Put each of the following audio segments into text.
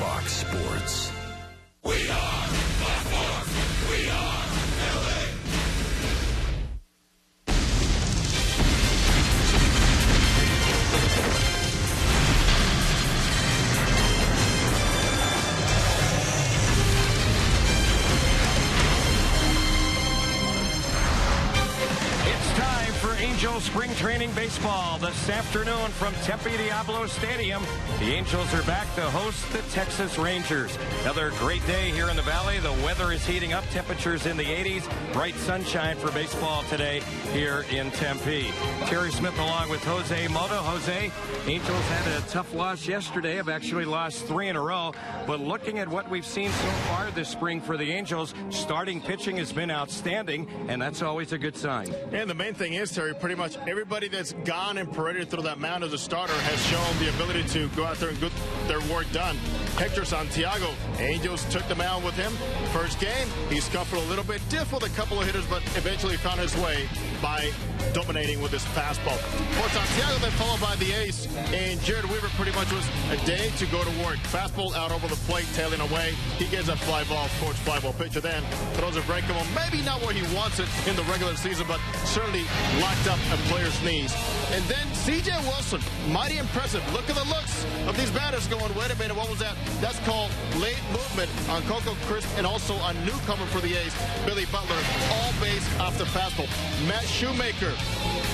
Fox Sports. We are Baltimore. We are LA. Angels spring training baseball this afternoon from Tempe Diablo Stadium. The Angels are back to host the Texas Rangers. Another great day here in the Valley. The weather is heating up. Temperatures in the 80s. Bright sunshine for baseball today here in Tempe. Terry Smith along with Jose Mota. Jose, Angels had a tough loss yesterday. Have actually lost 3 in a row. But looking at what we've seen so far this spring for the Angels, starting pitching has been outstanding, and that's always a good sign. And the main thing is, Terry, pretty much everybody that's gone and paraded through that mound as a starter has shown the ability to go out there and get their work done. Hector Santiago, Angels took the mound with him. First game, he scuffled a little bit, diff with a couple of hitters, but eventually found his way by dominating with his fastball. For Santiago, then followed by the ace, and Jared Weaver pretty much was a day to go to work. Fastball out over the plate, tailing away. He gets a fly ball, of course, fly ball pitcher then throws a breakable. Maybe not where he wants it in the regular season, but certainly locked up a player's knees. And then C.J. Wilson, mighty impressive. Look at the looks of these batters going, wait a minute, what was that? That's called late movement on Coco Crisp, and also a newcomer for the A's, Billy Butler, all base off the fastball. Matt Shoemaker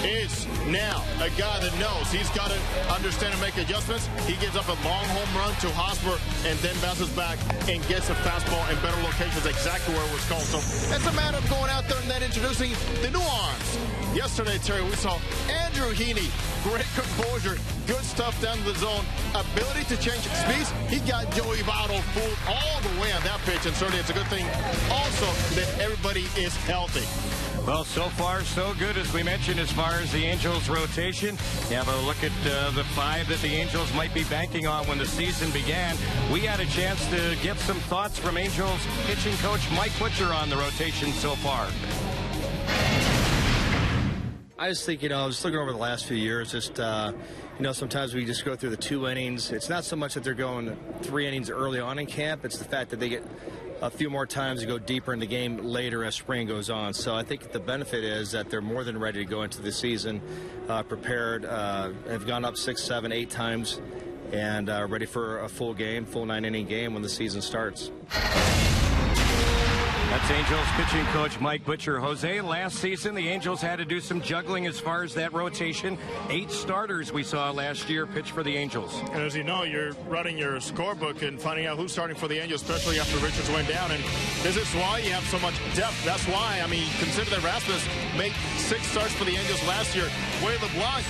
is now a guy that knows he's got to understand and make adjustments. He gives up a long home run to Hosmer and then bounces back and gets a fastball in better locations, exactly where it was called. So it's a matter of going out there and then introducing the new arms. Yesterday, Terry, we saw Andrew Heaney, great composure, good stuff down to the zone, ability to change speeds. He got Joey Votto fooled all the way on that pitch, and certainly it's a good thing also that everybody is healthy. Well, so far, so good, as we mentioned, as far as the Angels' rotation. You have a look at the 5 that the Angels might be banking on when the season began. We had a chance to get some thoughts from Angels pitching coach Mike Butcher on the rotation so far. I just think, I was looking over the last few years, sometimes we just go through the 2 innings. It's not so much that they're going 3 innings early on in camp. It's the fact that they get a few more times to go deeper in the game later as spring goes on. So I think the benefit is that they're more than ready to go into the season, prepared, have gone up 6, 7, 8 times, and ready for a full 9-inning game when the season starts. That's Angels pitching coach Mike Butcher. Jose, last season the Angels had to do some juggling as far as that rotation. 8 starters we saw last year pitch for the Angels. And as you know, you're running your scorebook and finding out who's starting for the Angels, especially after Richards went down. And this is why you have so much depth. That's why, consider that Rasmus made 6 starts for the Angels last year. Wade LeBlanc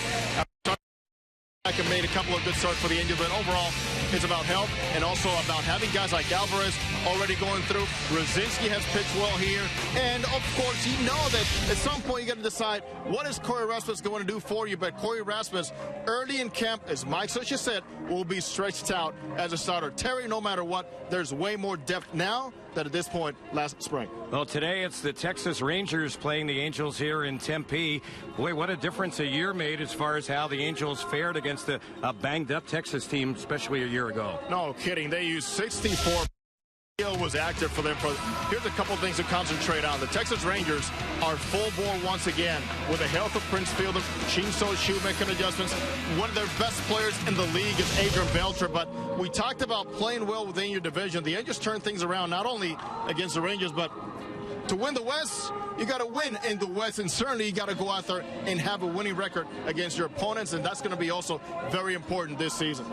made a couple of good starts for the Angels, but overall, it's about health and also about having guys like Alvarez already going through. Rosinski has pitched well here. And, of course, you know that at some point you got to decide what is Corey Rasmus going to do for you. But Corey Rasmus, early in camp, as Mike Scioscia said, will be stretched out as a starter. Terry, no matter what, there's way more depth now than at this point last spring. Well, today it's the Texas Rangers playing the Angels here in Tempe. Boy, what a difference a year made as far as how the Angels fared against a banged-up Texas team, especially a year ago. No kidding. They used 64. Was active for them. Here's a couple things to concentrate on. The Texas Rangers are full bore once again with the health of Prince Fielder, Shin-So Shu making adjustments. One of their best players in the league is Adrian Beltre, but we talked about playing well within your division. The Angels turned things around not only against the Rangers, but to win the West, you got to win in the West, and certainly you got to go out there and have a winning record against your opponents, and that's going to be also very important this season.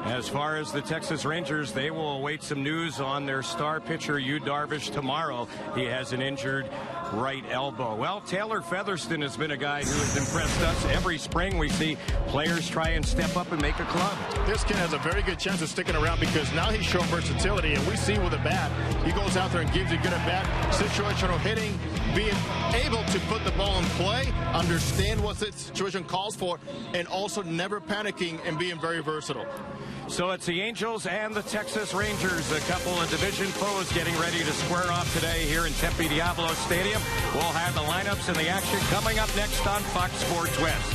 As far as the Texas Rangers, they will await some news on their star pitcher, Yu Darvish, tomorrow. He has an injured right elbow. Well, Taylor Featherston has been a guy who has impressed us. Every spring we see players try and step up and make a club. This kid has a very good chance of sticking around because now he's shown versatility, and we see with a bat, he goes out there and gives you good at bat, situational hitting, being able to put the ball in play, understand what the situation calls for, and also never panicking and being very versatile. So it's the Angels and the Texas Rangers, a couple of division foes getting ready to square off today here in Tempe Diablo Stadium. We'll have the lineups and the action coming up next on Fox Sports West.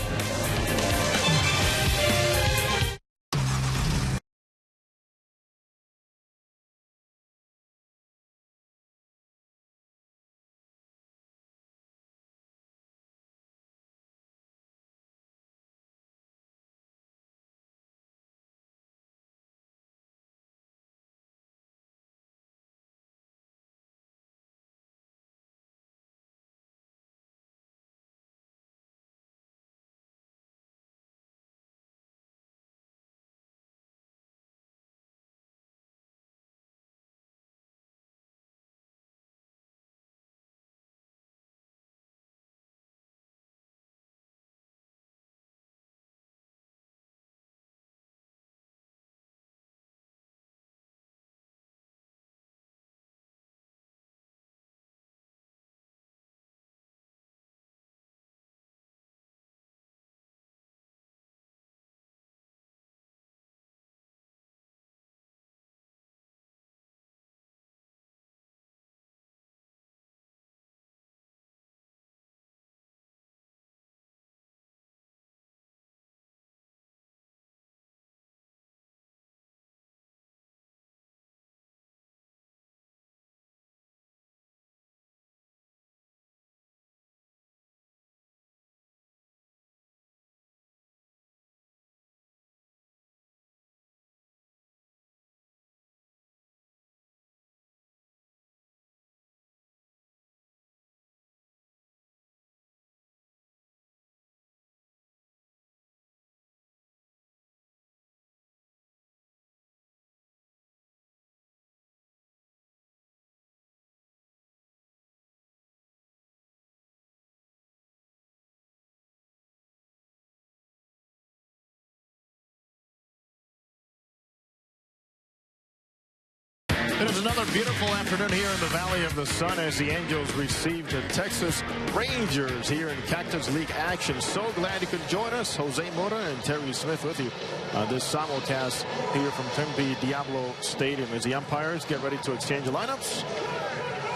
It is another beautiful afternoon here in the Valley of the Sun as the Angels receive the Texas Rangers here in Cactus League action. So glad you could join us. Jose Mota and Terry Smith with you on this simulcast here from Tempe Diablo Stadium as the umpires get ready to exchange the lineups.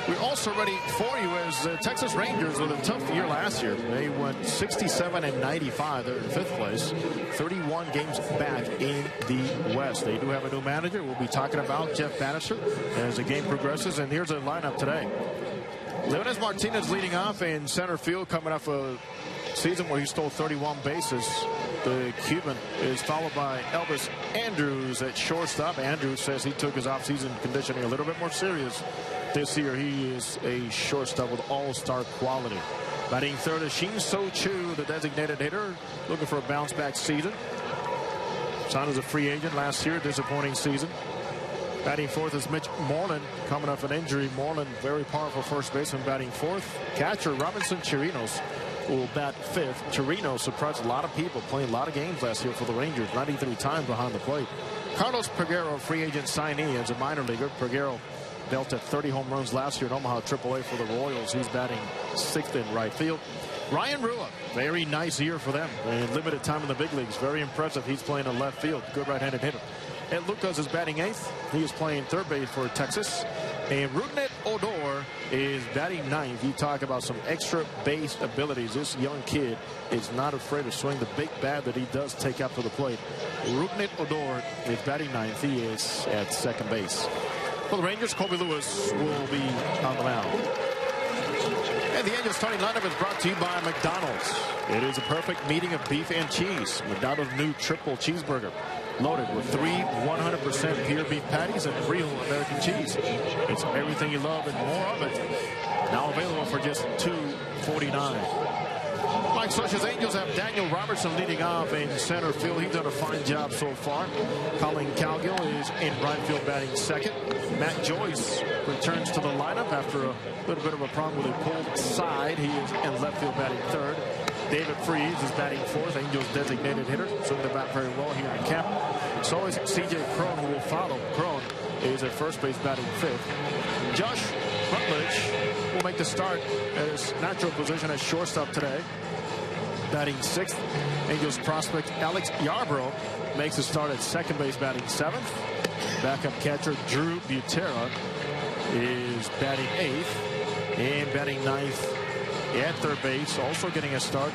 We're also ready for you as the Texas Rangers with a tough year last year. They went 67-95. They're in 5th place. 31 games back in the West. They do have a new manager. We'll be talking about Jeff Bannister as the game progresses. And here's the lineup today. Leonys Martinez leading off in center field, coming off a season where he stole 31 bases. The Cuban is followed by Elvis Andrus at shortstop. Andrus says he took his offseason conditioning a little bit more serious. This year, he is a shortstop with all-star quality. Batting third is Shin So-Chu, the designated hitter, looking for a bounce-back season. Signed as a free agent last year, disappointing season. Batting fourth is Mitch Moreland, coming off an injury. Moreland, very powerful first baseman, batting fourth. Catcher Robinson Chirinos will bat fifth. Chirinos surprised a lot of people, playing a lot of games last year for the Rangers, 93 times behind the plate. Carlos Peguero, free agent signee as a minor leaguer. Peguero dealt at 30 home runs last year in Omaha AAA for the Royals. He's batting sixth in right field. Ryan Rua, very nice year for them in limited time in the big leagues. Very impressive. He's playing in left field. Good right-handed hitter. Ed Lucas is batting eighth. He is playing third base for Texas. And Rougned Odor is batting ninth. You talk about some extra base abilities. This young kid is not afraid to swing the big bat that he does take out to the plate. Rougned Odor is batting ninth. He is at second base. For the Rangers, Colby Lewis will be on the mound. And the Angels starting lineup is brought to you by McDonald's. It is a perfect meeting of beef and cheese. McDonald's new triple cheeseburger, loaded with 3 100% pure beef patties and real American cheese. It's everything you love and more of it. Now available for just $2.49. Mike Scioscia's Angels have Daniel Robertson leading off in center field. He's done a fine job so far. Colin Cowgill is in right field batting second. Matt Joyce returns to the lineup after a little bit of a problem with a pulled side. He is in left field batting third. David Freese is batting fourth, Angels designated hitter. Swing the bat very well here in camp. So is C.J. Cron, who will follow. Cron is at first base batting fifth. Josh Rutledge will make the start at his natural position as shortstop today, batting sixth. Angels prospect Alex Yarbrough makes a start at second base batting seventh. Backup catcher Drew Butera is batting eighth, and batting ninth at third base, also getting a start,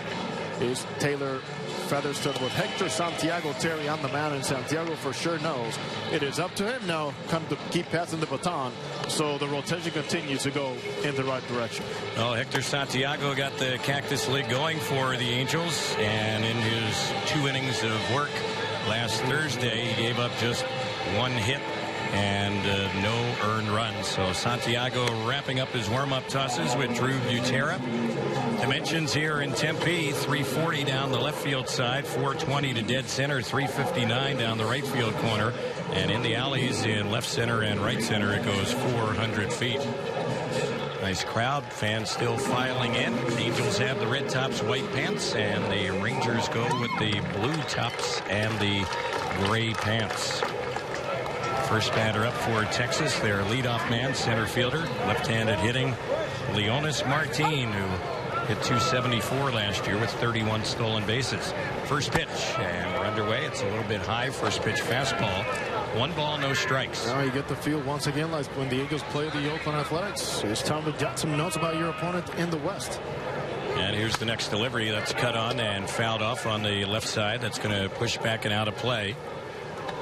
is Taylor Featherstone with Hector Santiago Terry on the mound, and Santiago for sure knows it is up to him now come to keep passing the baton, so the rotation continues to go in the right direction. Well, Hector Santiago got the Cactus League going for the Angels, and in his 2 innings of work last Thursday, he gave up just 1 hit and no earned runs. So Santiago wrapping up his warm-up tosses with Drew Butera. Dimensions here in Tempe, 340 down the left field side, 420 to dead center, 359 down the right field corner, and in the alleys in left center and right center it goes 400 feet. Nice crowd, fans still filing in. Angels have the red tops, white pants, and the Rangers go with the blue tops and the gray pants. First batter up for Texas, their leadoff man, center fielder, left-handed hitting, Leonys Martin, who hit .274 last year with 31 stolen bases. First pitch, and we're underway. It's a little bit high. First pitch fastball. 1 ball, no strikes. Now you get the feel once again like when the Eagles play the Oakland Athletics. It's time to jot some notes about your opponent in the West. And here's the next delivery. That's cut on and fouled off on the left side. That's going to push back and out of play.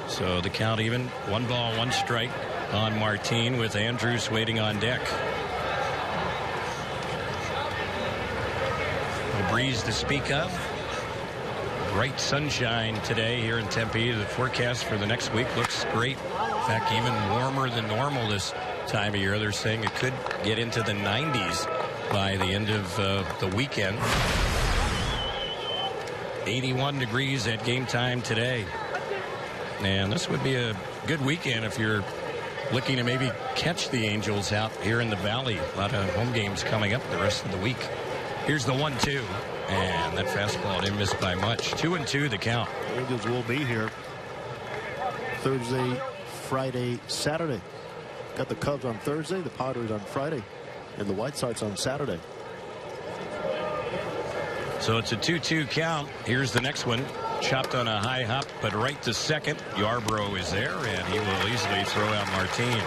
So the count even. 1 ball, 1 strike on Martin with Andrus waiting on deck. No breeze to speak of. Bright sunshine today here in Tempe. The forecast for the next week looks great. In fact, even warmer than normal this time of year. They're saying it could get into the 90s by the end of the weekend. 81 degrees at game time today. And this would be a good weekend if you're looking to maybe catch the Angels out here in the Valley. A lot of home games coming up the rest of the week. Here's the 1-2. And that fastball didn't miss by much. 2-2 the count. Angels will be here Thursday, Friday, Saturday. Got the Cubs on Thursday, the Padres on Friday, and the White Sox on Saturday. So it's a 2-2 count. Here's the next one. Chopped on a high hop, but right to second. Yarbrough is there, and he will easily throw out Martin.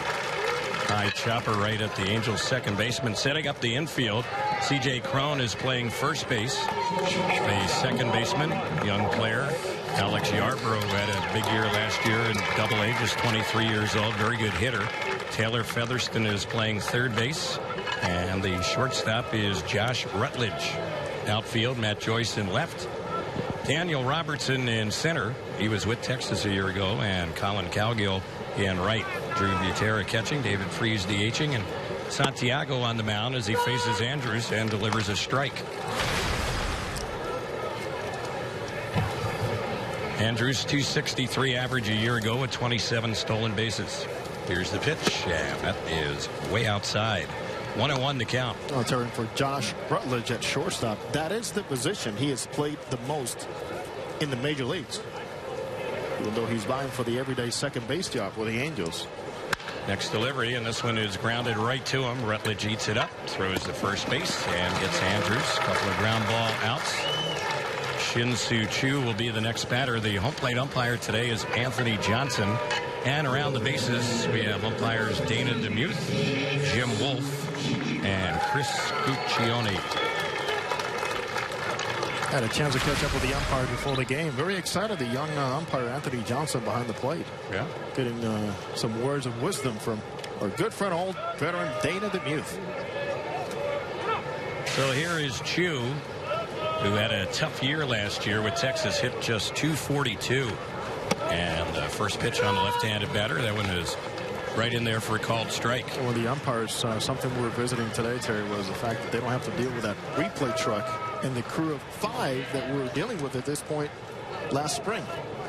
High chopper right at the Angels' second baseman. Setting up the infield, C.J. Cron is playing first base. The second baseman, young player, Alex Yarbrough, had a big year last year in Double-A, just 23 years old, very good hitter. Taylor Featherston is playing third base, and the shortstop is Josh Rutledge. Outfield, Matt Joyce in left. Daniel Robertson in center. He was with Texas a year ago, and Colin Cowgill in right. Drew Butera catching, David Freese DHing, and Santiago on the mound as he faces Andrews and delivers a strike. Andrews, .263 average a year ago with 27 stolen bases. Here's the pitch, and that is way outside. 1-1 to count. Oh, Terry, for Josh Rutledge at shortstop, that is the position he has played the most in the major leagues, even though he's vying for the everyday second base job with the Angels. Next delivery, and this one is grounded right to him. Rutledge eats it up, throws to first base, and gets Andrews. A couple of ground ball outs. Shin-Soo Choo will be the next batter. The home plate umpire today is Anthony Johnson. And around the bases, we have umpires Dana DeMuth, Jim Wolf, and Chris Guccione. Had a chance to catch up with the umpire before the game. Very excited, the young umpire Anthony Johnson behind the plate. Yeah. Getting some words of wisdom from our good friend, old veteran Dana DeMuth. So here is Chu, who had a tough year last year with Texas, hit just .242. And first pitch on the left-handed batter. That one is right in there for a called strike. Well, the umpires, something we were visiting today, Terry, was the fact that they don't have to deal with that replay truck and the crew of 5 that we were dealing with at this point last spring,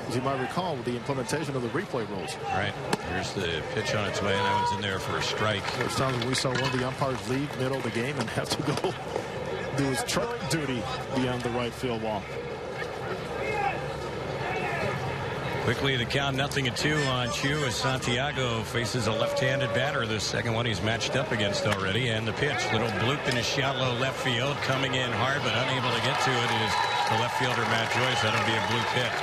as you might recall, with the implementation of the replay rules. All right. Here's the pitch on its way, and that one's in there for a strike. First time we saw one of the umpires leave middle of the game and have to go do his truck duty beyond the right field wall. Quickly the count, 0-2 on Chu as Santiago faces a left-handed batter. The second one he's matched up against already. And the pitch, little bloop in his shallow left field, coming in hard but unable to get to it is the left fielder Matt Joyce. That'll be a bloop hit.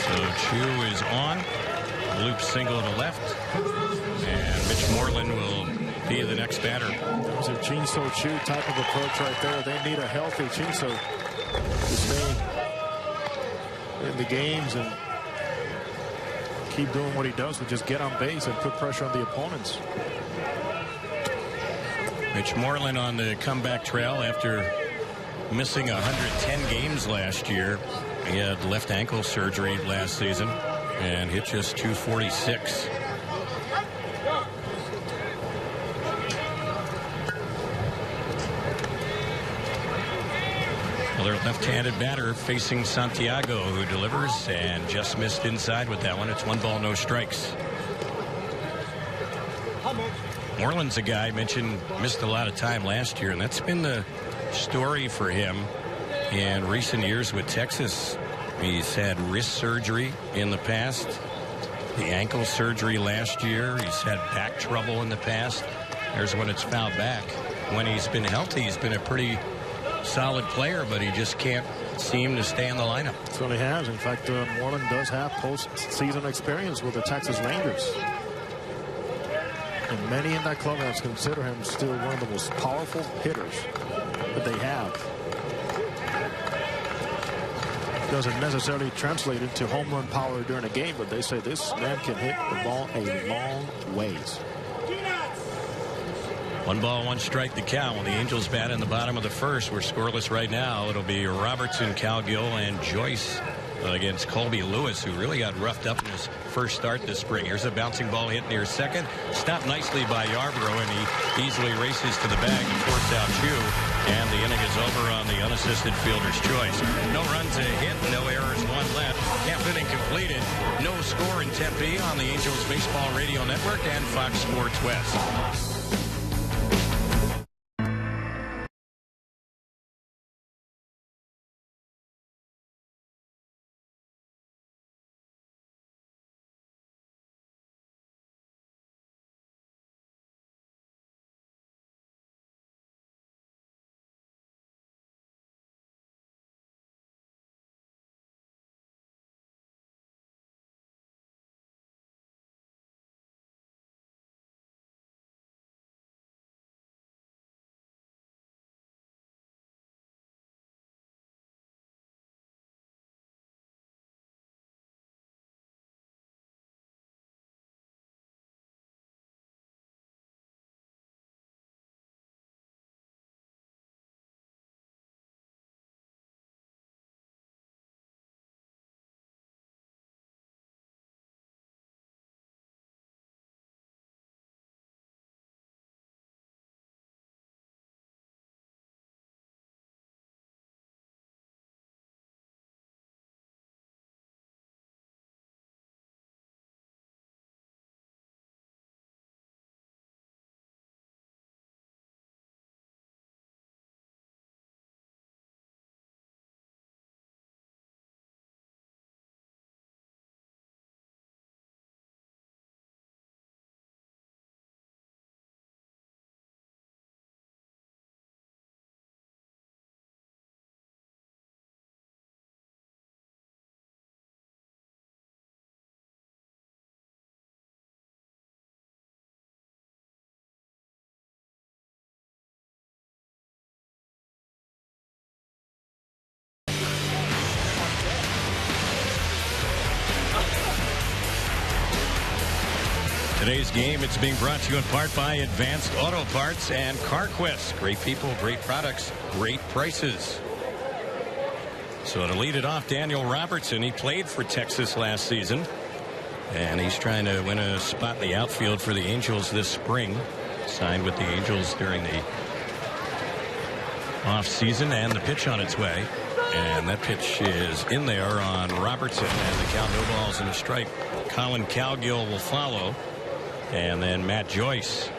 So Chu is on. Bloop single to left. And Mitch Moreland will be the next batter. There's a Chin-Soo Choo type of approach right there. They need a healthy Chin-Soo to stay in the games and keep doing what he does, to just get on base and put pressure on the opponents. Mitch Moreland on the comeback trail after missing 110 games last year. He had left ankle surgery last season and hit just .246. Another left-handed batter facing Santiago, who delivers and just missed inside with that one. It's 1 ball, no strikes. Moreland's a guy mentioned missed a lot of time last year, and that's been the story for him in recent years with Texas. He's had wrist surgery in the past, the ankle surgery last year. He's had back trouble in the past. There's when it's fouled back. When he's been healthy, he's been a pretty solid player, but he just can't seem to stay in the lineup. So he has. In fact, Moreland does have postseason experience with the Texas Rangers. And many in that clubhouse consider him still one of the most powerful hitters that they have. Doesn't necessarily translate into home run power during a game, but they say this man can hit the ball a long ways. 1 ball, 1 strike to count. When the Angels bat in the bottom of the first, we're scoreless right now. It'll be Robertson, Cowgill, and Joyce against Colby Lewis, who really got roughed up in his first start this spring. Here's a bouncing ball hit near second. Stopped nicely by Yarbrough, and he easily races to the bag to force out Chu. And the inning is over on the unassisted fielder's choice. No runs, a hit, no errors, 1 left. Half inning completed. No score in Tempe on the Angels Baseball Radio Network and Fox Sports West. Today's game, it's being brought to you in part by Advanced Auto Parts and CarQuest. Great people, great products, great prices. So to lead it off, Daniel Robertson. He played for Texas last season, and he's trying to win a spot in the outfield for the Angels this spring. Signed with the Angels during the off-season, and the pitch on its way. And that pitch is in there on Robertson, and the count, no balls and a strike. Colin Cowgill will follow, and then Matt Joyce.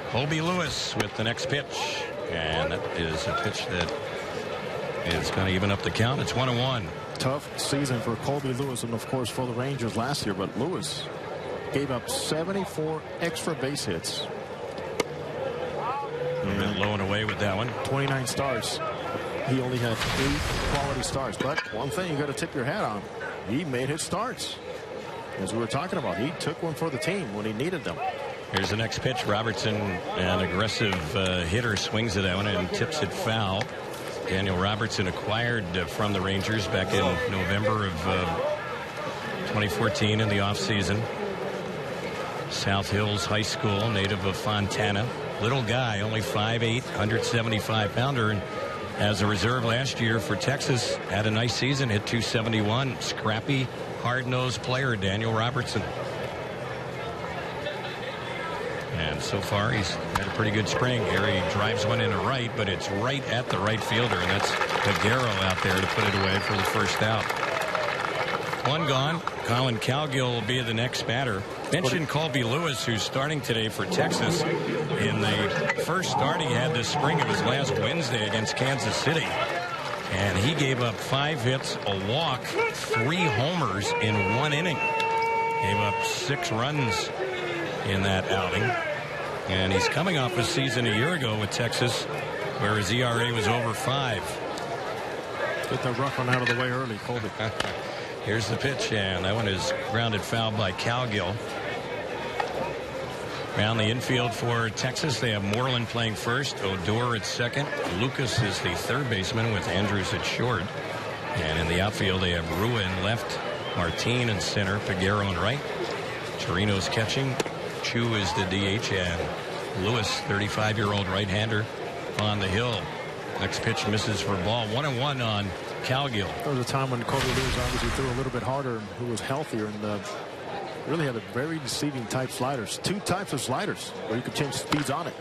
Colby Lewis with the next pitch, and that is a pitch that is going to even up the count. It's 1-1. Tough season for Colby Lewis and, of course, for the Rangers last year, but Lewis gave up 74 extra base hits. A little bit low and away with that one. 29 starts. He only had 8 quality starts. But one thing you got to tip your hat on, he made his starts. As we were talking about, he took one for the team when he needed them. Here's the next pitch. Robertson, an aggressive hitter, swings at that one and tips it foul. Daniel Robertson acquired from the Rangers back in November of 2014 in the offseason. South Hills High School, native of Fontana. Little guy, only 5'8", 175-pounder, and as a reserve last year for Texas, had a nice season, hit .271. Scrappy, hard-nosed player, Daniel Robertson. And so far, he's had a pretty good spring. Here he drives one into right, but it's right at the right fielder, and that's Peguero out there to put it away for the first out. One gone. Colin Cowgill will be the next batter. Mentioned Colby Lewis, who's starting today for Texas. In the first start he had this spring, it was last Wednesday against Kansas City. And he gave up 5 hits, a walk, 3 homers in 1 inning. Gave up 6 runs in that outing. And he's coming off a season a year ago with Texas where his ERA was over 5. Get that rough one out of the way early, Colby. Here's the pitch, and that one is grounded foul by Cowgill. Around the infield for Texas, they have Moreland playing first, Odor at second. Lucas is the third baseman with Andrews at short. And in the outfield, they have Rua in left, Martin in center, Peguero in right. Chirino's catching. Chu is the DH, and Lewis, 35-year-old right-hander, on the hill. Next pitch misses for ball. 1-1 on Cowgill. There was a time when Colby Lewis obviously threw a little bit harder and who was healthier and really had a very deceiving type sliders. 2 types of sliders where you could change speeds on it.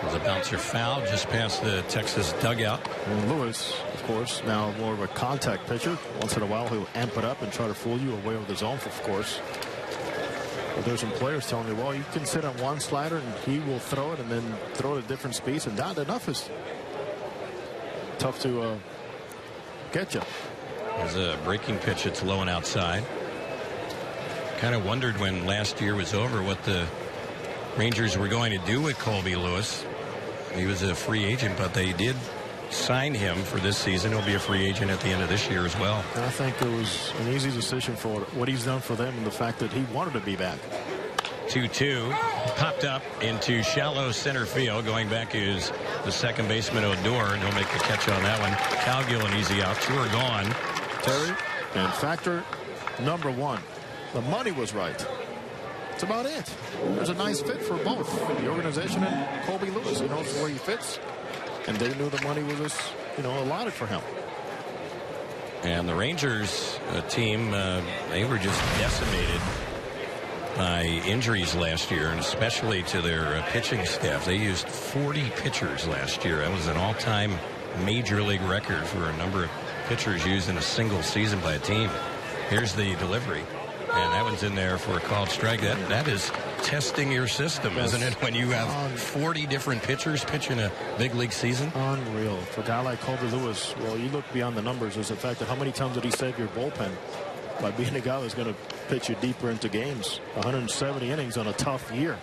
There's a bouncer foul just past the Texas dugout. And Lewis, of course, now more of a contact pitcher. Once in a while he'll amp it up and try to fool you away with his own, of course. But there's some players telling me, well, you can sit on one slider and he will throw it and then throw it at different speeds, and not enough is tough to get you. There's a breaking pitch. It's low and outside. Kind of wondered when last year was over what the Rangers were going to do with Colby Lewis. He was a free agent, but they did sign him for this season. He'll be a free agent at the end of this year as well. I think it was an easy decision for what he's done for them and the fact that he wanted to be back. 2-2 popped up into shallow center field. Going back is the second baseman Odor, and he'll make the catch on that one. Cowgill an easy out. 2 are gone. Terry, and factor number 1, the money was right. That's about it. There's a nice fit for both the organization and Colby Lewis. He knows where he fits, and they knew the money was just, allotted for him. And the Rangers team, they were just decimated by injuries last year, and especially to their pitching staff. They used 40 pitchers last year. That was an all-time major league record for a number of pitchers used in a single season by a team. Here's the delivery, and that one's in there for a called strike. That is testing your system, isn't it, when you have 40 different pitchers pitching a big league season? Unreal. For a guy like Colby Lewis, well, you look beyond the numbers, is the fact that how many times did he save your bullpen by being a guy that's going to pitch you deeper into games. 170 innings on a tough year.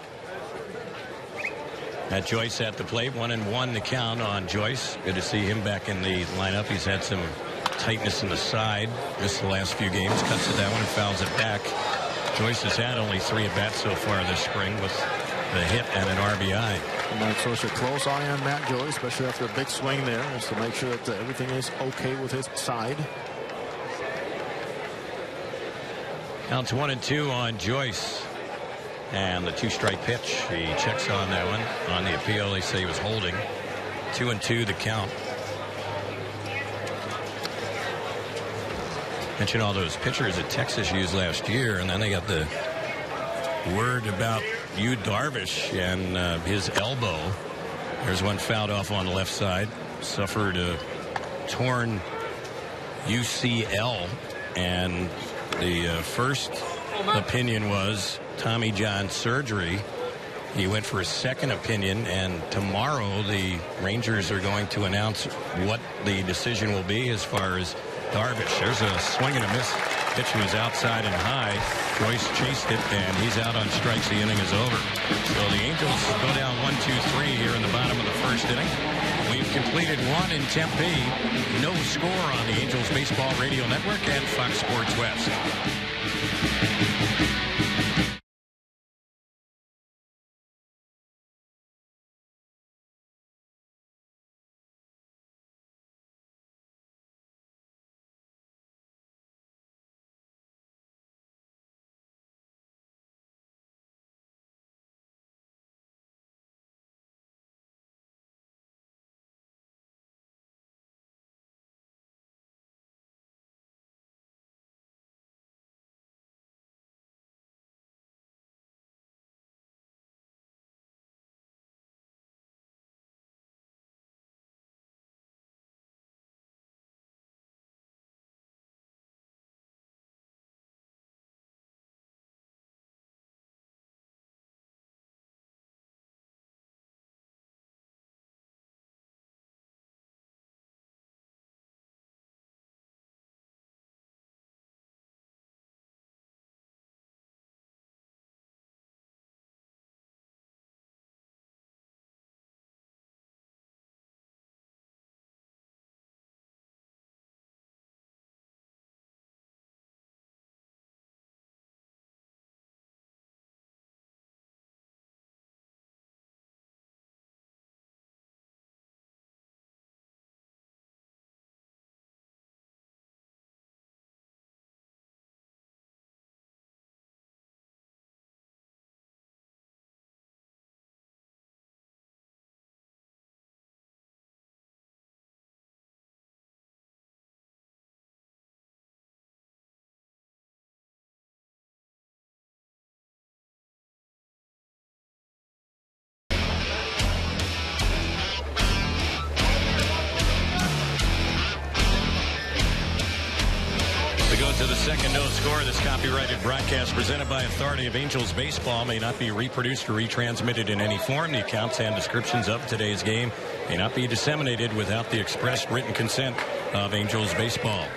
Matt Joyce at the plate. 1-1 the count on Joyce. Good to see him back in the lineup. He's had some tightness in the side. Missed the last few games. Cuts to that one and fouls it back. Joyce has had only 3 at-bats so far this spring with a hit and an RBI. Mike Scioscia, close eye on Matt Joyce, especially after a big swing there, is to make sure that everything is okay with his side. Counts 1-2 on Joyce. And the 2-strike pitch, he checks on that one. On the appeal, they say he was holding. 2-2 the count. Mention all those pitchers that Texas used last year, and then they got the word about Yu Darvish and his elbow. There's one fouled off on the left side. Suffered a torn UCL, and the first opinion was Tommy John surgery. He went for a second opinion, and tomorrow the Rangers are going to announce what the decision will be as far as Darvish. There's a swing and a miss. Pitch was outside and high. Joyce chased it, and he's out on strikes. The inning is over. So the Angels go down 1-2-3 here in the bottom of the first inning. We've completed one in Tempe. No score on the Angels Baseball Radio Network and Fox Sports West. To the second no score. This copyrighted broadcast presented by authority of Angels Baseball may not be reproduced or retransmitted in any form. The accounts and descriptions of today's game may not be disseminated without the express written consent of Angels Baseball.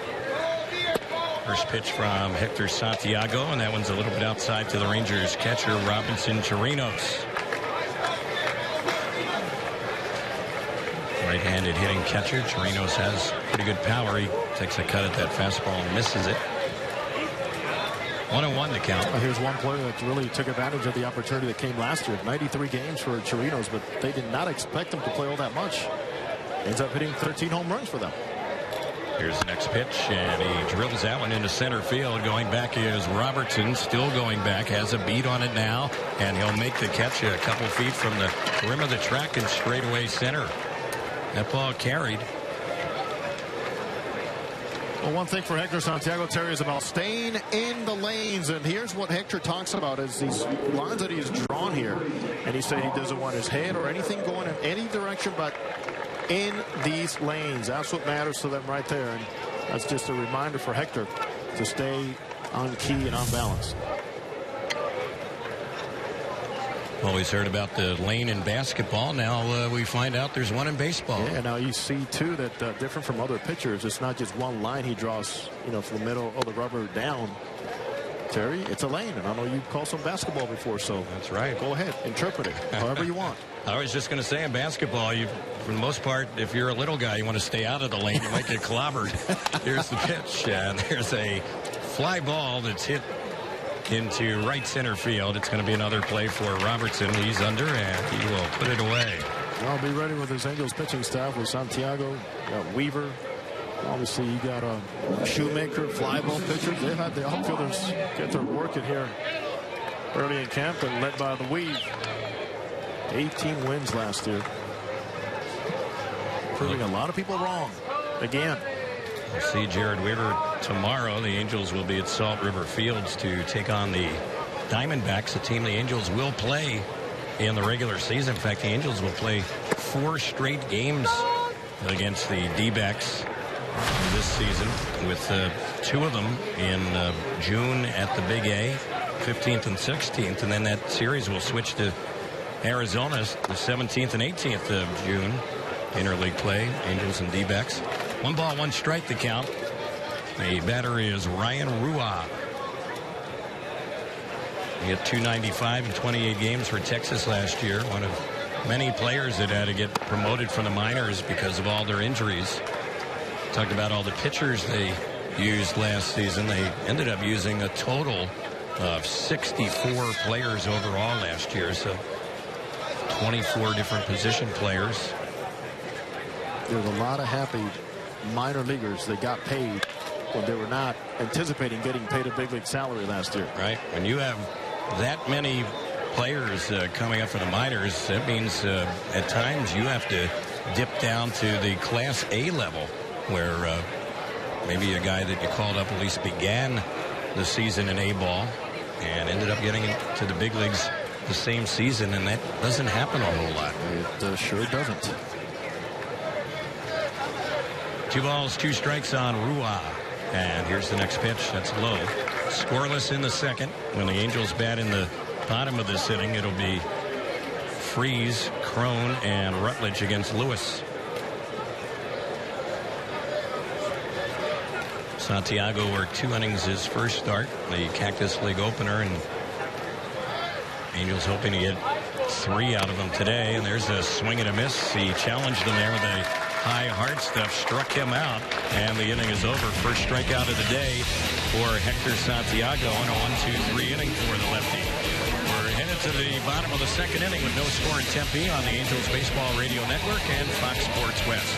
First pitch from Hector Santiago, and that one's a little bit outside to the Rangers catcher Robinson Chirinos. Right-handed hitting catcher. Chirinos has pretty good power. He takes a cut at that fastball and misses it. 1-1 to count. Well, here's one player that really took advantage of the opportunity that came last year. 93 games for Chirinos, but they did not expect him to play all that much. Ends up hitting 13 home runs for them. Here's the next pitch, and he drills that one into center field. Going back is Robertson, still going back, has a beat on it now, and he'll make the catch a couple feet from the rim of the track and straightaway center. That ball carried. Well, one thing for Hector Santiago, Terry, is about staying in the lanes. And here's what Hector talks about is these lines that he's drawn here. And he said he doesn't want his head or anything going in any direction but in these lanes. That's what matters to them right there. And that's just a reminder for Hector to stay on key and on balance. Always heard about the lane in basketball. Now we find out there's one in baseball. Yeah, now you see, too, that different from other pitchers, it's not just one line he draws, you know, from the middle of the rubber down. Terry, it's a lane, and I know you've called some basketball before, so that's right. Go ahead, interpret it however you want. I was just going to say in basketball, for the most part, if you're a little guy, you want to stay out of the lane. You might get clobbered. Here's the pitch, and there's a fly ball that's hit into right center field. It's going to be another play for Robertson. He's under, and he will put it away. Well, be ready with his Angels pitching staff with Santiago, you got Weaver. Obviously, you got a Shoemaker, fly ball pitchers. They've had the outfielders get their work in here early in camp and led by the Weave. 18 wins last year. Proving a lot of people wrong again. We'll see Jared Weaver tomorrow. The Angels will be at Salt River Fields to take on the Diamondbacks, a team the Angels will play in the regular season. In fact, the Angels will play 4 straight games against the D-backs this season, with 2 of them in June at the Big A, 15th and 16th, and then that series will switch to Arizona the 17th and 18th of June. Interleague play, Angels and D-backs. 1 ball, 1 strike to count. The batter is Ryan Rua. He had .295 in 28 games for Texas last year. One of many players that had to get promoted from the minors because of all their injuries. Talked about all the pitchers they used last season. They ended up using a total of 64 players overall last year. So 24 different position players. There's a lot of happy minor leaguers that got paid when they were not anticipating getting paid a big league salary last year. Right. When you have that many players coming up from the minors, that means at times you have to dip down to the Class A level, where maybe a guy that you called up at least began the season in A-ball and ended up getting to the big leagues the same season, and that doesn't happen a whole lot. It sure doesn't. 2 balls, 2 strikes on Rua. And here's the next pitch. That's low. Scoreless in the second. When the Angels bat in the bottom of this inning, it'll be Freese, Crone, and Rutledge against Lewis. Santiago worked 2 innings his first start, the Cactus League opener, and Angels hoping to get 3 out of him today. And there's a swing and a miss. He challenged him there with a high hard stuff, struck him out, and the inning is over. First strikeout of the day for Hector Santiago in a 1-2-3 inning for the lefty. We're headed to the bottom of the second inning with no score in Tempe on the Angels Baseball Radio Network and Fox Sports West.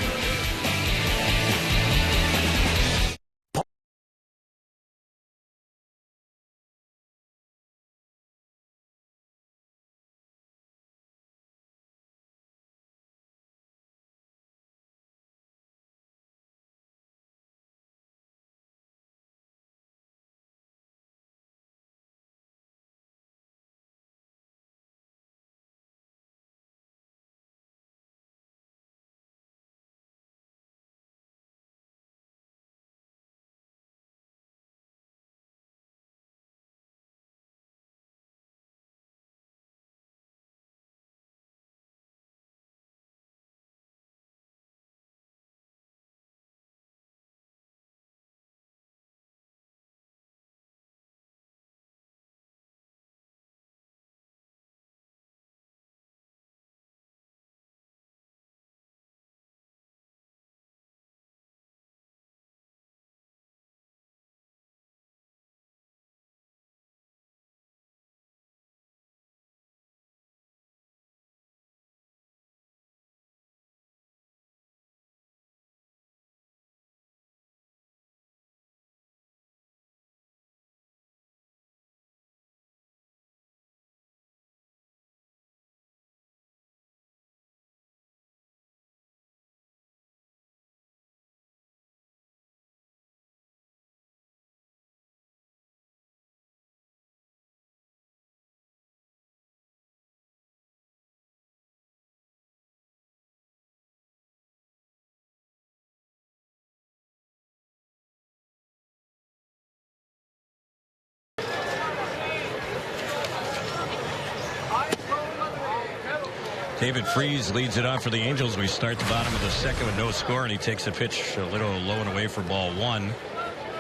David Freese leads it off for the Angels. We start the bottom of the second with no score, and he takes a pitch a little low and away for ball 1.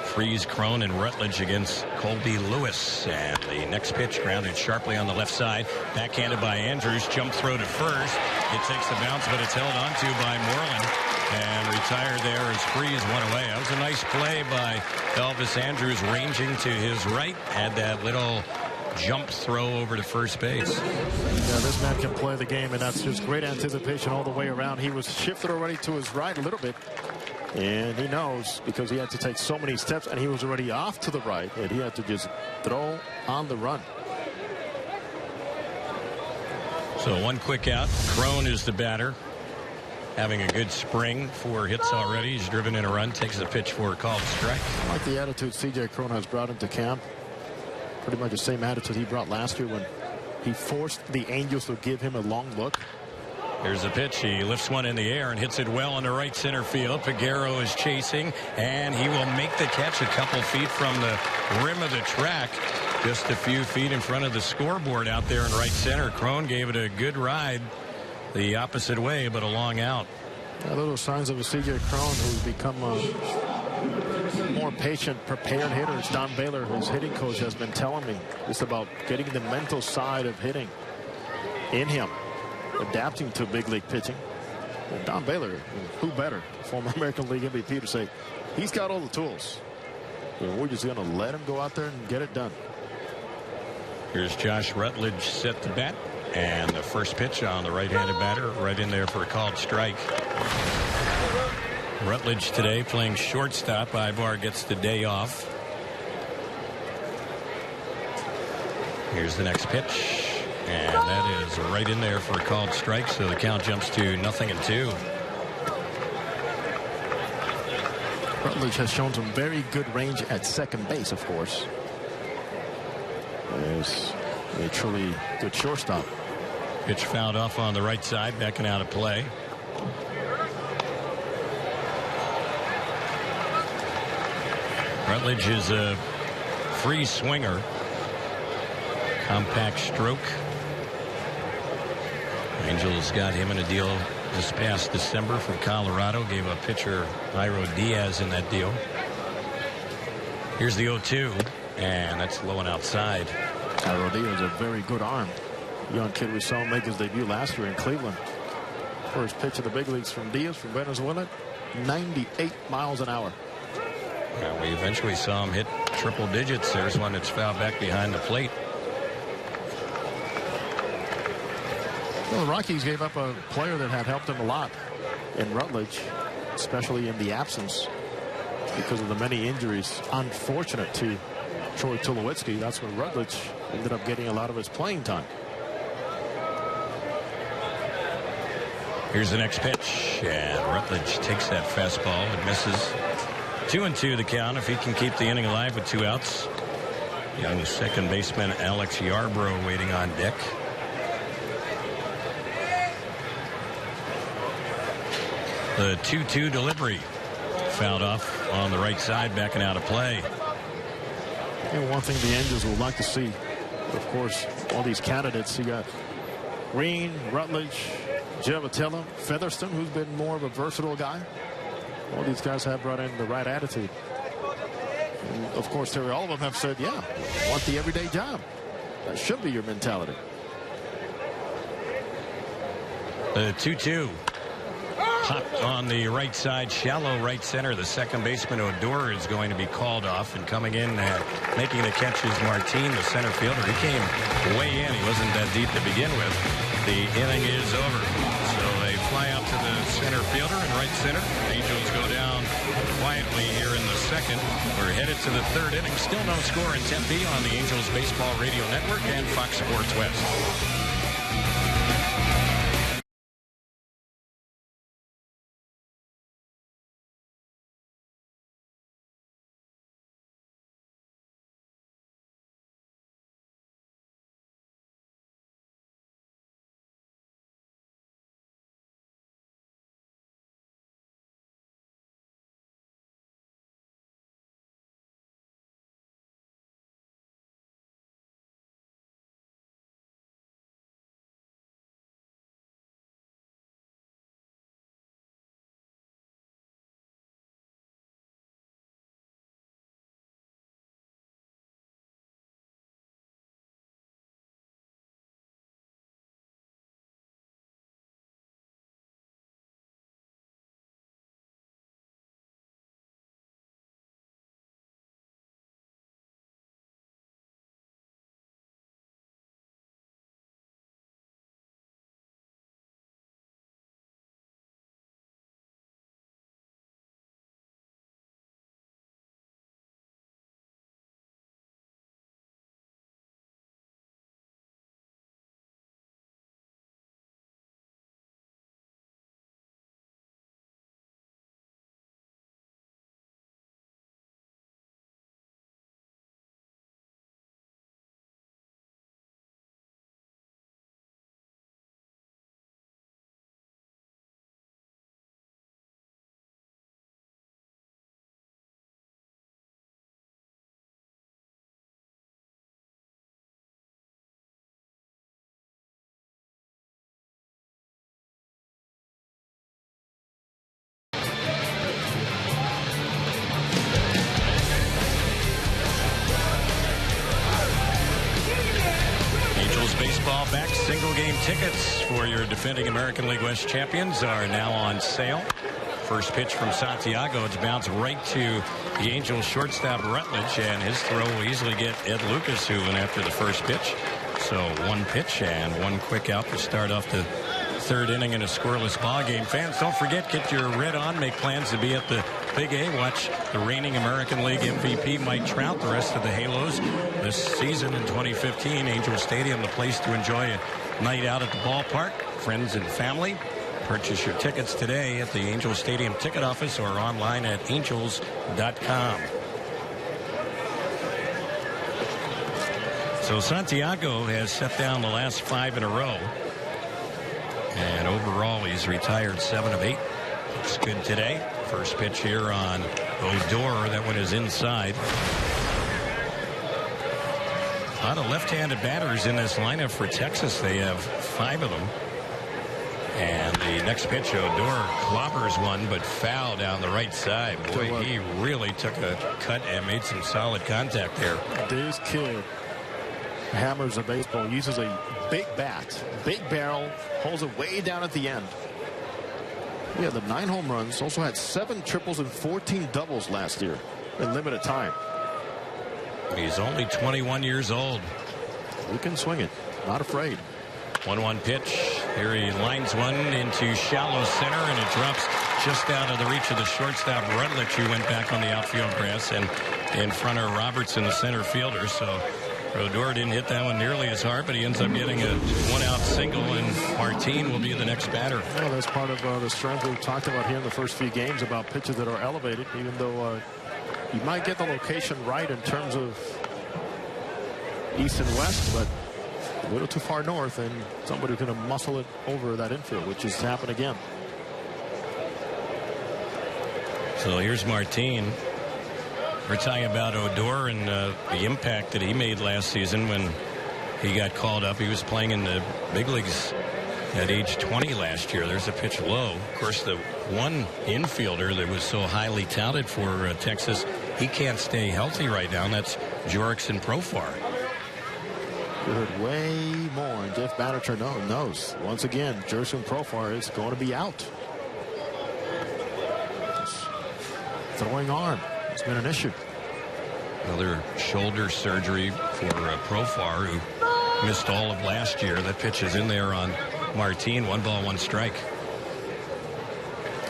Freese, Crone, and Rutledge against Colby Lewis. And the next pitch grounded sharply on the left side. Backhanded by Andrews. Jump throw to first. It takes the bounce, but it's held onto by Moreland. And retired there as Freese went away. That was a nice play by Elvis Andrews, ranging to his right. Had that little jump throw over to first base. Yeah, this man can play the game, and that's just great anticipation all the way around. He was shifted already to his right a little bit, and he knows because he had to take so many steps, and he was already off to the right, and he had to just throw on the run. So one quick out. Crone is the batter. Having a good spring, 4 hits already. He's driven in a run, takes a pitch for a called strike. I like the attitude C.J. Crone has brought into camp. Pretty much the same attitude he brought last year when he forced the Angels to give him a long look. Here's a pitch. He lifts one in the air and hits it well into right center field. Figueroa is chasing, and he will make the catch a couple feet from the rim of the track. Just a few feet in front of the scoreboard out there in right center. Crone gave it a good ride the opposite way, but a long out. A little signs of a C.J. Crone who's become a more patient, prepared hitter. As Don Baylor, his hitting coach, has been telling me. It's about getting the mental side of hitting in him, adapting to big league pitching. And Don Baylor, who better, former American League MVP, to say he's got all the tools. And we're just going to let him go out there and get it done. Here's Josh Rutledge set to bat. And the first pitch on the right-handed batter, right in there for a called strike. Rutledge today playing shortstop. Ibar gets the day off. Here's the next pitch. And that is right in there for a called strike. So the count jumps to 0-2. Rutledge has shown some very good range at second base, of course. There's a truly good shortstop. Pitch fouled off on the right side, backing out of play. Rutledge is a free swinger. Compact stroke. Angels got him in a deal this past December from Colorado. Gave a pitcher Jairo Diaz in that deal. Here's the 0-2, and that's low and outside. Jairo Diaz, a very good arm. Young kid we saw him make his debut last year in Cleveland. First pitch of the big leagues from Diaz from Venezuela, 98 miles an hour. Yeah, we eventually saw him hit triple digits. There's one that's fouled back behind the plate. Well, the Rockies gave up a player that had helped them a lot in Rutledge, especially in the absence because of the many injuries. Unfortunate to Troy Tulowitzki. That's when Rutledge ended up getting a lot of his playing time. Here's the next pitch, and Rutledge takes that fastball and misses. 2-2 the count if he can keep the inning alive with 2 outs. Young second baseman Alex Yarbrough waiting on deck. The 2-2 delivery fouled off on the right side, backing out of play. And one thing the Angels would like to see, of course, all these candidates. You got Green, Rutledge, Giavotella, Featherston, who's been more of a versatile guy. All these guys have brought in the right attitude. And of course, Terry, all of them have said, yeah, I want the everyday job. That should be your mentality. The 2-2. Popped on the right side, shallow right center. The second baseman Odor is going to be called off, and coming in making the catch is Martin, the center fielder. He came way in. He wasn't that deep to begin with. The inning is over. So they fly out to the center fielder in right center. Angels go down quietly here in the second. We're headed to the third inning. Still no score in Tempe on the Angels Baseball Radio Network and Fox Sports West. back. Single game tickets for your defending American League West champions are now on sale. First pitch from Santiago. It's bounced right to the Angels shortstop Rutledge, and his throw will easily get Ed Lucas, who went after the first pitch. So one pitch and one quick out to start off the third inning in a scoreless ball game. Fans, don't forget, get your red on. Make plans to be at the Big A. Watch the reigning American League MVP Mike Trout, the rest of the Halos this season in 2015. Angel Stadium, the place to enjoy a night out at the ballpark, friends and family. Purchase your tickets today at the Angel Stadium ticket office or online at angels.com. So Santiago has set down the last 5 in a row. And overall, he's retired 7 of 8. Looks good today. First pitch here on Odor. That one is inside. A lot of left-handed batters in this lineup for Texas. They have 5 of them. And the next pitch, Odor clobbers one, but foul down the right side. Boy, he really took a cut and made some solid contact there. This kid hammers a baseball, uses a big bat, big barrel, holds it way down at the end. Yeah, the 9 home runs, also had 7 triples and 14 doubles last year in limited time. He's only 21 years old. He can swing it, not afraid. 1-1 pitch. Here he lines one into shallow center, and it drops just out of the reach of the shortstop Rutledge, who went back on the outfield grass and in front of Robertson, the center fielder. So Odor didn't hit that one nearly as hard, but he ends up getting a 1-out single, and Martin will be the next batter. Well, that's part of the strength we've talked about here in the first few games about pitches that are elevated, even though you might get the location right in terms of east and west, but a little too far north, and somebody's going to muscle it over that infield, which has happened again. So here's Martin. We're talking about Odor and the impact that he made last season when he got called up. He was playing in the big leagues at age 20 last year. There's a pitch low. Of course, the one infielder that was so highly touted for Texas, he can't stay healthy right now, and that's Jurickson Profar. You heard way more, and Jeff Bannister knows. Once again, Jurickson Profar is going to be out. Throwing arm has been an issue. Another shoulder surgery for Profar, who missed all of last year. That pitch is in there on Martin. 1 ball, 1 strike.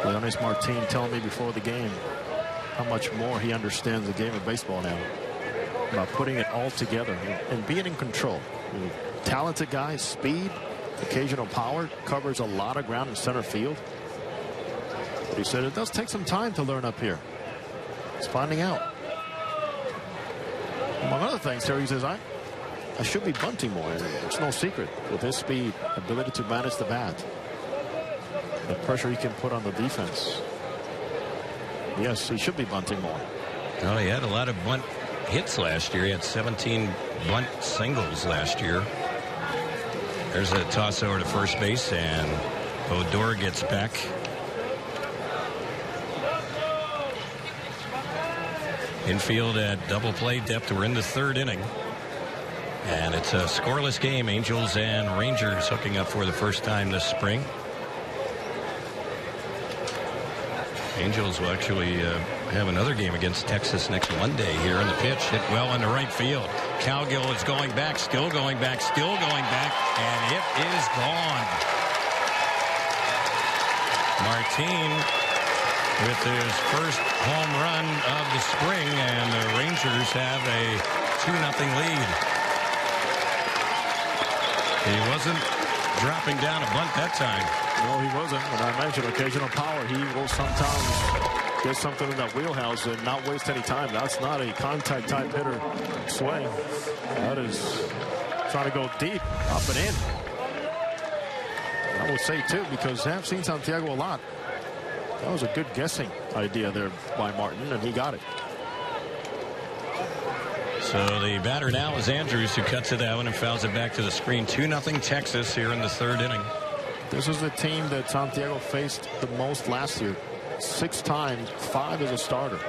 Leonis Martin telling me before the game how much more he understands the game of baseball now, about putting it all together and being in control. Talented guy, speed, occasional power, covers a lot of ground in center field. But he said it does take some time to learn up here. He's finding out. Among other things, Terry says, I should be bunting more. It's no secret with his speed, ability to manage the bat, the pressure he can put on the defense. Yes, he should be bunting more. Oh, he had a lot of bunt hits last year. He had 17 bunt singles last year. There's a toss over to first base, and Odor gets back. Infield at double play depth. We're in the 3rd inning. And it's a scoreless game. Angels and Rangers hooking up for the first time this spring. Angels will actually have another game against Texas next Monday here in the pitch. Hit well into right field. Cowgill is going back, still going back, still going back, and it is gone. Martin with his first home run of the spring, and the Rangers have a 2-0 lead. He wasn't dropping down a bunt that time. No, he wasn't. When I mentioned occasional power, he will sometimes get something in that wheelhouse and not waste any time. That's not a contact type hitter swing. That is trying to go deep, up and in. I will say too, because I've seen Santiago a lot. That was a good guessing idea there by Martin, and he got it. So the batter now is Andrews, who cuts it out and fouls it back to the screen. 2-0 Texas here in the 3rd inning. This is the team that Santiago faced the most last year. 6 times, 5 as a starter.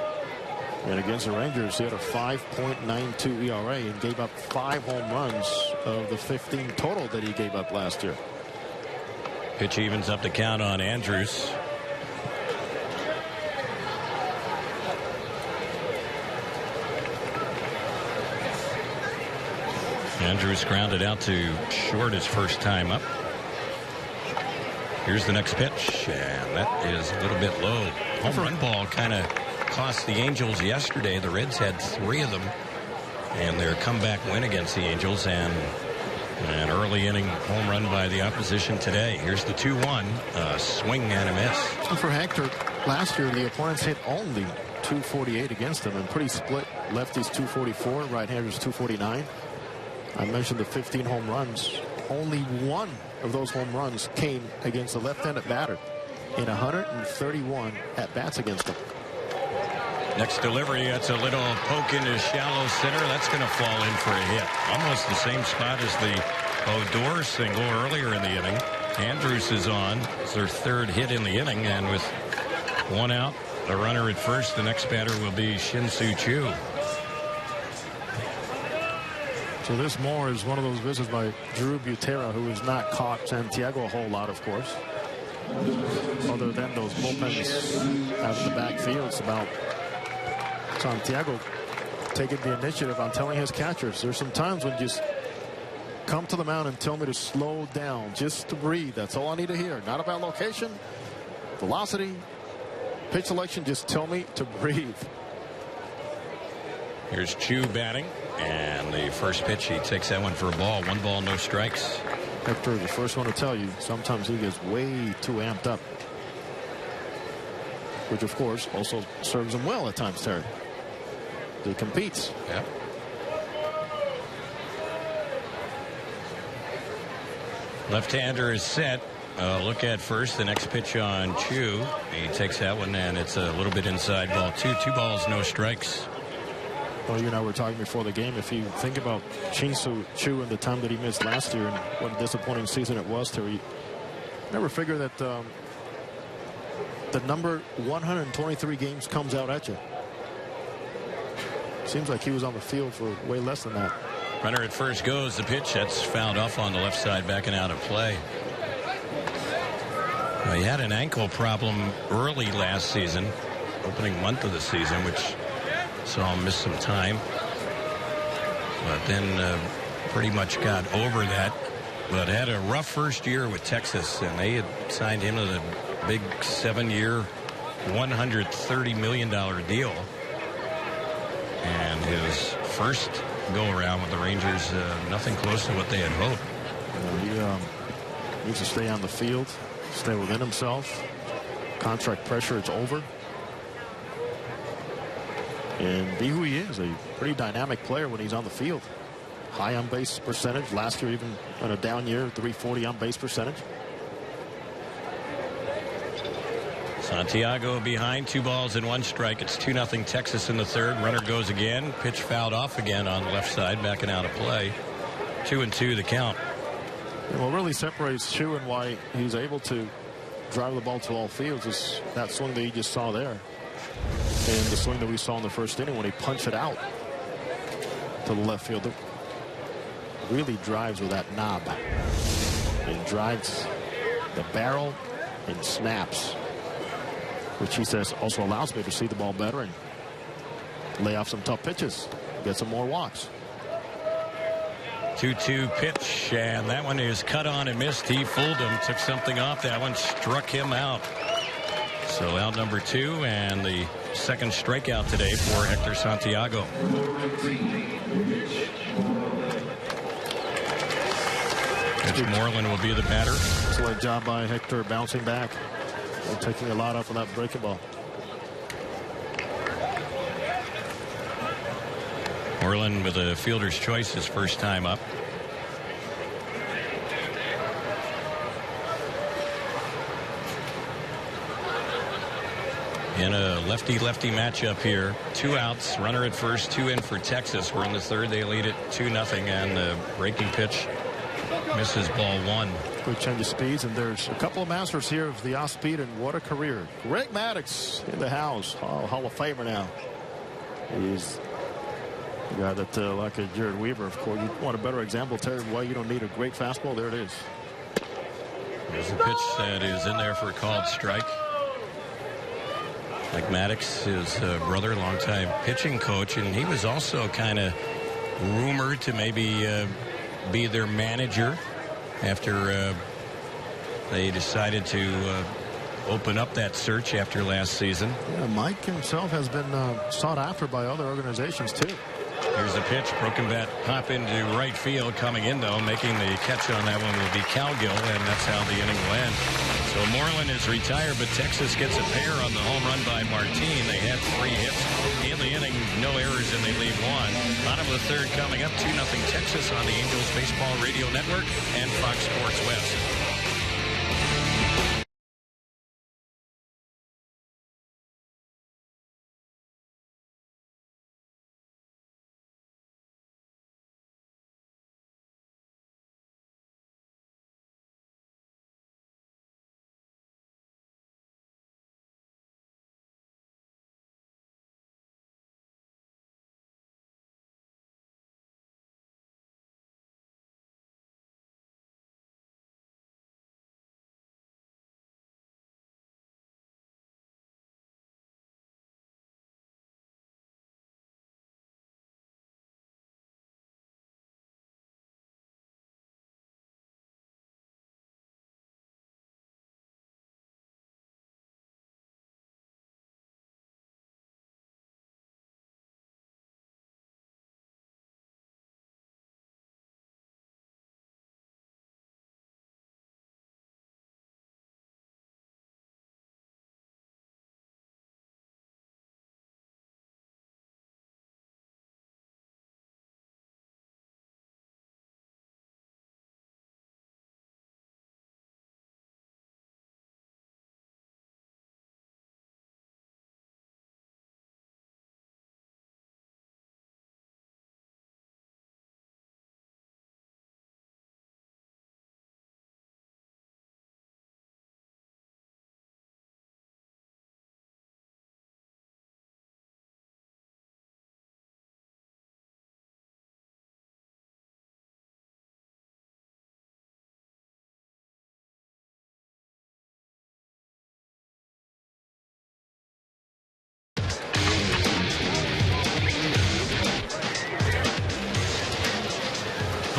And against the Rangers, he had a 5.92 ERA and gave up 5 home runs of the 15 total that he gave up last year. Pitch evens up the count on Andrews. Andrews grounded out to short his first time up. Here's the next pitch, and that is a little bit low. Home run ball kind of cost the Angels yesterday. The Reds had 3 of them, and their comeback win against the Angels, and an early inning home run by the opposition today. Here's the 2-1, swing and a miss. And for Hector, last year the opponents hit only .248 against him, and pretty split. Lefties .244, right-handers .249. I mentioned the 15 home runs. Only 1 of those home runs came against a left-handed batter in 131 at-bats against him. Next delivery, that's a little poke into shallow center. That's going to fall in for a hit. Almost the same spot as the Odor single earlier in the inning. Andrews is on. It's their 3rd hit in the inning, and with 1 out, the runner at first, the next batter will be Shin-Soo Choo. So this more is one of those visits by Drew Butera, who has not caught Santiago a whole lot, of course. Other than those bullpens out of the backfield. It's about Santiago taking the initiative on telling his catchers. There's some times when just come to the mound and tell me to slow down, just to breathe. That's all I need to hear. Not about location, velocity, pitch selection. Just tell me to breathe. Here's Choo batting, and the first pitch, he takes that one for a ball. 1 ball, no strikes. Hector, the first one to tell you, sometimes he gets way too amped up, which of course also serves him well at times, Terry. He competes. Yeah. Left-hander is set. Look at first. The next pitch on Choo. He takes that one, and it's a little bit inside ball. 2 balls, no strikes. Well, you and I were talking before the game. If you think about Shin-Soo Choo and the time that he missed last year and what a disappointing season it was, Terry, never figure that the number 123 games comes out at you. Seems like he was on the field for way less than that. Runner at first goes. The pitch, that's fouled off on the left side, backing out of play. Well, he had an ankle problem early last season, opening month of the season, which saw him miss some time. But then pretty much got over that. But had a rough first year with Texas, and they had signed him to the big 7-year, $130 million deal. And his first go-around with the Rangers, nothing close to what they had hoped. He needs to stay on the field, stay within himself. Contract pressure, it's over. And be who he is, a pretty dynamic player when he's on the field. High on-base percentage. Last year, even on a down year, .340 on-base percentage. Santiago behind, 2 balls and 1 strike. It's 2-0 Texas in the 3rd. Runner goes again. Pitch fouled off again on the left side, backing out of play. 2-2 the count. And what really separates Choo and why he's able to drive the ball to all fields is that swing that you just saw there. And the swing that we saw in the first inning when he punched it out to the left fielder. Really drives with that knob. And drives the barrel and snaps, which he says also allows me to see the ball better and lay off some tough pitches, get some more walks. 2-2 pitch, and that one is cut on and missed. He fooled him, took something off. That one struck him out. So out number 2, and the second strikeout today for Hector Santiago. Mitch Moreland will be the batter. Excellent job by Hector bouncing back and taking a lot off of that breaking ball. Moreland with a fielder's choice his first time up. In a lefty-lefty matchup here. 2 outs, runner at first, 2 in for Texas. We're in the 3rd. They lead it 2-0, and the breaking pitch misses ball 1. Good change of speeds, and there's a couple of masters here of the off speed, and what a career. Greg Maddux in the house, Hall of Famer now. He's A guy that like a Jared Weaver, of course, you want a better example. Tell you why you don't need a great fastball. There it is. There's a pitch that is in there for a called strike. Mike Maddox, his brother, longtime pitching coach, and he was also kind of rumored to maybe be their manager after they decided to open up that search after last season. Yeah, Mike himself has been sought after by other organizations too. Here's a pitch, broken bat pop into right field. Coming in though, making the catch on that one will be Cowgill, and that's how the inning will end. So Moreland is retired, but Texas gets a pair on the home run by Martin. They had 3 hits in the inning, no errors, and they leave 1. Bottom of the third coming up, 2-0 Texas on the Angels Baseball Radio Network and Fox Sports West.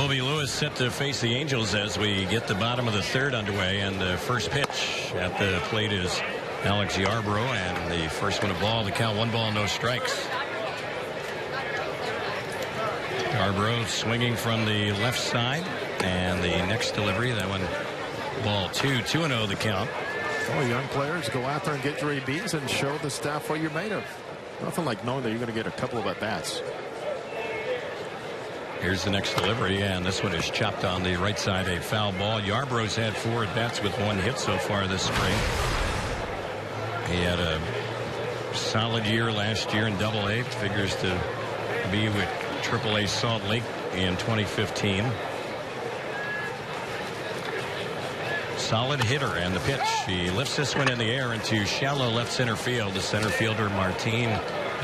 Kobe Lewis set to face the Angels as we get the bottom of the third underway, and the first pitch at the plate is Alex Yarbrough, and the first one a ball. The count 1 ball, no strikes. Yarbrough swinging from the left side, and the next delivery, that one ball 2-0 the count. Oh, young players, go out there and get your ABs and show the staff what you're made of. Nothing like knowing that you're going to get a couple of at-bats. Here's the next delivery, and this one is chopped on the right side, a foul ball. Yarbrough's had 4 at-bats with 1 hit so far this spring. He had a solid year last year in Double-A. Figures to be with Triple-A Salt Lake in 2015. Solid hitter, and the pitch. He lifts this one in the air into shallow left center field. The center fielder, Martin,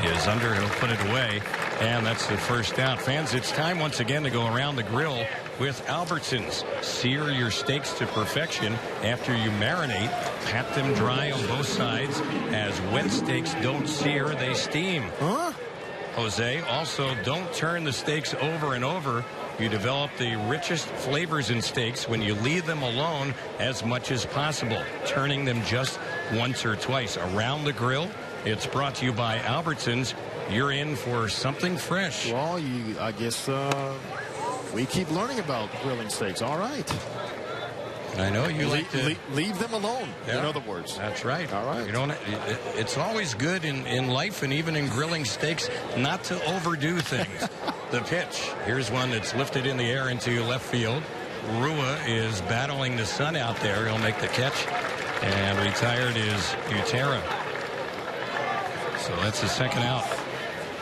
is under. He'll put it away, and that's the first out. Fans, it's time once again to go around the grill with Albertsons. Sear your steaks to perfection after you marinate. Pat them dry on both sides. As wet steaks don't sear, they steam. Huh? Jose, also don't turn the steaks over and over. You develop the richest flavors in steaks when you leave them alone as much as possible, turning them just once or twice. Around the grill, it's brought to you by Albertsons. You're in for something fresh. Well, I guess we keep learning about grilling steaks. All right. I know you like to leave them alone. Yeah, in other words. That's right. All right. You know, it's always good in life and even in grilling steaks not to overdo things. The pitch. Here's one that's lifted in the air into left field. Rua is battling the sun out there. He'll make the catch. And retired is Utera. So that's the second out.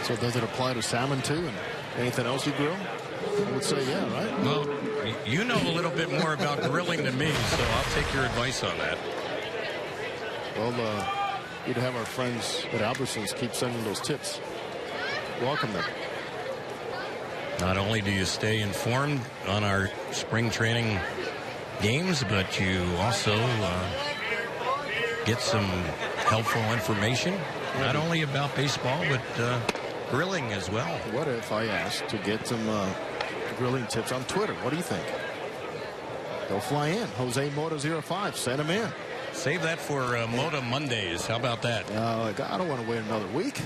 So does it apply to salmon too? And anything else you grill? I would say yeah, right? Well, you know a little bit more about grilling than me, so I'll take your advice on that. Well, we'd have our friends at Albertsons keep sending those tips. Welcome them. Not only do you stay informed on our spring training games, but you also get some helpful information, not only about baseball, but grilling as well. What if I asked to get some grilling tips on Twitter? What do you think? They'll fly in. Jose Moto 05, send him in. Save that for Moto Mondays. How about that? I don't want to wait another week.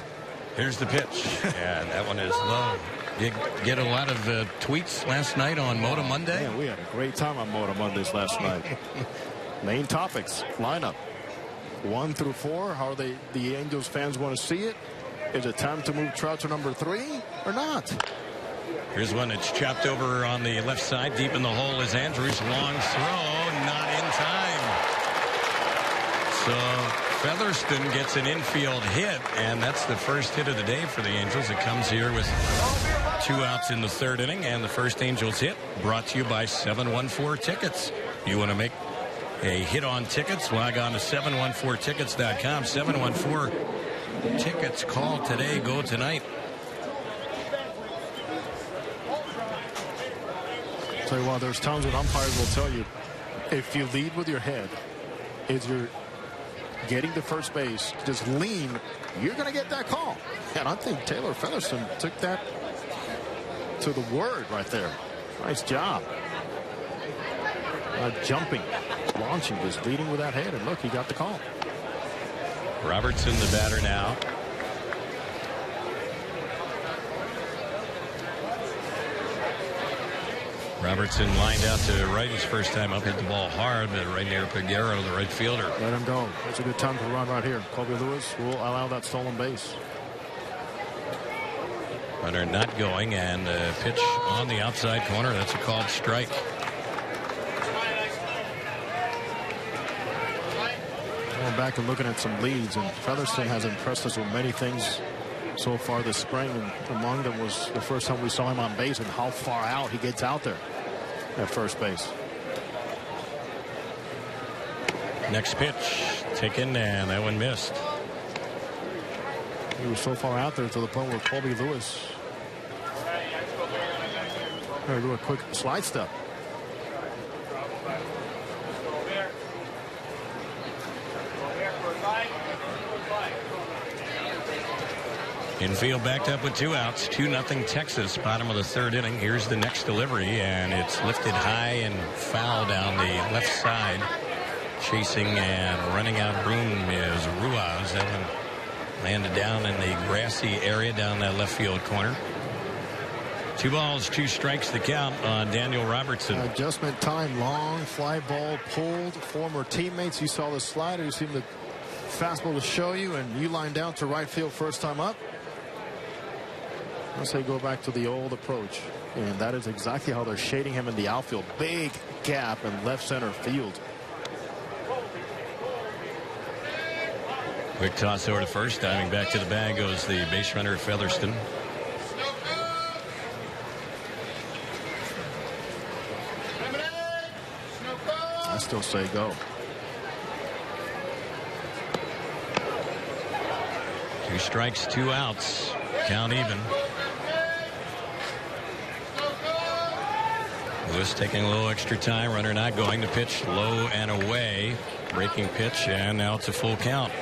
Here's the pitch. And that one is low. You get a lot of tweets last night on Moto Monday? Yeah, we had a great time on Moto Mondays last night. Main topics, lineup. 1 through 4, how the Angels fans want to see it. Is it time to move Trout to number 3 or not? Here's one that's chopped over on the left side. Deep in the hole is Andrews. Long throw, not in time. So Featherston gets an infield hit, and that's the first hit of the day for the Angels. It comes here with 2 outs in the 3rd inning, and the first Angels hit brought to you by 714 Tickets. You want to make a hit on tickets? Log on to 714tickets.com. 714 Tickets. Call today. Go tonight. Tell you what, there's times when umpires will tell you, if you lead with your head, as you're getting to first base, just lean, you're going to get that call. And I think Taylor Featherston took that to the word right there. Nice job. Not jumping, launching, just leading with that head. And look, he got the call. Robertson, the batter now. Robertson lined out to right his first time up, hit the ball hard, but right near Peguero, the right fielder. Let him go. It's a good time to run right here. Colby Lewis will allow that stolen base. Runner not going, and a pitch on the outside corner. That's a called strike. Going back and looking at some leads, and Featherston has impressed us with many things so far this spring, and among them was the first time we saw him on base and how far out he gets out there at first base. Next pitch taken, and that one missed. He was so far out there to the point where Colby Lewis going to do a quick slide step. Infield backed up with 2 outs. 2-0 Texas, bottom of the 3rd inning. Here's the next delivery, and it's lifted high and foul down the left side. Chasing and running out of room is Ruiz. That one landed down in the grassy area down that left field corner. 2 balls, 2 strikes, the count on Daniel Robertson. Adjustment time, long fly ball pulled. Former teammates, you saw the slider, you seen the fastball to show you, and you lined out to right field first time up. Let's say go back to the old approach, and that is exactly how they're shading him in the outfield. Big gap in left center field. Quick toss over to first. Diving back to the bag goes the base runner Featherston. I still say go. 2 strikes, 2 outs. Count even. Lewis taking a little extra time. Runner not going. To pitch low and away. Breaking pitch, and now it's a full count.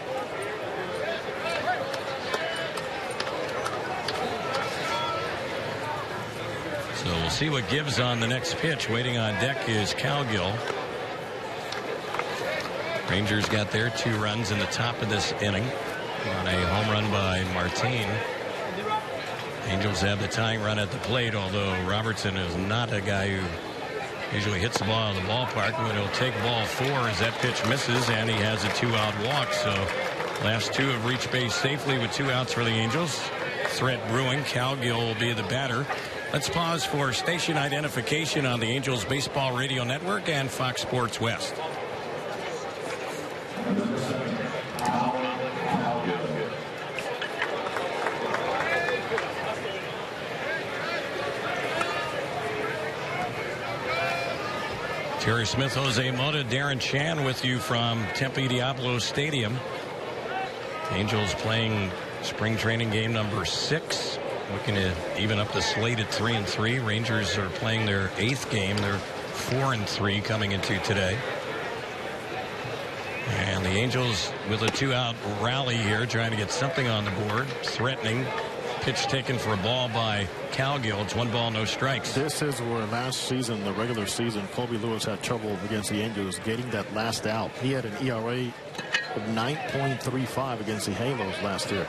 So we'll see what gives on the next pitch. Waiting on deck is Cowgill. Rangers got their 2 runs in the top of this inning on a home run by Martin. Angels have the tying run at the plate, although Robertson is not a guy who usually hits the ball out of the ballpark, but he'll take ball 4 as that pitch misses, and he has a 2-out walk. So last 2 have reached base safely with 2 outs for the Angels. Threat brewing. Cowgill will be the batter. Let's pause for station identification on the Angels Baseball Radio Network and Fox Sports West. Terry Smith, Jose Mota, Darren Chan with you from Tempe Diablo Stadium. Angels playing spring training game number 6 looking to even up the slate at 3-3. Rangers are playing their 8th game. They're 4-3 coming into today. And the Angels with a 2-out rally here, trying to get something on the board. Threatening. Pitch taken for a ball by Cowgill. It's 1 ball, no strikes. This is where last season, the regular season, Colby Lewis had trouble against the Angels getting that last out. He had an ERA of 9.35 against the Halos last year.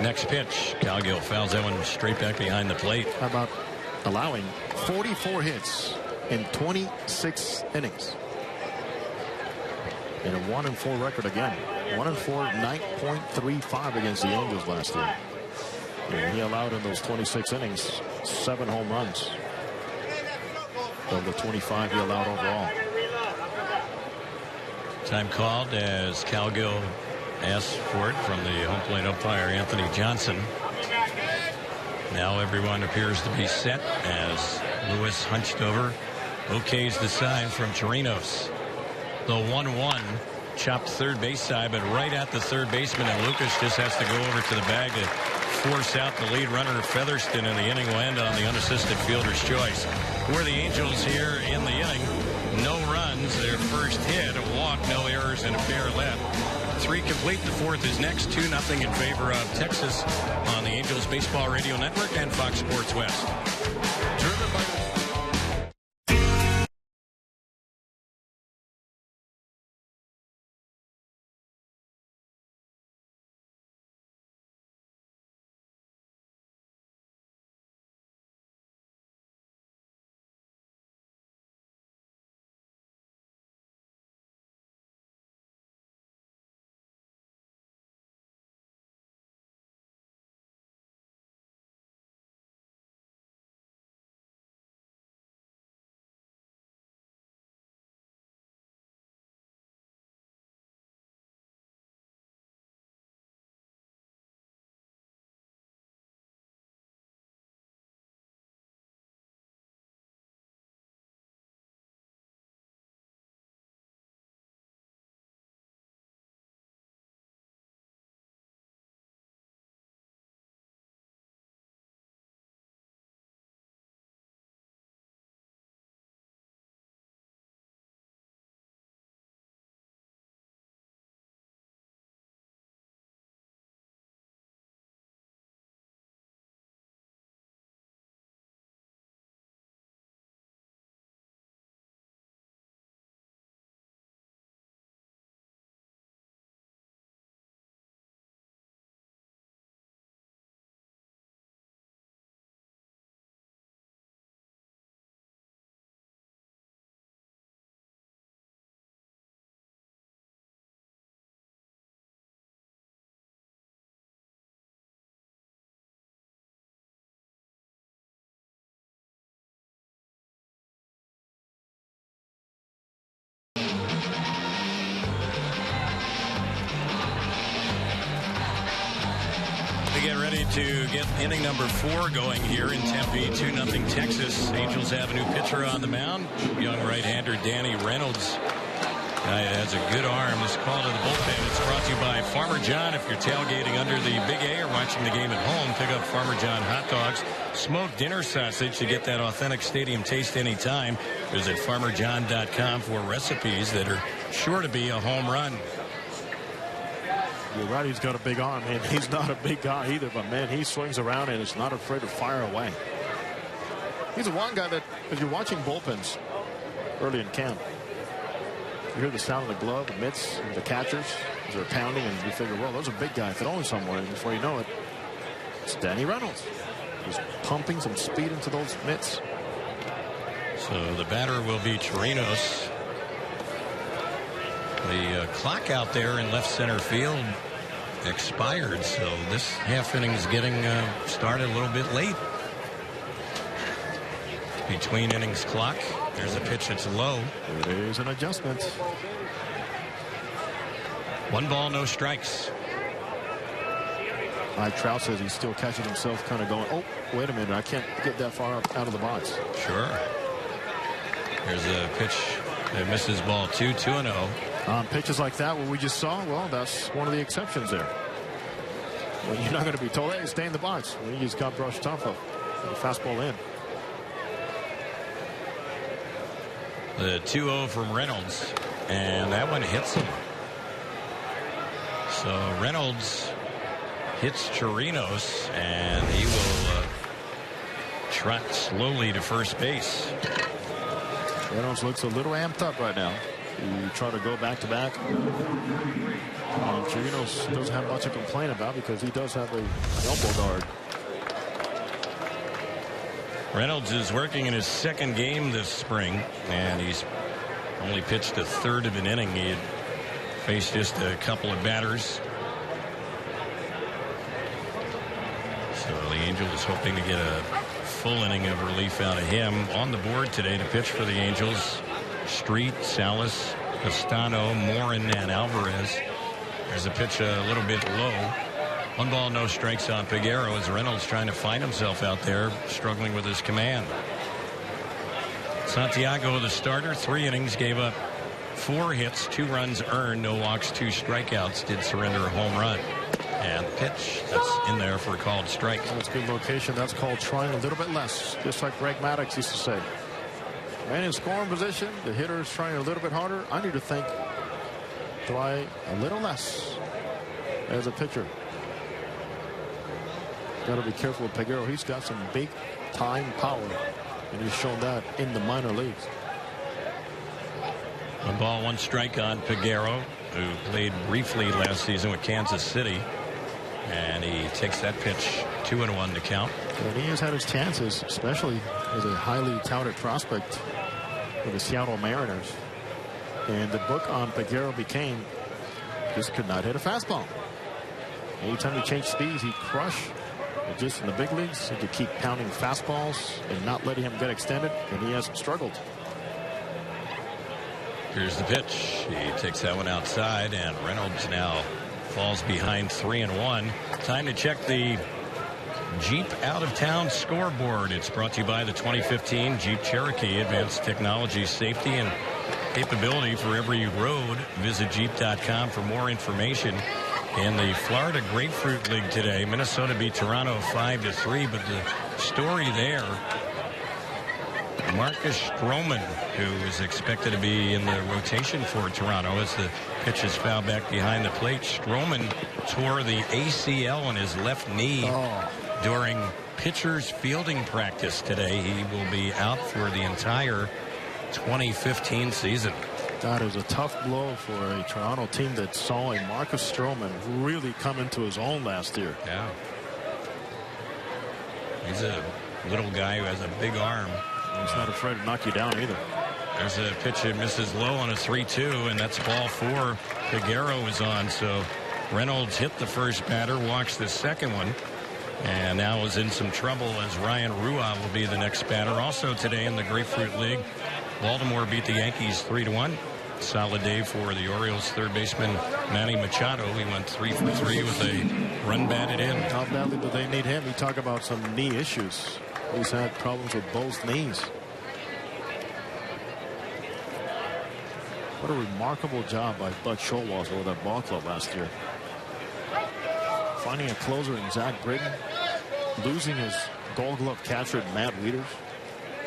Next pitch. Cowgill fouls that one straight back behind the plate. How about allowing 44 hits in 26 innings? And a 1-4 record again. 1-4, 9.35 against the Angels last year. And he allowed in those 26 innings 7 home runs. Of the 25 he allowed overall. Time called as Cowgill asks for it from the home plate umpire Anthony Johnson. Now everyone appears to be set as Lewis hunched over. Okays the sign from Chirinos. The 1-1 chopped third base side, but right at the third baseman, and Lucas just has to go over to the bag to force out the lead runner. Featherston, in the inning will end on the unassisted fielder's choice. Where the Angels here in the inning, no runs, their first hit, a walk, no errors, and a fair left. 3 complete. The 4th is next. 2-0 in favor of Texas on the Angels Baseball Radio Network and Fox Sports West. Driven by get ready to get inning number 4 going here in Tempe. 2-0 Texas. Angels have a new pitcher on the mound. Young right-hander Danny Reynolds. Guy has a good arm. This call to the bullpen. It's brought to you by Farmer John. If you're tailgating under the Big A or watching the game at home, pick up Farmer John hot dogs, smoked dinner sausage to get that authentic stadium taste anytime. Visit farmerjohn.com for recipes that are sure to be a home run. You're right, he's got a big arm, and he's not a big guy either, but man, he swings around and is not afraid to fire away. He's the one guy that, if you're watching bullpens early in camp, you hear the sound of the glove, the mitts, and the catchers as they're pounding, and you figure, well, those are big guys throwing somewhere, and before you know it, it's Danny Reynolds. He's pumping some speed into those mitts. So the batter will be Chirinos. The clock out there in left center field expired, so this half inning is getting started a little bit late. Between innings clock. There's a pitch that's low. It is an adjustment. 1 ball, no strikes. Mike Trout says he's still catching himself kind of going, oh, wait a minute, I can't get that far out of the box. Sure. There's a pitch that misses ball 2-2-0. Pitches like that, what we just saw, well, that's one of the exceptions there. when you're not going to be told, hey, stay in the box. When you just got brushed off of the fastball in. The 2-0 from Reynolds, and that one hits him. So Reynolds hits Chirinos, and he will trot slowly to first base. Reynolds looks a little amped up right now. He tried to go back-to-back. Chirinos doesn't have much to complain about because he does have an elbow guard. Reynolds is working in his second game this spring, and he's only pitched a third of an inning. He had faced just a couple of batters. So the Angels hoping to get a full inning of relief out of him. On the board today to pitch for the Angels, Street, Salas, Castano, Morin, and Alvarez. There's a pitch a little bit low. 1 ball, no strikes on Peguero as Reynolds trying to find himself out there, struggling with his command. Santiago, the starter, 3 innings, gave up 4 hits, 2 runs earned, no walks, 2 strikeouts, did surrender a home run. And pitch that's in there for a called strike. That's good location. That's called trying a little bit less, just like Greg Maddux used to say. Man in scoring position, the hitter is trying a little bit harder. I need to think, try a little less as a pitcher. Got to be careful with Peguero. He's got some big time power, and he's shown that in the minor leagues. 1 ball, 1 strike on Peguero, who played briefly last season with Kansas City, and he takes that pitch 2-1 to count. And he has had his chances, especially as a highly touted prospect for the Seattle Mariners. And the book on Peguero became just could not hit a fastball. Anytime he changed speeds, he'd crush. But just in the big leagues, he could keep pounding fastballs and not letting him get extended, and he has struggled. Here's the pitch. He takes that one outside, and Reynolds now falls behind 3-1. Time to check the Jeep out-of-town scoreboard. It's brought to you by the 2015 Jeep Cherokee. Advanced technology, safety, and capability for every road. Visit Jeep.com for more information. In the Florida Grapefruit League today, Minnesota beat Toronto 5-3, but the story there, Marcus Stroman, who is expected to be in the rotation for Toronto as the pitch is fouled back behind the plate. Stroman tore the ACL in his left knee during pitcher's fielding practice today. He will be out for the entire 2015 season. That is a tough blow for a Toronto team that saw a Marcus Stroman really come into his own last year. Yeah. He's a little guy who has a big arm. He's not afraid to knock you down either. There's a pitch that misses low on a 3-2, and that's ball 4. Peguero is on, so Reynolds hit the first batter, walks the second one, and now is in some trouble as Ryan Rua will be the next batter. Also today in the Grapefruit League, Baltimore beat the Yankees 3-1. Solid day for the Orioles third baseman Manny Machado. He went 3 for 3 with a run batted in. How badly do they need him? You talk about some knee issues. He's had problems with both knees. What a remarkable job by Bud Showalter with that ball club last year. Finding a closer in Zach Britton. Losing his Gold Glove catcher Matt Wieters.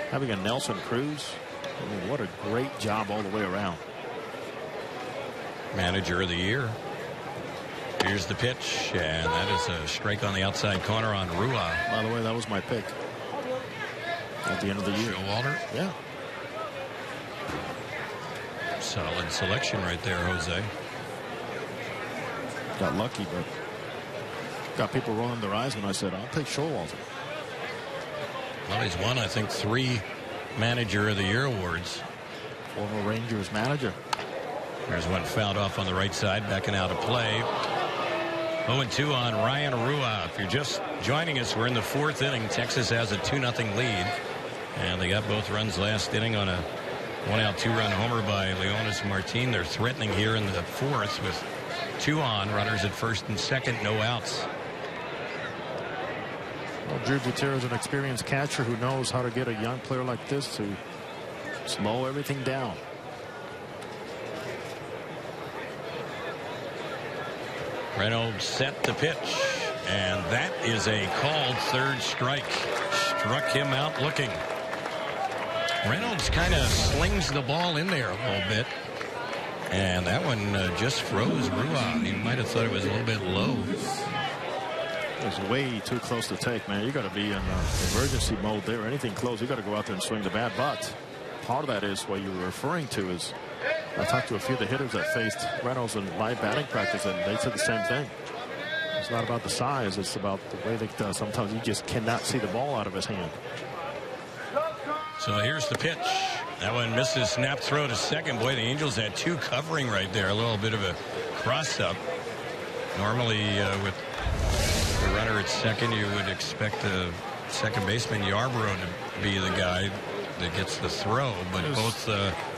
Having a Nelson Cruz. I mean, what a great job all the way around. Manager of the year. Here's the pitch, and that is a strike on the outside corner on Rua. By the way, that was my pick at the end of the year. Showalter? Yeah. Solid selection right there, Jose. Got lucky, but got people rolling their eyes when I said, I'll take Showalter. Well, he's won, I think, 3 Manager of the Year awards. Former Rangers manager. There's one fouled off on the right side, backing out of play. 0-2 on Ryan Rua. If you're just joining us, we're in the 4th inning. Texas has a 2-0 lead. And they got both runs last inning on a 1-out 2-run homer by Leonis Martin. They're threatening here in the 4th with 2 on. Runners at first and second, no outs. Well, Drew Gutierrez is an experienced catcher who knows how to get a young player like this to slow everything down. Reynolds set the pitch. And that is a called third strike. Struck him out looking. Reynolds kind of slings the ball in there a little bit. And that one just froze Rua. You might have thought it was a little bit low. It was way too close to take, man. You got to be in emergency mode there. Anything close, you got to go out there and swing the bat. But part of that is what you were referring to is I talked to a few of the hitters that faced Reynolds in live batting practice, and they said the same thing. It's not about the size. It's about the way that sometimes you just cannot see the ball out of his hand. So here's the pitch. That one misses. Snap throw to second. Boy, the Angels had two covering right there. A little bit of a cross-up. Normally with the runner at second, you would expect the second baseman Yarbrough to be the guy that gets the throw, but both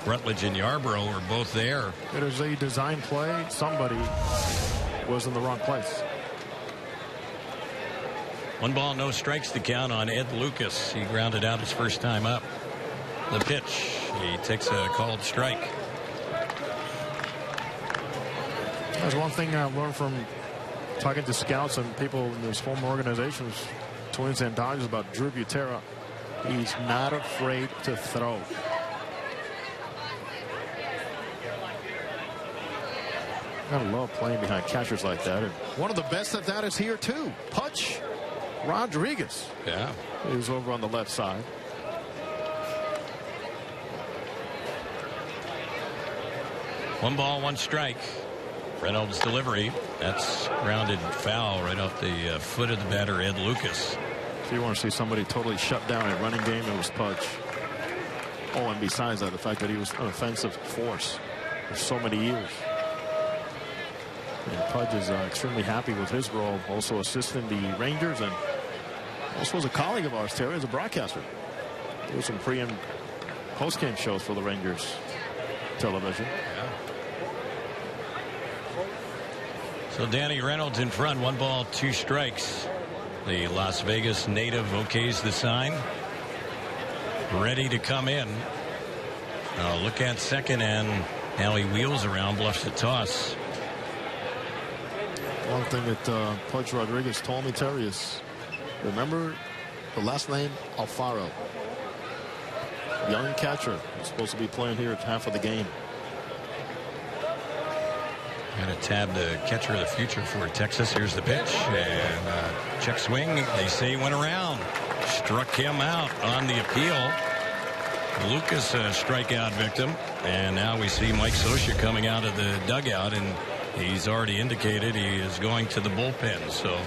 Rutledge and Yarbrough were both there. It is a design play. Somebody was in the wrong place. 1 ball, no strikes to count on Ed Lucas. He grounded out his first time up. The pitch. He takes a called strike. That's one thing I've learned from talking to scouts and people in his former organizations, Twins and Dodgers, about Drew Butera. He's not afraid to throw. I love playing behind catchers like that. And one of the best at that is here too. Pudge Rodriguez. Yeah. He's over on the left side. One ball, one strike. Reynolds' delivery. That's grounded foul right off the foot of the batter, Ed Lucas. If you want to see somebody totally shut down a running game, it was Pudge. Oh, and besides that, the fact that he was an offensive force for so many years. And Pudge is extremely happy with his role, also assisting the Rangers, and also was a colleague of ours, Terry, as a broadcaster. There was some pre- and post-game shows for the Rangers television. Yeah. So Danny Reynolds in front, 1 ball, 2 strikes. The Las Vegas native okays the sign. Ready to come in. Look at second, and now he wheels around, bluffs the toss. One thing that Pudge Rodriguez told me, Terry, is remember the last name Alfaro. Young catcher. He's supposed to be playing here at half of the game. Got to tab the catcher of the future for Texas. Here's the pitch, and check swing. They say went around. Struck him out on the appeal. Lucas, a strikeout victim. And now we see Mike Scioscia coming out of the dugout, and he's already indicated he is going to the bullpen. So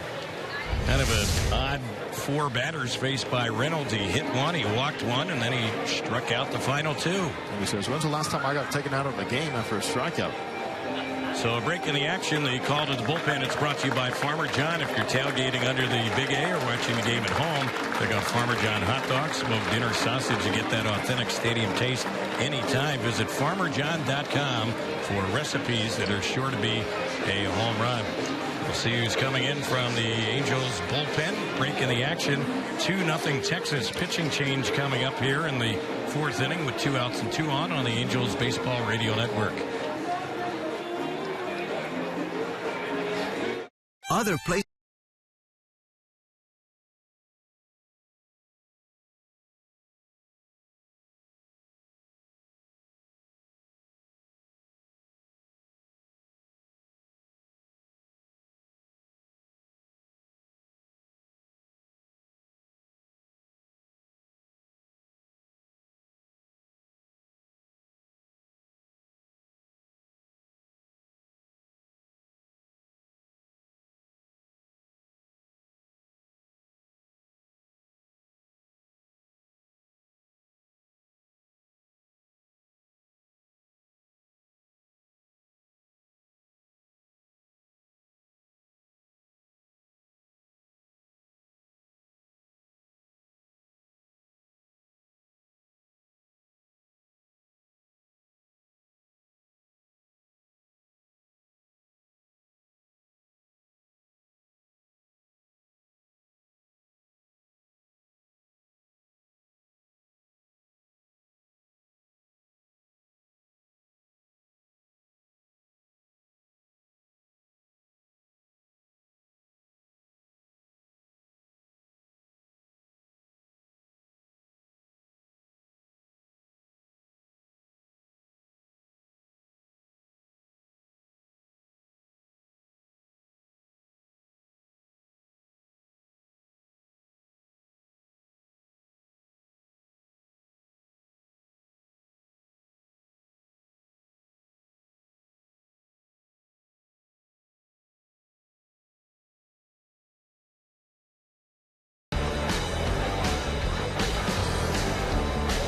kind of an odd 4 batters faced by Reynolds. He hit one, he walked one, and then he struck out the final 2. And he says, when's the last time I got taken out of the game after a strikeout? So a break in the action. The call to the bullpen. It's brought to you by Farmer John. If you're tailgating under the Big A or watching the game at home, pick up Farmer John hot dogs, smoked dinner sausage. You get that authentic stadium taste anytime. Visit farmerjohn.com for recipes that are sure to be a home run. We'll see who's coming in from the Angels bullpen. Break in the action. 2-0 Texas. Pitching change coming up here in the 4th inning with 2 outs and 2 on the Angels Baseball Radio Network. Other places.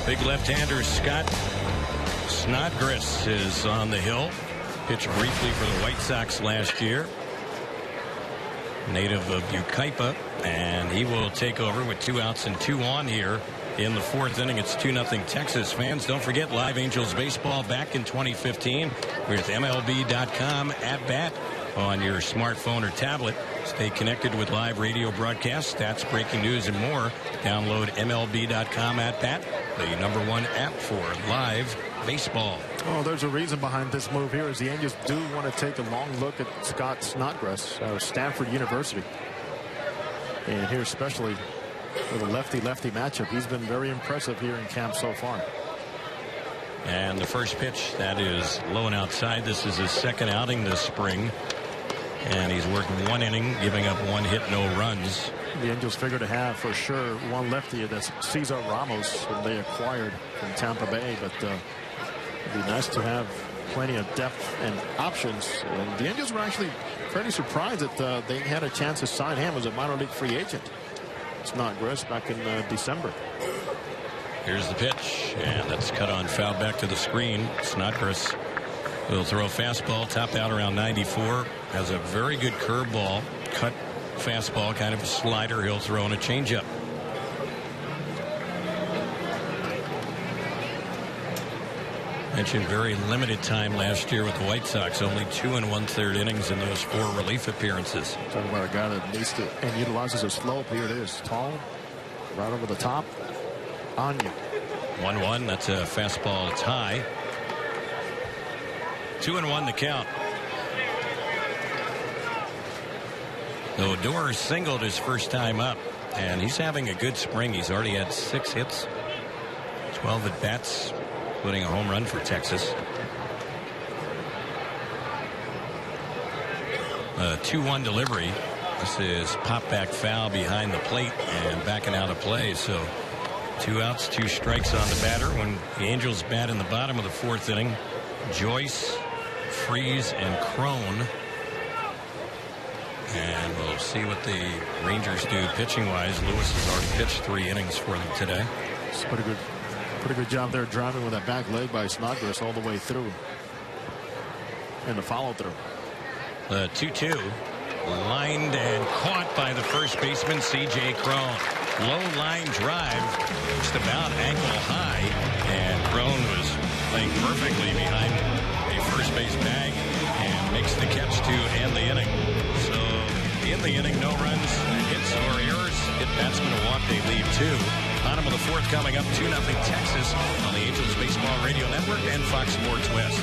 Big left-hander Scott Snodgrass is on the hill. Pitched briefly for the White Sox last year. Native of Yucaipa, and he will take over with 2 outs and 2 on here in the 4th inning. It's 2-0 Texas. Fans, don't forget live Angels baseball back in 2015 with MLB.com at bat on your smartphone or tablet. Stay connected with live radio broadcasts, stats, breaking news, and more. Download MLB.com at bat, the #1 app for live baseball. Oh, there's a reason behind this move here, is the Angels do want to take a long look at Scott Snodgrass out of Stanford University. And here especially with a lefty-lefty matchup, he's been very impressive here in camp so far. And the first pitch, that is low and outside. This is his 2nd outing this spring. And he's working 1 inning, giving up 1 hit, no runs. The Angels figure to have for sure one lefty. That's Cesar Ramos, whom they acquired from Tampa Bay. But it'd be nice to have plenty of depth and options. And the Angels were actually pretty surprised that they had a chance to sign him as a minor league free agent. Snodgrass back in December. Here's the pitch, and that's cut on foul back to the screen. Snodgrass will throw a fastball, topped out around 94. Has a very good curveball, cut fastball, kind of a slider. He'll throw in a changeup. Mentioned very limited time last year with the White Sox. Only 2 1/3 innings in those 4 relief appearances. Talking about a guy that needs to and utilizes his slope. Here it is. Tall, right over the top. Anya. 1-1. That's a fastball tie. 2-1 the count. Odor singled his first time up, and he's having a good spring. He's already had 6 hits, 12 at bats, including a home run for Texas. A 2-1 delivery. This is pop back foul behind the plate and backing out of play. So 2 outs, 2 strikes on the batter. When the Angels bat in the bottom of the 4th inning, Joyce, Freeze, and Crone. And we'll see what the Rangers do pitching-wise. Lewis has already pitched 3 innings for them today. It's pretty good job there driving with that back leg by Snodgrass all the way through. And the follow-through. The 2-2. Lined and caught by the first baseman, C.J. Crone. Low line drive, just about ankle high. And Crone was playing perfectly behind a first base bag and makes the catch to end the inning. So in the inning, no runs, hits or errors. Hit batsman a walk, they leave 2. Bottom of the 4th coming up, 2-0 Texas on the Angels Baseball Radio Network and Fox Sports West.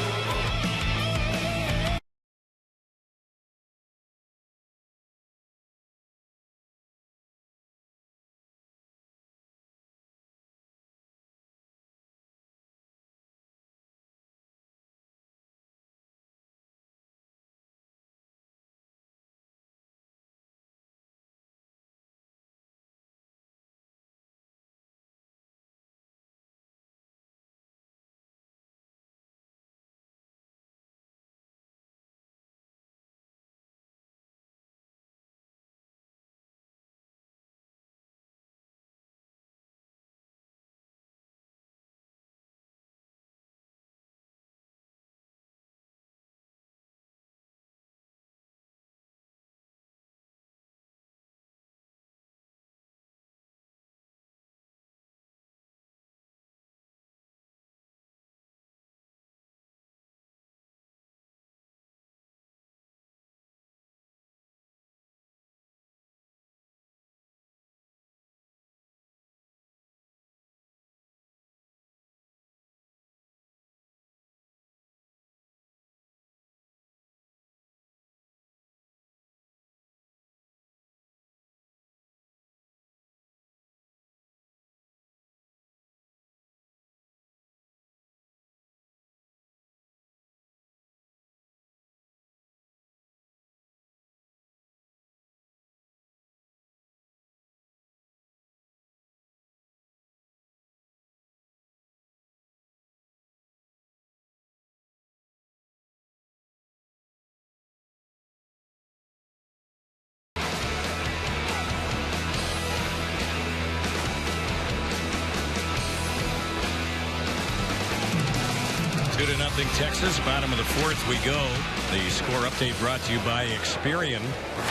2-0 Texas. Bottom of the fourth we go. The score update brought to you by Experian.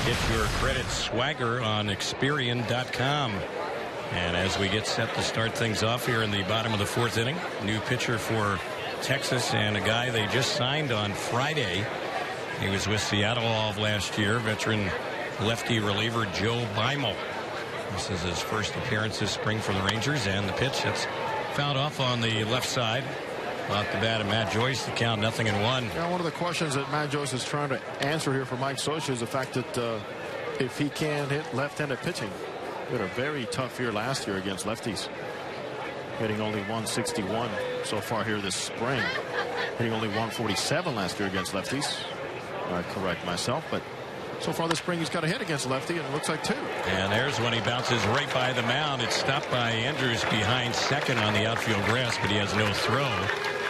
Get your credit swagger on Experian.com. And as we get set to start things off here in the bottom of the fourth inning, new pitcher for Texas and a guy they just signed on Friday. He was with Seattle all of last year. Veteran lefty reliever Joe Beimel. This is his first appearance this spring for the Rangers, and the pitch that's fouled off on the left side. Off the bat of Matt Joyce, the count 0-1. Yeah, one of the questions that Matt Joyce is trying to answer here for Mike Scioscia is the fact that if he can hit left-handed pitching. He had a very tough year last year against lefties. Hitting only 161 so far here this spring. Hitting only 147 last year against lefties. I correct myself, but so far this spring he's got a hit against lefty, and it looks like 2. And there's when he bounces right by the mound. It's stopped by Andrews behind second on the outfield grass, but he has no throw.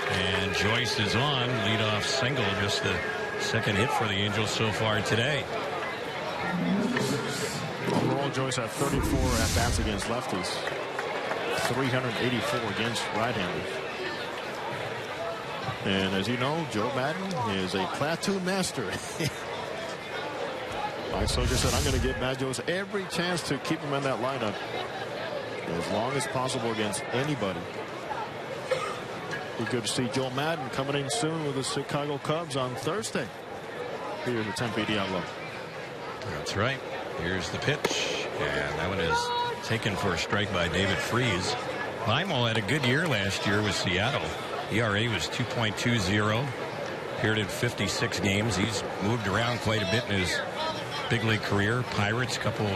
And Joyce is on. Leadoff single, just the second hit for the Angels so far today. Overall, Joyce had 34 at-bats against lefties. 384 against right-handers. And as you know, Joe Madden is a platoon master. Mike Scioscia said, I'm going to give Matt Joyce every chance to keep him in that lineup as long as possible against anybody. Be good to see Joe Madden coming in soon with the Chicago Cubs on Thursday here in the Tempe Diablo. That's right. Here's the pitch, and that one is taken for a strike by David Freese. Beimel had a good year last year with Seattle. ERA was 2.20. Appeared in 56 games. He's moved around quite a bit in his big league career. Pirates, couple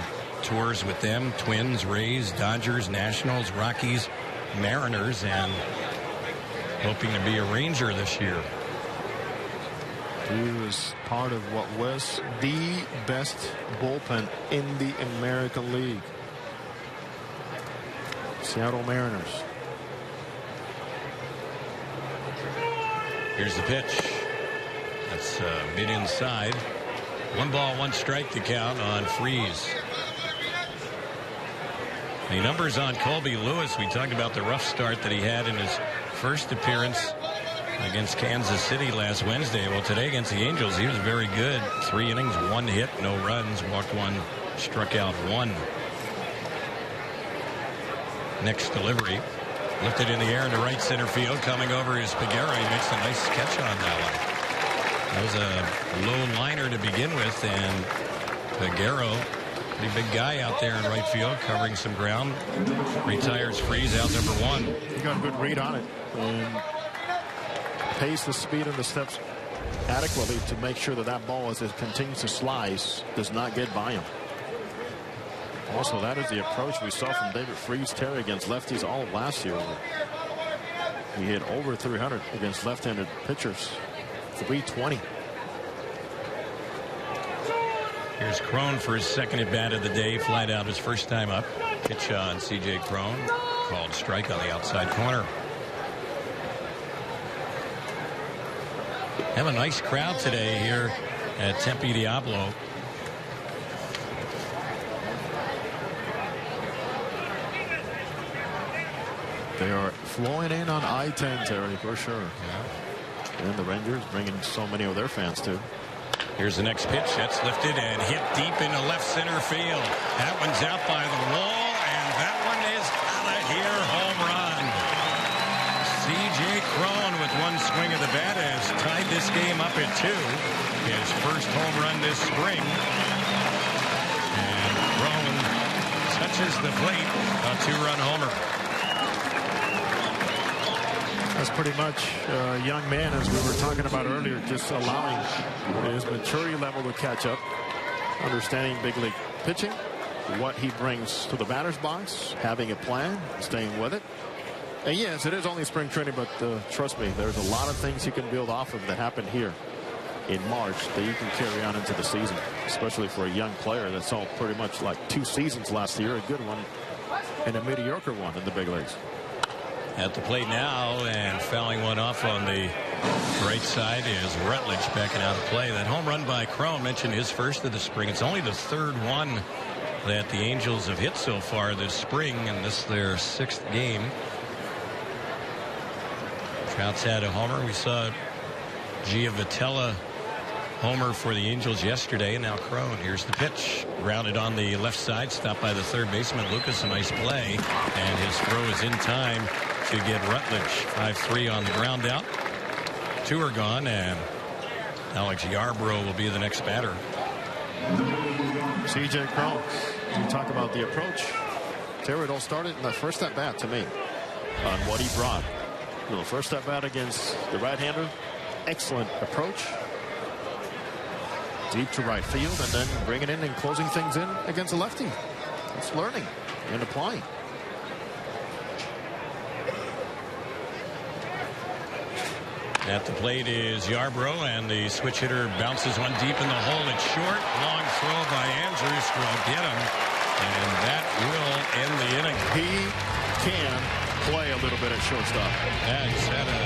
tours with them. Twins, Rays, Dodgers, Nationals, Rockies, Mariners, and hoping to be a Ranger this year. He was part of what was the best bullpen in the American League. Seattle Mariners. Here's the pitch. That's mid inside. 1 ball, 1 strike to count on Freese. The numbers on Colby Lewis. We talked about the rough start that he had in his first appearance against Kansas City last Wednesday. Well, today against the Angels, he was very good. 3 innings, 1 hit, no runs, walked 1, struck out 1. Next delivery, lifted in the air into right center field. Coming over is Peguero. He makes a nice catch on that one. That was a low liner to begin with, and Peguero, pretty big guy out there in right field, covering some ground. Retires Freese out number 1. He got a good read on it. And pace the speed and the steps adequately to make sure that that ball, as it continues to slice, does not get by him. Also, that is the approach we saw from David Freese Terry against lefties all of last year. He hit over 300 against left-handed pitchers. 320. Here's Crone for his second at bat of the day. Flied out his first time up. Pitch on C.J. Crone. Called strike on the outside corner. Have a nice crowd today here at Tempe Diablo. They are flowing in on I-10, Terry, for sure. Yeah. And the Rangers bringing so many of their fans, too. Here's the next pitch. That's lifted and hit deep into left center field. That one's out by the wall, and that one is out of here. Home run. C.J. Crone with 1 swing of the bat has tied this game up at 2. His first home run this spring. And Crone touches the plate. A 2-run homer. That's pretty much a young man, as we were talking about earlier, just allowing his maturity level to catch up, understanding big league pitching, what he brings to the batter's box, having a plan, staying with it. And yes, it is only spring training, but trust me, there's a lot of things you can build off of that happened here in March that you can carry on into the season, especially for a young player that saw pretty much like 2 seasons last year, a good one and a mediocre one in the big leagues. At the plate now, and fouling one off on the right side is Rutledge backing out of play. That home run by Crone, mentioned his first of the spring. It's only the 3rd one that the Angels have hit so far this spring, and this is their 6th game. Trout's had a homer. We saw Giavotella homer for the Angels yesterday, and now Crone. Here's the pitch. Grounded on the left side, stopped by the third baseman, Lucas. A nice play, and his throw is in time to get Rutledge. 5-3 on the ground out. 2 are gone, and Alex Yarbrough will be the next batter. C.J. Crone. You talk about the approach. Terry, it all started in the first at bat to me on what he brought. The first at bat against the right-hander. Excellent approach. Deep to right field, and then bringing in and closing things in against a lefty. It's learning and applying. At the plate is Yarbrough, and the switch hitter bounces one deep in the hole. It's short. Long throw by Andrews will get him, and that will end the inning. He can play a little bit at shortstop. Yeah, he's had a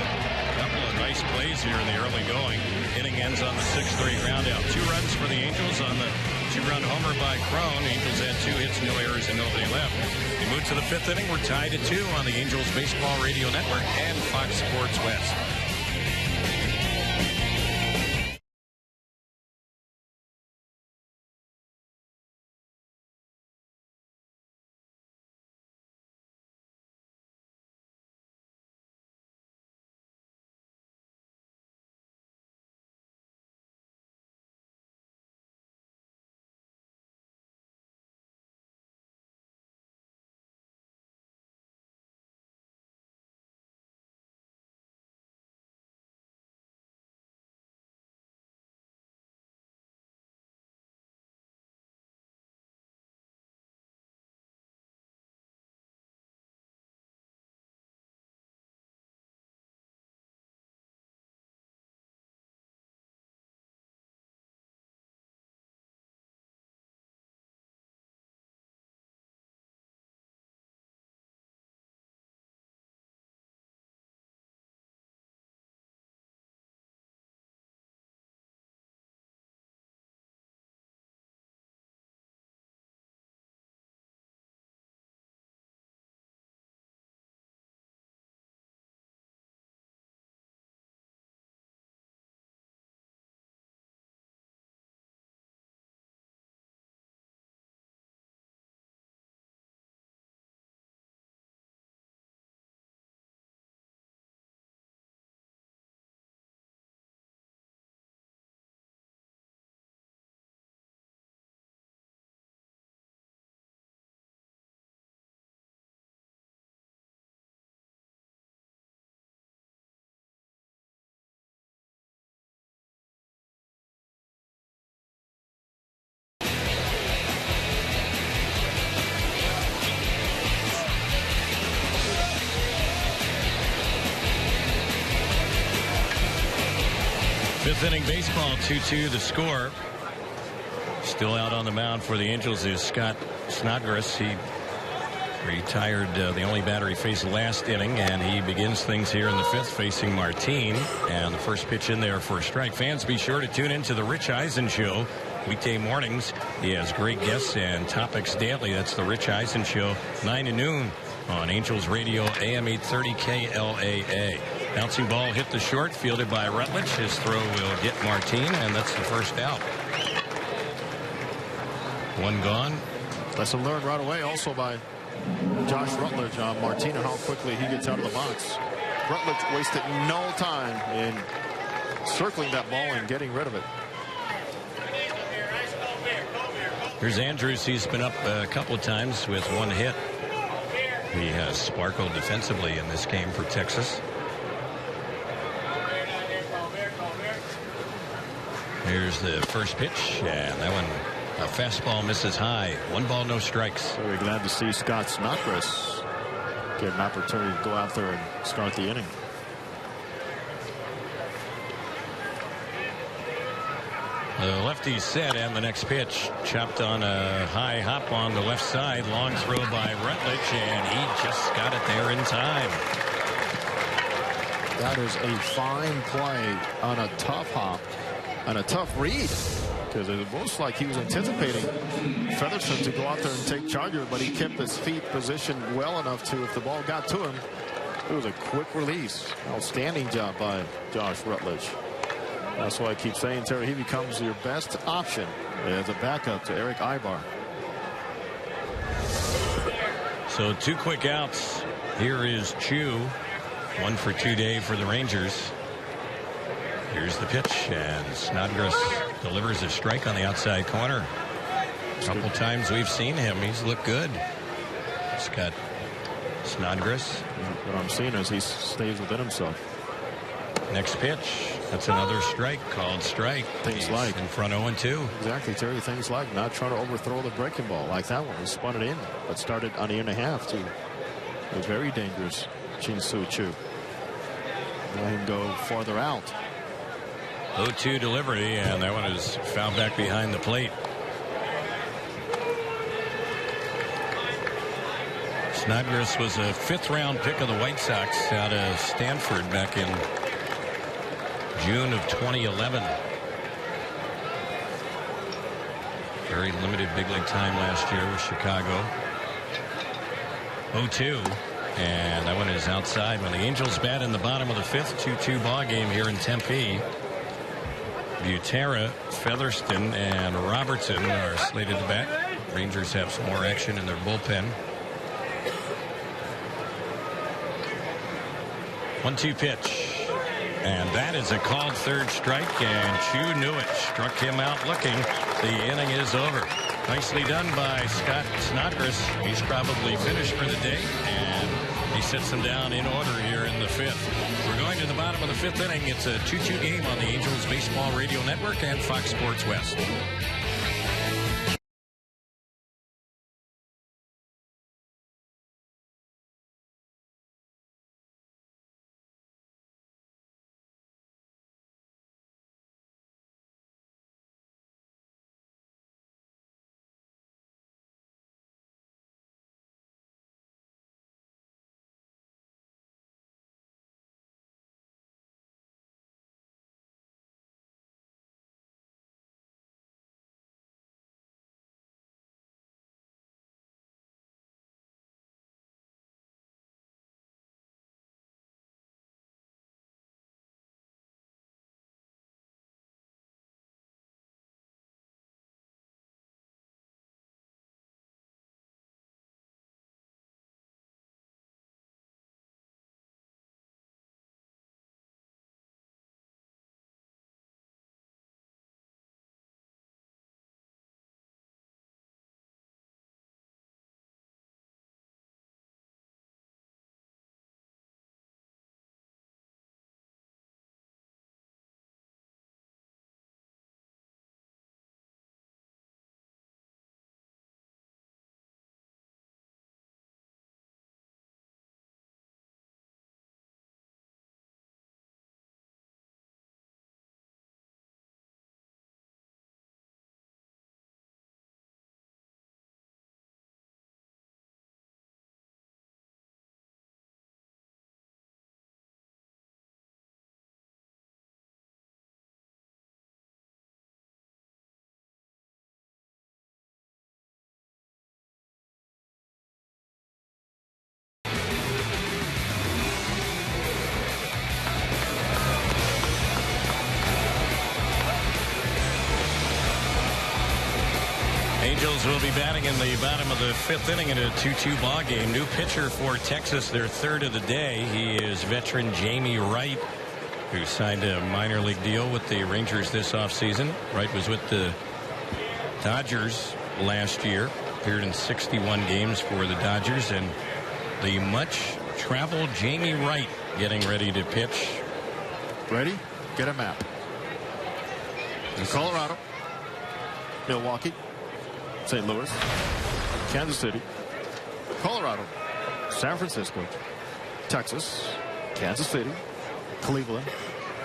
couple of nice plays here in the early going. Inning ends on the 6-3 ground out. 2 runs for the Angels on the 2-run homer by Crone. Angels had 2 hits, no errors, and nobody left. We move to the 5th inning. We're tied at 2 on the Angels Baseball Radio Network and Fox Sports West. Fifth inning baseball, 2-2 the score. Still out on the mound for the Angels is Scott Snodgrass. He retired the only batter he faced last inning, and he begins things here in the 5th facing Martin. And the first pitch in there for a strike. Fans, be sure to tune into the Rich Eisen Show weekday mornings. He has great guests and topics daily. That's the Rich Eisen Show, 9 to noon on Angels Radio, AM 830 KLAA. Bouncing ball hit the short, fielded by Rutledge. His throw will get Martin, and that's the first out. 1 gone. Lesson learned right away also by Josh Rutledge on Martin and how quickly he gets out of the box. Rutledge wasted no time in circling that ball and getting rid of it. Here's Andrews. He's been up a couple of times with 1 hit. He has sparkled defensively in this game for Texas. Here's the first pitch, and that one, a fastball, misses high. 1 ball, no strikes. Very glad to see Scott Snodgrass get an opportunity to go out there and start the inning. The lefty set, and the next pitch chopped on a high hop on the left side. Long throw by Rutledge, and he just got it there in time. That is a fine play on a tough hop and a tough read, because it was most like he was anticipating Featherston to go out there and take charge of it, but he kept his feet positioned well enough to, if the ball got to him, It was a quick release. Outstanding job by Josh Rutledge. That's why I keep saying, Terry, he becomes your best option as a backup to Eric Ibar. So 2 quick outs. Here is Chu. 1 for 2 day for the Rangers. Here's the pitch, and Snodgrass delivers a strike on the outside corner. A couple times we've seen him. He's looked good. He's got Snodgrass. What I'm seeing is he stays within himself. Next pitch. That's another strike, called strike. Things like in front 0-2. Exactly, Terry. Things like not trying to overthrow the breaking ball like that one. He spun it in, but started on the 1.5 to a very dangerous Shin-Soo Choo. Let him go farther out. 0-2 delivery, and that one is fouled back behind the plate. Snodgrass was a 5th-round pick of the White Sox out of Stanford back in June of 2011. Very limited big league time last year with Chicago. 0-2, and that one is outside when the Angels bat in the bottom of the 5th. 2-2 ball game here in Tempe. Butera, Featherston, and Robertson are slated to bat. Rangers have some more action in their bullpen. 1-2 pitch. And that is a called 3rd strike, and Chu knew it. Struck him out looking. The inning is over. Nicely done by Scott Snodgrass. He's probably finished for the day, and he sets them down in order here in the 5th. We're going to the bottom of the 5th inning. It's a 2-2 game on the Angels Baseball Radio Network and Fox Sports West. Angels will be batting in the bottom of the 5th inning in a 2-2 ball game. New pitcher for Texas, their 3rd of the day. He is veteran Jamie Wright, who signed a minor league deal with the Rangers this offseason. Wright was with the Dodgers last year, appeared in 61 games for the Dodgers, and the much-traveled Jamie Wright getting ready to pitch. Ready? Get a map. Colorado, Milwaukee, St. Louis, Kansas City, Colorado, San Francisco, Texas, Kansas City, Cleveland,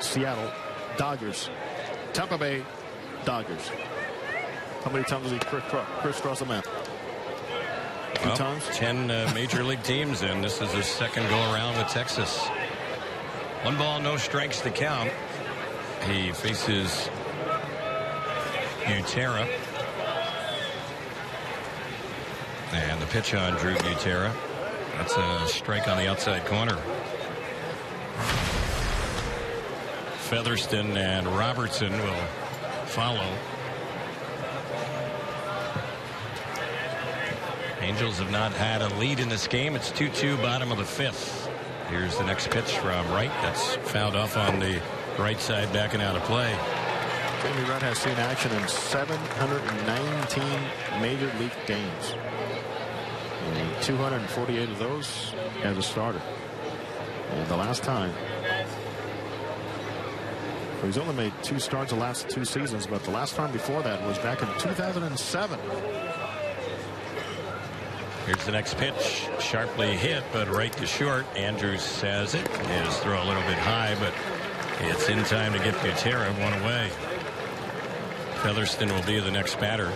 Seattle, Dodgers, Tampa Bay, Dodgers. How many times does he crisscross the map? A few times? 10 major league teams, and this is his 2nd go-around with Texas. 1 ball, no strikes to count. He faces Butera. And the pitch on Drew Butera. That's a strike on the outside corner. Featherston and Robertson will follow. Angels have not had a lead in this game. It's 2-2, bottom of the fifth. Here's the next pitch from Wright. That's fouled off on the right side, backing out of play. Jamie Wright has seen action in 719 major league games. And 248 of those as a starter. And the last time, he's only made 2 starts the last 2 seasons, but the last time before that was back in 2007. Here's the next pitch. Sharply hit, but right to short. Andrews has it. His throw a little bit high, but it's in time to get Gutierrez one away. Featherston will be the next batter.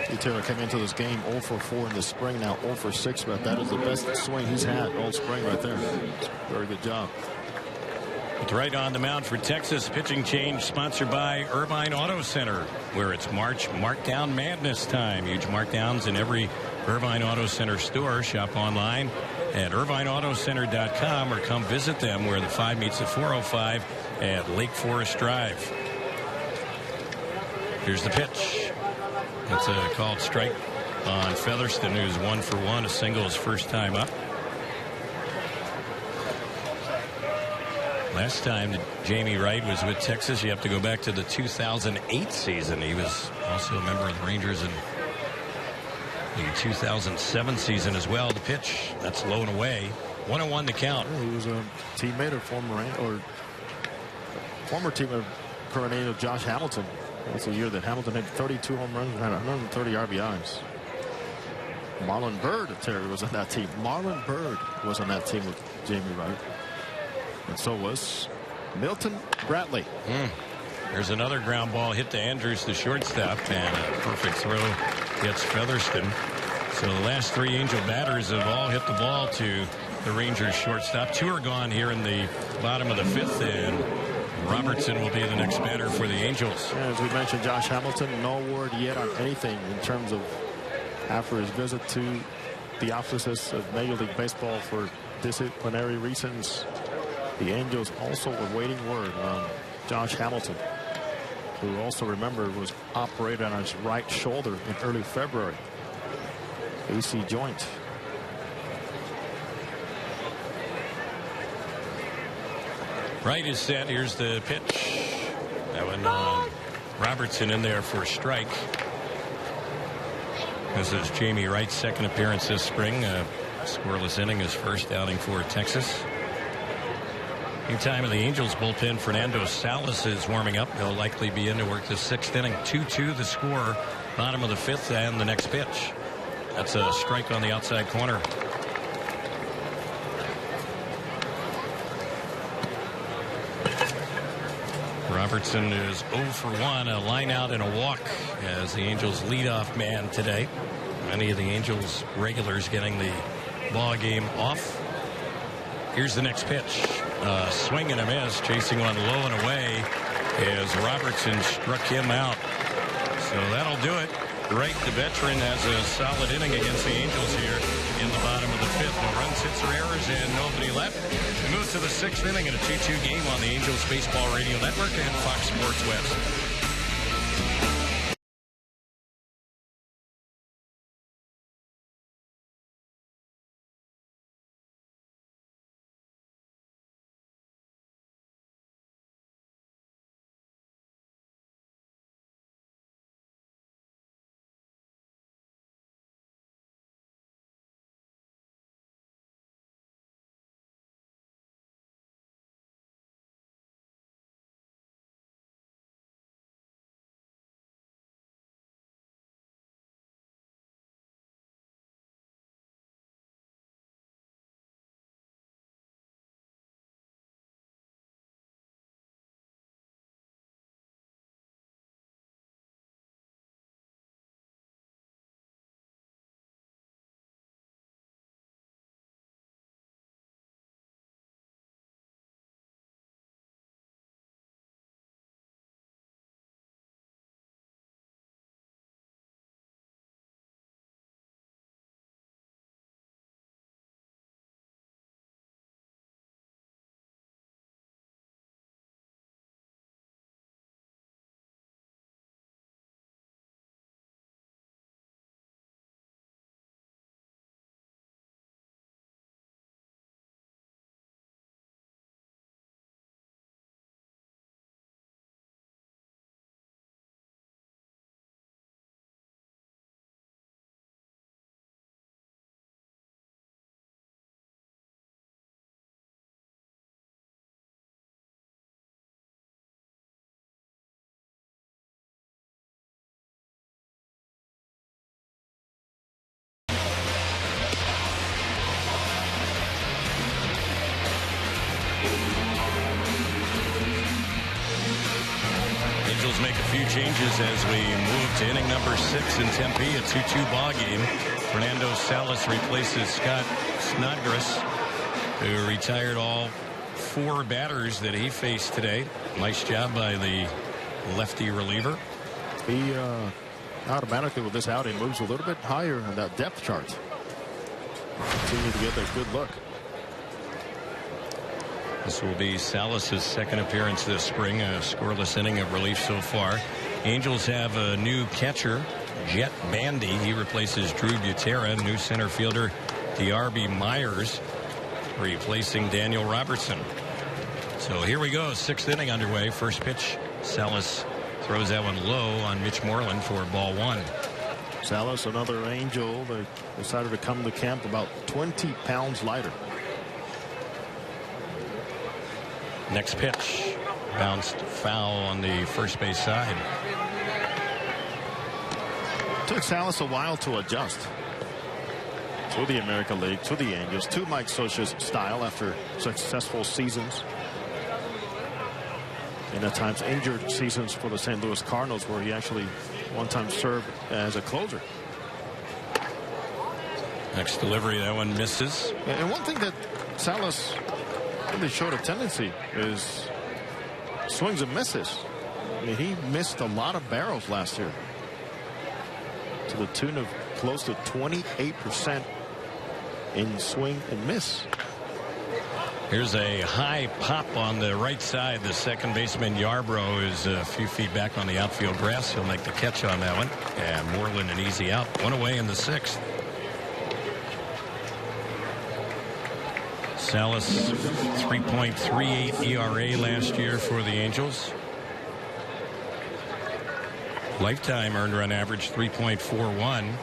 Gutierrez came into this game 0 for 4 in the spring, now 0 for 6, but that is the best swing he's had all spring right there. Very good job. It's right on the mound for Texas. Pitching change sponsored by Irvine Auto Center, where it's March Markdown Madness time. Huge markdowns in every Irvine Auto Center store. Shop online at irvineautocenter.com or come visit them where the 5 meets the 405 at Lake Forest Drive. Here's the pitch. That's a called strike on Featherston, who's 1 for 1, a single his first time up. Last time that Jamie Wright was with Texas, you have to go back to the 2008 season. He was also a member of the Rangers in the 2007 season as well. The pitch, that's low and away. 1-1 the count. He was a teammate of former teammate of current name of Josh Hamilton. That's the year that Hamilton had 32 home runs and had 130 RBIs. Marlon Byrd, Terry, was on that team. Marlon Byrd was on that team with Jamie Wright. And so was Milton Bradley. There's another ground ball hit to Andrews, the shortstop, and a perfect throw gets Featherston. So the last 3 Angel batters have all hit the ball to the Rangers shortstop. 2 are gone here in the bottom of the 5th, and Robertson will be the next batter for the Angels. Yeah, as we mentioned, Josh Hamilton, no word yet on anything in terms of after his visit to the offices of Major League Baseball for disciplinary reasons. The Angels also awaiting word on Josh Hamilton, who also, remember, was operated on his right shoulder in early February. AC joint. Right is set. Here's the pitch. That one on Robertson in there for a strike. This is Jamie Wright's second appearance this spring. Scoreless inning, his first outing for Texas. Meantime, in the Angels bullpen, Fernando Salas is warming up. He'll likely be in to work the 6th inning. 2-2 the score, bottom of the 5th, and the next pitch. That's a strike on the outside corner. Robertson is 0 for 1, a line out and a walk as the Angels leadoff man today. Many of the Angels regulars getting the ball game off. Here's the next pitch. Swing and a miss, chasing one low and away as Robertson struck him out. So that'll do it. Wright, the veteran, has a solid inning against the Angels here in the bottom of the 5th. No runs, hits, or errors, and nobody left. We move to the 6th inning in a 2-2 game on the Angels Baseball Radio Network and Fox Sports West. Angels make a few changes as we move to inning number 6 in Tempe, a 2-2 ball game. Fernando Salas replaces Scott Snodgrass, who retired all 4 batters that he faced today. Nice job by the lefty reliever. He automatically with this outing moves a little bit higher on that depth chart. Continue to get a good look. This will be Salas' second appearance this spring, a scoreless inning of relief so far. Angels have a new catcher, Jet Bandy. He replaces Drew Butera. New center fielder, DRB Myers, replacing Daniel Robertson. So here we go, 6th inning underway. First pitch, Salas throws that one low on Mitch Moreland for ball 1. Salas, another Angel, they decided to come to camp about 20 pounds lighter. Next pitch, bounced foul on the first base side. Took Salas a while to adjust to the American League, to the Angels, to Mike Scioscia's style after successful seasons. And at times injured seasons for the St. Louis Cardinals, where he actually one time served as a closer. Next delivery, that one misses. And one thing that Salas really showed a tendency is swings and misses. I mean, he missed a lot of barrels last year to the tune of close to 28% in swing and miss. Here's a high pop on the right side. The second baseman Yarbrough is a few feet back on the outfield grass. He'll make the catch on that one. And Moreland an easy out. One away in the 6th. Salas 3.38 ERA last year for the Angels. Lifetime earned run average 3.41.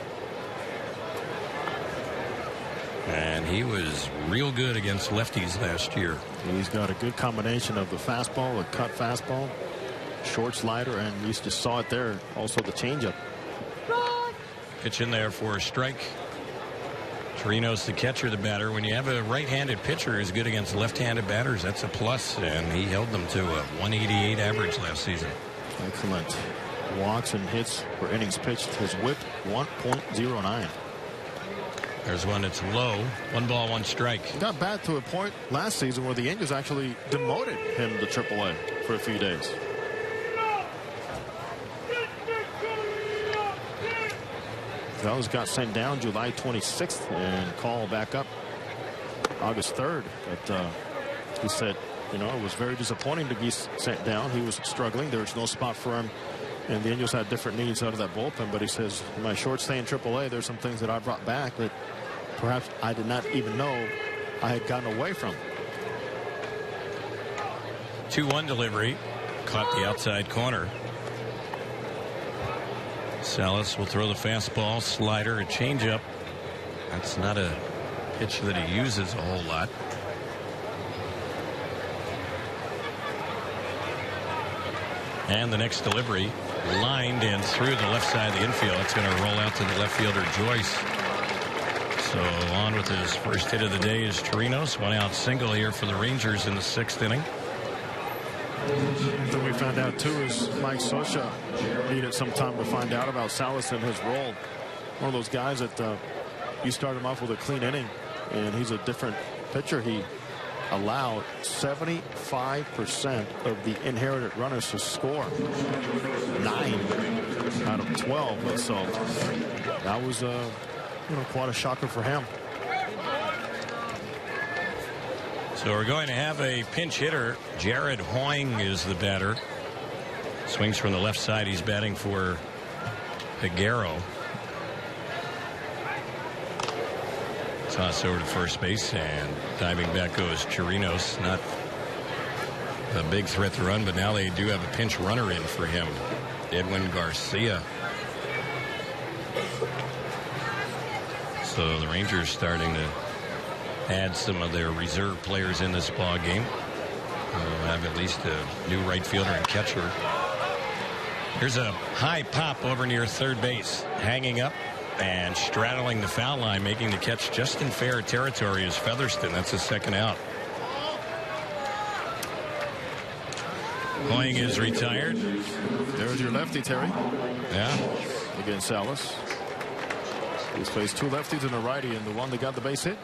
And he was real good against lefties last year. He's got a good combination of the fastball, a cut fastball, short slider, and you just saw it there. Also the changeup. Pitch in there for a strike. Chirinos, the catcher, the batter. When you have a right-handed pitcher who's good against left-handed batters, that's a plus, and he held them to a 188 average last season. Excellent. Walks and hits for innings pitched. His whip 1.09. There's one that's low. 1 ball, 1 strike. He got bad to a point last season where the Angels actually demoted him to AAA for a few days. Those got sent down July 26th and called back up August 3rd. But he said, you know, it was very disappointing to be sent down. He was struggling. There was no spot for him. And the Angels had different needs out of that bullpen. But he says, in my short stay in AAA, there's some things that I brought back that perhaps I did not even know I had gotten away from. 2-1 delivery. Caught the outside corner. Salas will throw the fastball, slider, a changeup. That's not a pitch that he uses a whole lot. And the next delivery, lined and through the left side of the infield. It's going to roll out to the left fielder, Joyce. So on with his first hit of the day is Chirinos. 1 out single here for the Rangers in the 6th inning. What we found out too is Mike Scioscia needed some time to find out about Salas and his role. One of those guys that you start him off with a clean inning, and he's a different pitcher. He allowed 75% of the inherited runners to score. 9 out of 12. So that was quite a shocker for him. So we're going to have a pinch hitter. Jared Hoying is the batter. Swings from the left side. He's batting for Higuero. Toss over to first base, and diving back goes Chirinos. Not a big threat to run, but now they do have a pinch runner in for him. Edwin Garcia. So the Rangers starting to add some of their reserve players in this ball game. We'll have at least a new right fielder and catcher. Here's a high pop over near third base. Hanging up and straddling the foul line, making the catch just in fair territory is Featherston. That's his second out. Hoying is retired. There's your lefty, Terry. Yeah. Against Salas. He's faced 2 lefties and a righty, and the one that got the base hit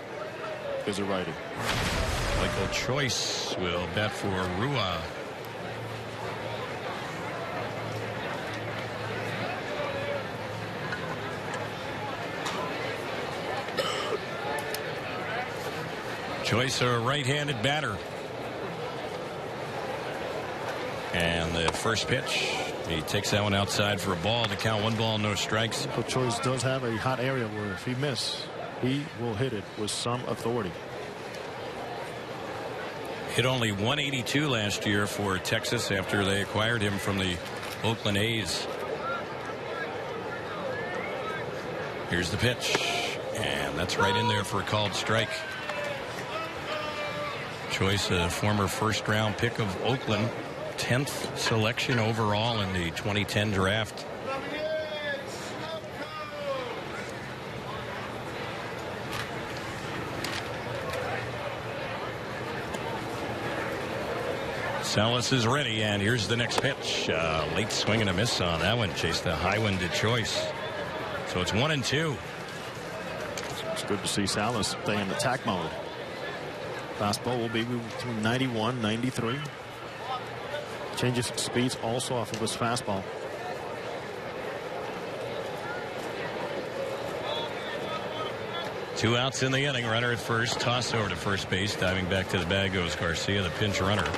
is a righty. Michael Choice will bat for Rua. Choice, a right-handed batter. And the first pitch, he takes that one outside for a ball to count 1 ball, no strikes. But Choice does have a hot area where if he misses, he will hit it with some authority. Hit only 182 last year for Texas after they acquired him from the Oakland A's. Here's the pitch, and that's right in there for a called strike. Choice, a former first-round pick of Oakland, 10th selection overall in the 2010 draft. Salas is ready, and here's the next pitch. Late swing and a miss on that one. Chased the high one to Choice. So it's 1-2. It's good to see Salas stay in attack mode. Fastball will be between 91, 93. Changes speeds also off of his fastball. Two outs in the inning. Runner at first. Toss over to first base. Diving back to the bag goes Garcia, the pinch runner.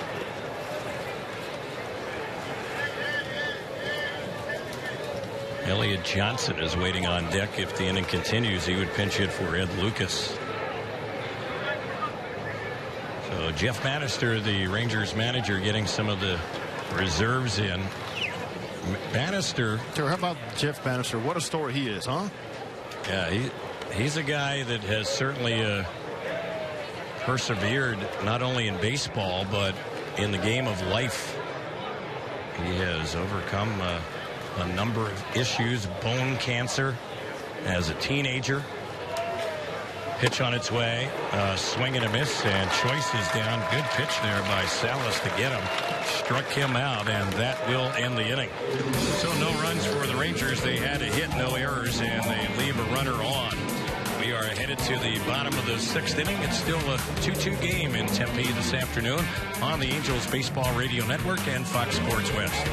Elliot Johnson is waiting on deck. If the inning continues, he would pinch hit for Ed Lucas. So Jeff Bannister, the Rangers manager, getting some of the reserves in. Bannister. How about Jeff Bannister? What a story he is, huh? Yeah, he's a guy that has certainly persevered not only in baseball but in the game of life. He has overcome a number of issues, bone cancer as a teenager. Pitch on its way, swing and a miss, and Choice is down. Good pitch there by Salas to get him. Struck him out, and that will end the inning. So no runs for the Rangers. They had a hit, no errors, and they leave a runner on. We are headed to the bottom of the 6th inning. It's still a 2-2 game in Tempe this afternoon on the Angels Baseball Radio Network and Fox Sports West.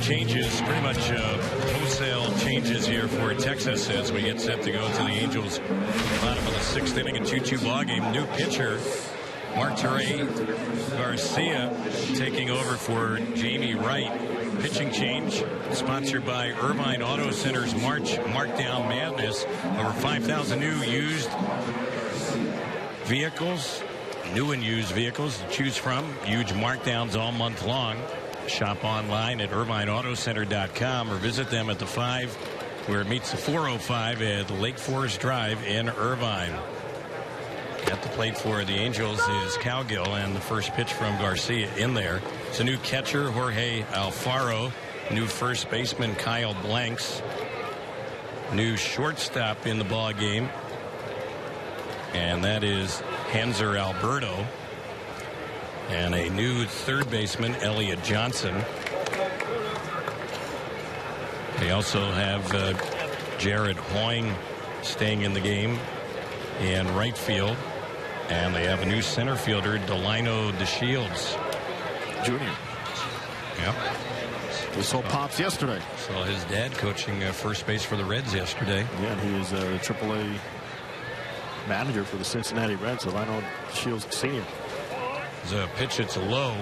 Changes, pretty much wholesale changes here for Texas as we get set to go to the Angels bottom of the 6th inning, a 2-2 ball game. New pitcher Martere Garcia taking over for Jamie Wright. Pitching change sponsored by Irvine Auto Center's March Markdown Madness. Over 5,000 new and used vehicles to choose from. Huge markdowns all month long. Shop online at IrvineAutoCenter.com or visit them at the 5 where it meets the 405 at Lake Forest Drive in Irvine. At the plate for the Angels is Cowgill, and the first pitch from Garcia in there. It's a new catcher, Jorge Alfaro. New first baseman, Kyle Blanks. New shortstop in the ball game, and that is Hanser Alberto. And a new third baseman, Elliott Johnson. They also have Jared Hoying staying in the game in right field. And they have a new center fielder, Delino DeShields Jr. Yep. We saw Pops yesterday. Saw his dad coaching first base for the Reds yesterday. Yeah, he is a AAA manager for the Cincinnati Reds, Delino DeShields Sr. It's a pitch, it's a low.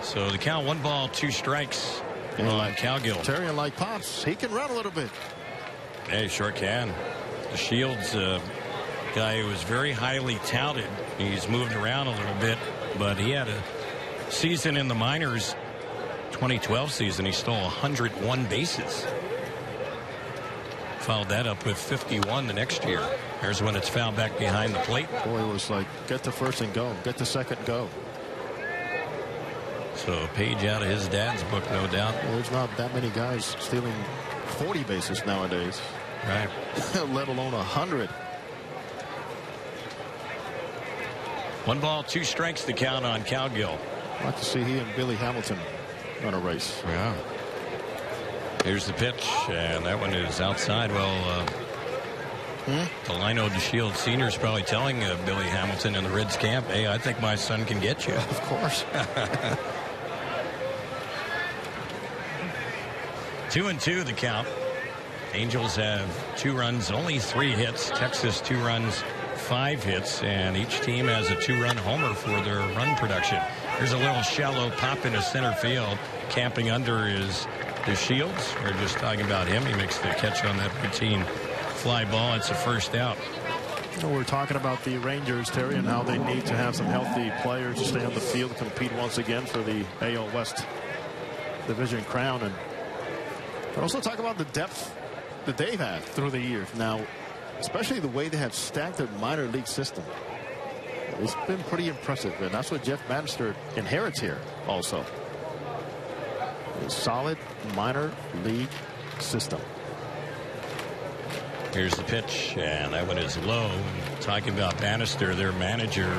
So the count, 1 ball, 2 strikes on Cowgill. Terry, like Pops, he can run a little bit. Hey, sure can. DeShields, guy who was very highly touted. He's moved around a little bit, but he had a season in the minors, 2012 season. He stole 101 bases. Followed that up with 51 the next year. Here's when it's fouled back behind the plate. Boy, it was like, get to first and go. Get to second, go. So a page out of his dad's book, no doubt. Well, there's not that many guys stealing 40 bases nowadays. Right. Let alone 100. 1 ball, 2 strikes to count on Cowgill. I'd like to see he and Billy Hamilton run a race. Yeah. Here's the pitch, and that one is outside. Well, Delino DeShields Sr. is probably telling Billy Hamilton in the Reds camp, hey, I think my son can get you. Of course. 2-2 the count. Angels have 2 runs, only 3 hits. Texas 2 runs, 5 hits, and each team has a 2-run homer for their run production. Here's a little shallow pop into center field. Camping under is DeShields. We're just talking about him. He makes the catch on that routine fly ball. It's a first out. We're talking about the Rangers, Terry, and how they need to have some healthy players to stay on the field, compete once again for the AL West division crown. And also talk about the depth that they've had through the years. Now, especially the way they have stacked their minor league system. It's been pretty impressive, and that's what Jeff Bannister inherits here also. A solid minor league system. Here's the pitch, and that one is low. And talking about Bannister, their manager,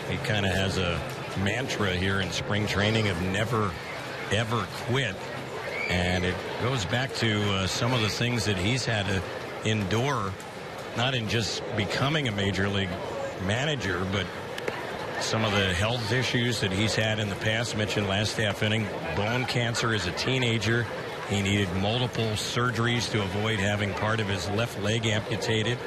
he kind of has a mantra here in spring training of never, ever quit. And it goes back to some of the things that he's had to endure, not in just becoming a major league manager, but some of the health issues that he's had in the past. Mentioned last half inning, bone cancer as a teenager. He needed multiple surgeries to avoid having part of his left leg amputated.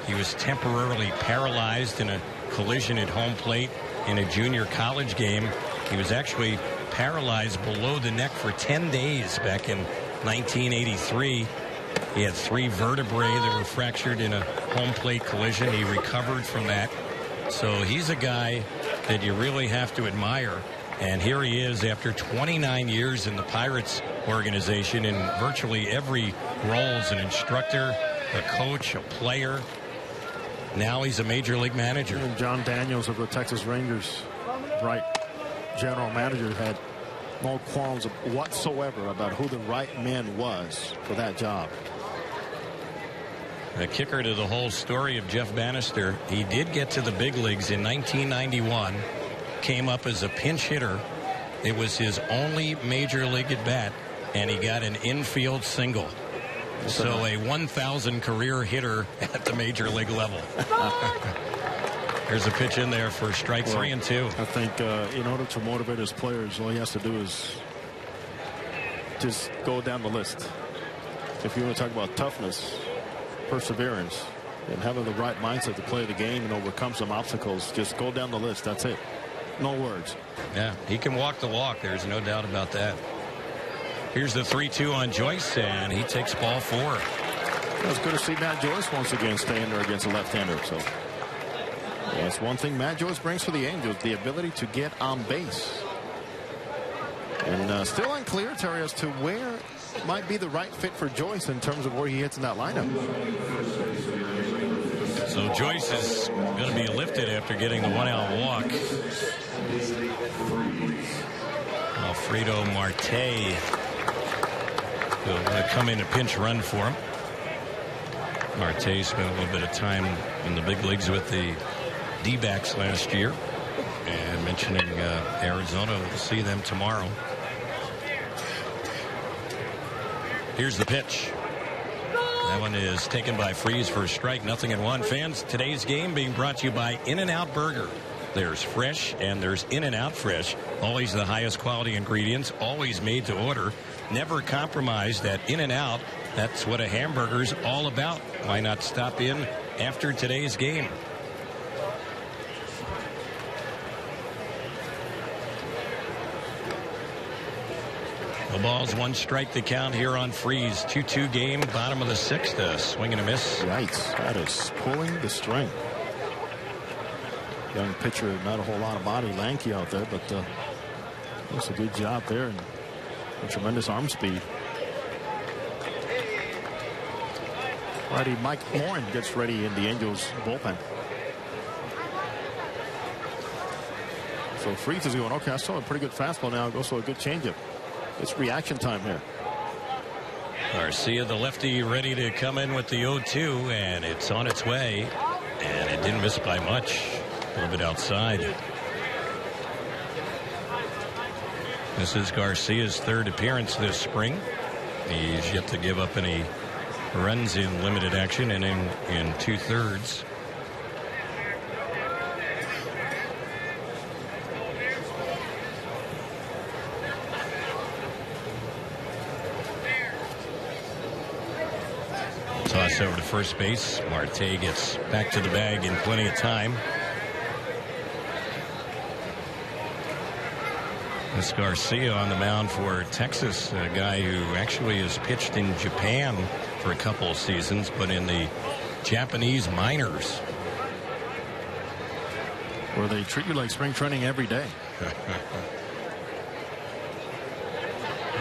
He was temporarily paralyzed in a collision at home plate in a junior college game. He was actually paralyzed below the neck for 10 days back in 1983. He had 3 vertebrae that were fractured in a home plate collision. He recovered from that. So he's a guy that you really have to admire. And here he is after 29 years in the Pirates organization in virtually every role as an instructor, a coach, a player. Now he's a major league manager. And John Daniels of the Texas Rangers, right general manager, had no qualms whatsoever about who the right man was for that job. The kicker to the whole story of Jeff Bannister, he did get to the big leagues in 1991, came up as a pinch hitter. It was his only major league at bat, and he got an infield single. So a 1,000 career hitter at the major league level. There's a pitch in there for strike 3 and 2. I think in order to motivate his players, all he has to do is just go down the list. If you want to talk about toughness, perseverance, and having the right mindset to play the game and overcome some obstacles. Just go down the list. That's it. No words. Yeah, he can walk the walk. There's no doubt about that. Here's the 3-2 on Joyce, and he takes ball 4. It's good to see Matt Joyce once again staying there against a left-hander. So that's one thing Matt Joyce brings for the Angels, the ability to get on base. And still unclear, Terry, as to where might be the right fit for Joyce in terms of where he hits in that lineup. So Joyce is going to be lifted after getting the 1-out walk. Alfredo Marte will come in a pinch run for him. Marte spent a little bit of time in the big leagues with the D-backs last year. And mentioning Arizona, we'll see them tomorrow. Here's the pitch. That one is taken by Freeze for a strike. 0-1. Fans, today's game being brought to you by In-N-Out Burger. There's fresh and there's In-N-Out Fresh. Always the highest quality ingredients. Always made to order. Never compromised at In-N-Out. That's what a hamburger's all about. Why not stop in after today's game? The ball's 1 strike to count here on Freeze. 2-2 game, bottom of the 6th. Swing and a miss. Yikes. That is pulling the string. Young pitcher, not a whole lot of body, lanky out there, but does a good job there and a tremendous arm speed. Righty Mike Morin gets ready in the Angels bullpen. So Freeze is going, okay, I saw a pretty good fastball now. Also a good changeup. It's reaction time here. Garcia, the lefty, ready to come in with the 0-2, and it's on its way. And it didn't miss by much. A little bit outside. This is Garcia's 3rd appearance this spring. He's yet to give up any runs in limited action and in 2/3. Toss over to first base. Marte gets back to the bag in plenty of time. This Garcia on the mound for Texas, a guy who actually has pitched in Japan for a couple of seasons, but in the Japanese minors, where they treat you like spring training every day.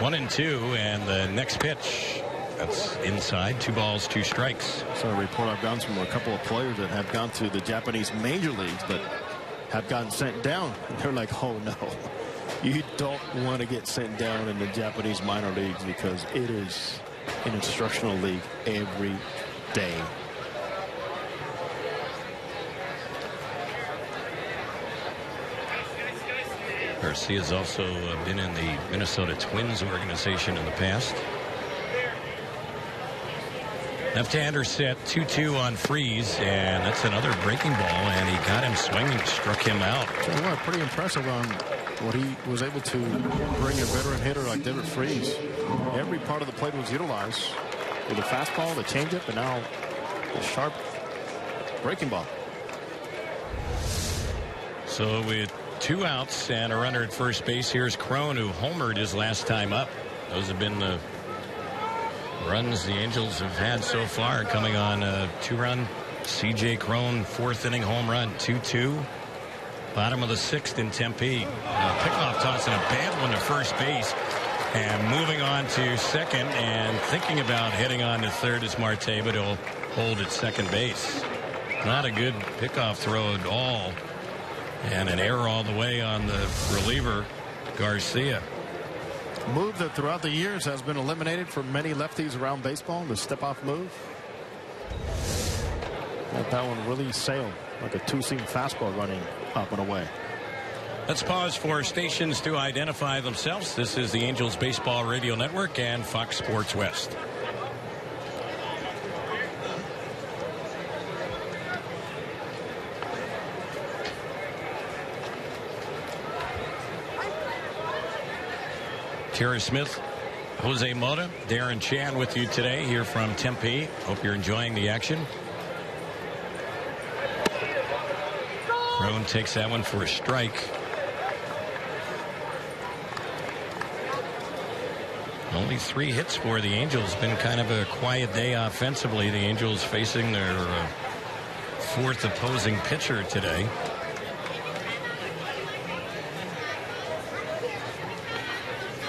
1-2, and the next pitch, that's inside. 2 balls, 2 strikes. So a report I've gotten from a couple of players that have gone to the Japanese major leagues but have gotten sent down. They're like, oh no, you don't want to get sent down in the Japanese minor leagues because it is an instructional league every day. Garcia's also been in the Minnesota Twins organization in the past. Left-hander set 2-2 on Freeze, and that's another breaking ball, and he got him swinging, struck him out. So what, pretty impressive on what he was able to bring a veteran hitter like David Freeze. Every part of the plate was utilized with the fastball, the changeup, and now the sharp breaking ball. So with 2 outs and a runner at first base, here's Crone, who homered his last time up. Those have been the runs the Angels have had so far, coming on a 2-run C.J. Crone 4th inning home run. 2-2, bottom of the 6th in Tempe. Pickoff tossing a bad one to first base and moving on to second, and thinking about heading on to 3rd is Marte, but he'll hold at second base. Not a good pickoff throw at all, and an error all the way on the reliever Garcia. Move that throughout the years has been eliminated for many lefties around baseball, the step-off move. Let that one really sail like a 2-seam fastball running up and away. Let's pause for stations to identify themselves. This is the Angels Baseball Radio Network and Fox Sports West. Terry Smith, Jose Mota, Darren Chan with you today here from Tempe. Hope you're enjoying the action. Crone takes that one for a strike. Only 3 hits for the Angels. Been kind of a quiet day offensively. The Angels facing their 4th opposing pitcher today.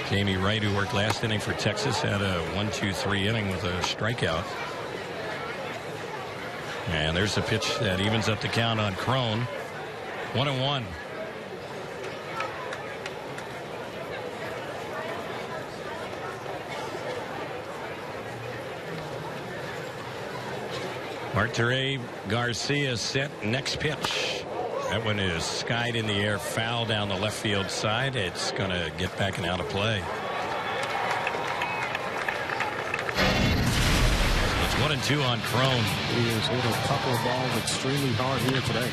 Jamie Wright, who worked last inning for Texas, had a 1-2-3 inning with a strikeout. And there's a pitch that evens up the count on Crone. 1-1. Martiré Garcia set. Next pitch. That one is skied in the air, foul down the left field side. It's going to get back and out of play. It's 1-2 on Crone. He has hit a couple of balls extremely hard here today.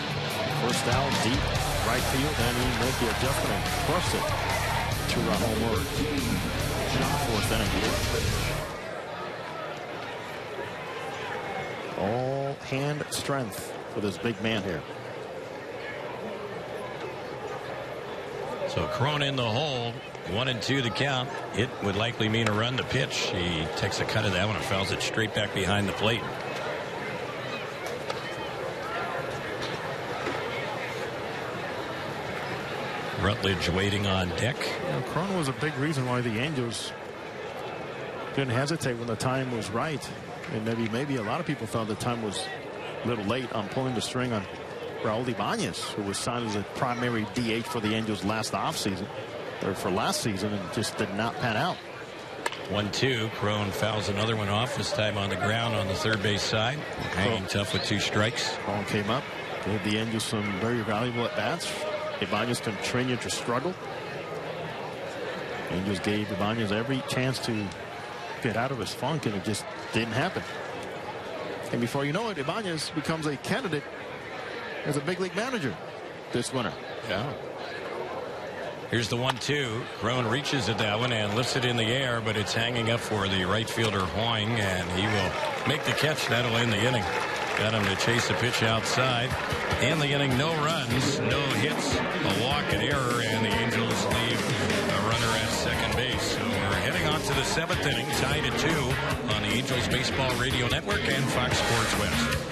First down, deep right field, and he made the adjustment and crushed it. 2-run home run. 4th inning. All hand strength for this big man here. So Crone in the hole. 1-2 the count. It would likely mean a run. The pitch. He takes a cut of that one and fouls it straight back behind the plate. Rutledge waiting on deck. Crone was a big reason why the Angels didn't hesitate when the time was right. And maybe a lot of people thought the time was a little late on pulling the string on Raul Ibanez, who was signed as a primary DH for the Angels last offseason, or for last season, and just did not pan out. 1-2. Crone fouls another one off, this time on the ground on the third base side. Hanging tough with 2 strikes. Ball came up, gave the Angels some very valuable at-bats. Ibanez continued to struggle. Angels gave Ibanez every chance to get out of his funk, and it just didn't happen. And before you know it, Ibanez becomes a candidate as a big league manager this winter. Yeah. Here's the 1-2. Crone reaches at that one and lifts it in the air, but it's hanging up for the right fielder Hoying, and he will make the catch. That'll end the inning. Got him to chase a pitch outside. And the inning, no runs, no hits, a walk, an error, and the Angels leave a runner at second base. So we're heading on to the 7th inning, tied at 2 on the Angels Baseball Radio Network and Fox Sports West.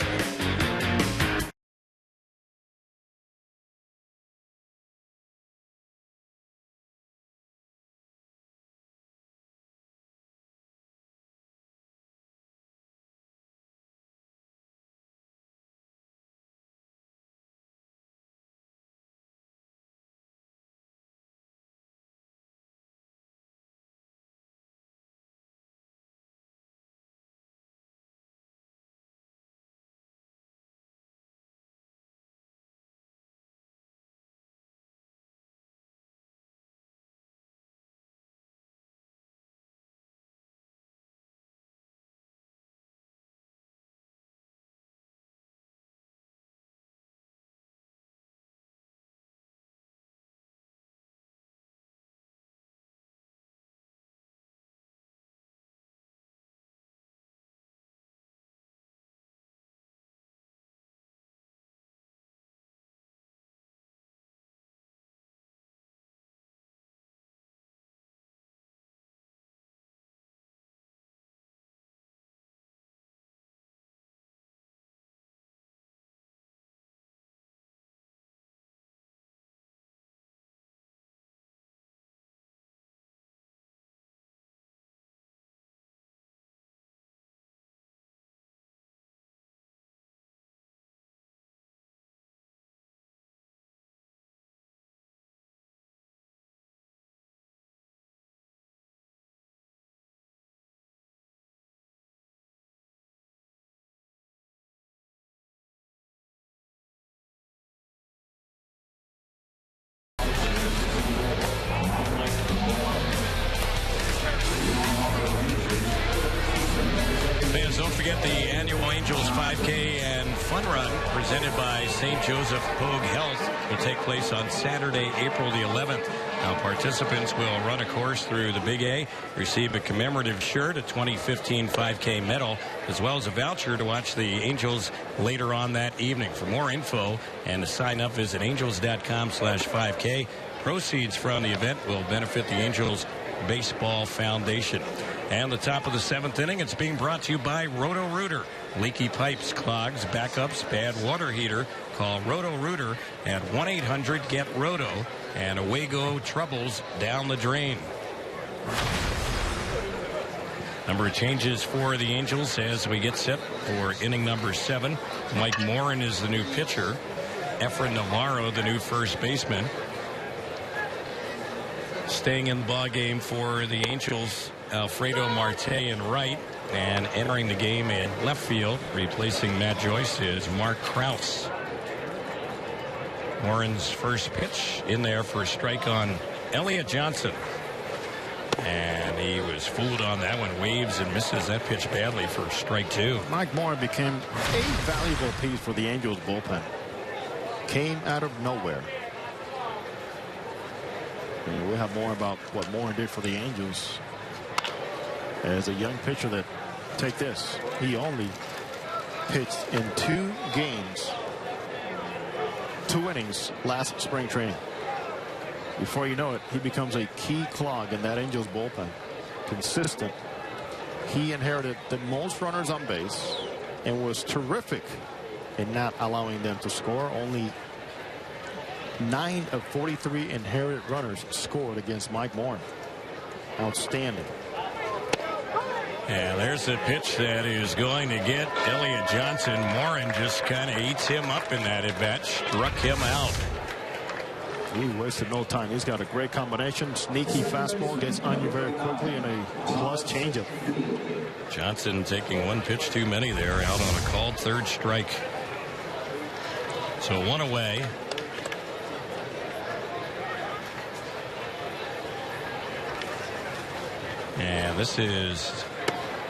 Don't forget the annual Angels 5K and Fun Run presented by St. Joseph Pogue Health will take place on Saturday, April the 11th. Now, participants will run a course through the Big A, receive a commemorative shirt, a 2015 5K medal, as well as a voucher to watch the Angels later on that evening. For more info and to sign up, visit angels.com/5K. Proceeds from the event will benefit the Angels Baseball Foundation. And the top of the 7th inning, it's being brought to you by Roto-Rooter. Leaky pipes, clogs, backups, bad water heater. Call Roto-Rooter at 1-800-GET-ROTO. And away go troubles down the drain. Number of changes for the Angels as we get set for inning number 7. Mike Morin is the new pitcher. Efren Navarro, the new first baseman. Staying in the ball game for the Angels, Alfredo Marte in right, and entering the game in left field, replacing Matt Joyce, is Mark Krause. Morin's first pitch in there for a strike on Elliott Johnson. And he was fooled on that one. Waves and misses that pitch badly for strike 2. Mike Morin became a valuable piece for the Angels bullpen. Came out of nowhere. And we'll have more about what Morin did for the Angels as a young pitcher. That, take this, he only pitched in 2 games, 2 innings last spring training. Before you know it, he becomes a key clog in that Angels bullpen. Consistent. He inherited the most runners on base and was terrific in not allowing them to score. Only 9 of 43 inherited runners scored against Mike Morin. Outstanding. And there's a pitch that is going to get Elliott Johnson. Morin just kind of eats him up in that at bat. Struck him out. He wasted no time. He's got a great combination. Sneaky fastball, gets on you very quickly, and a plus changeup. Johnson taking 1 pitch too many there, out on a called 3rd strike. So 1 away. And this is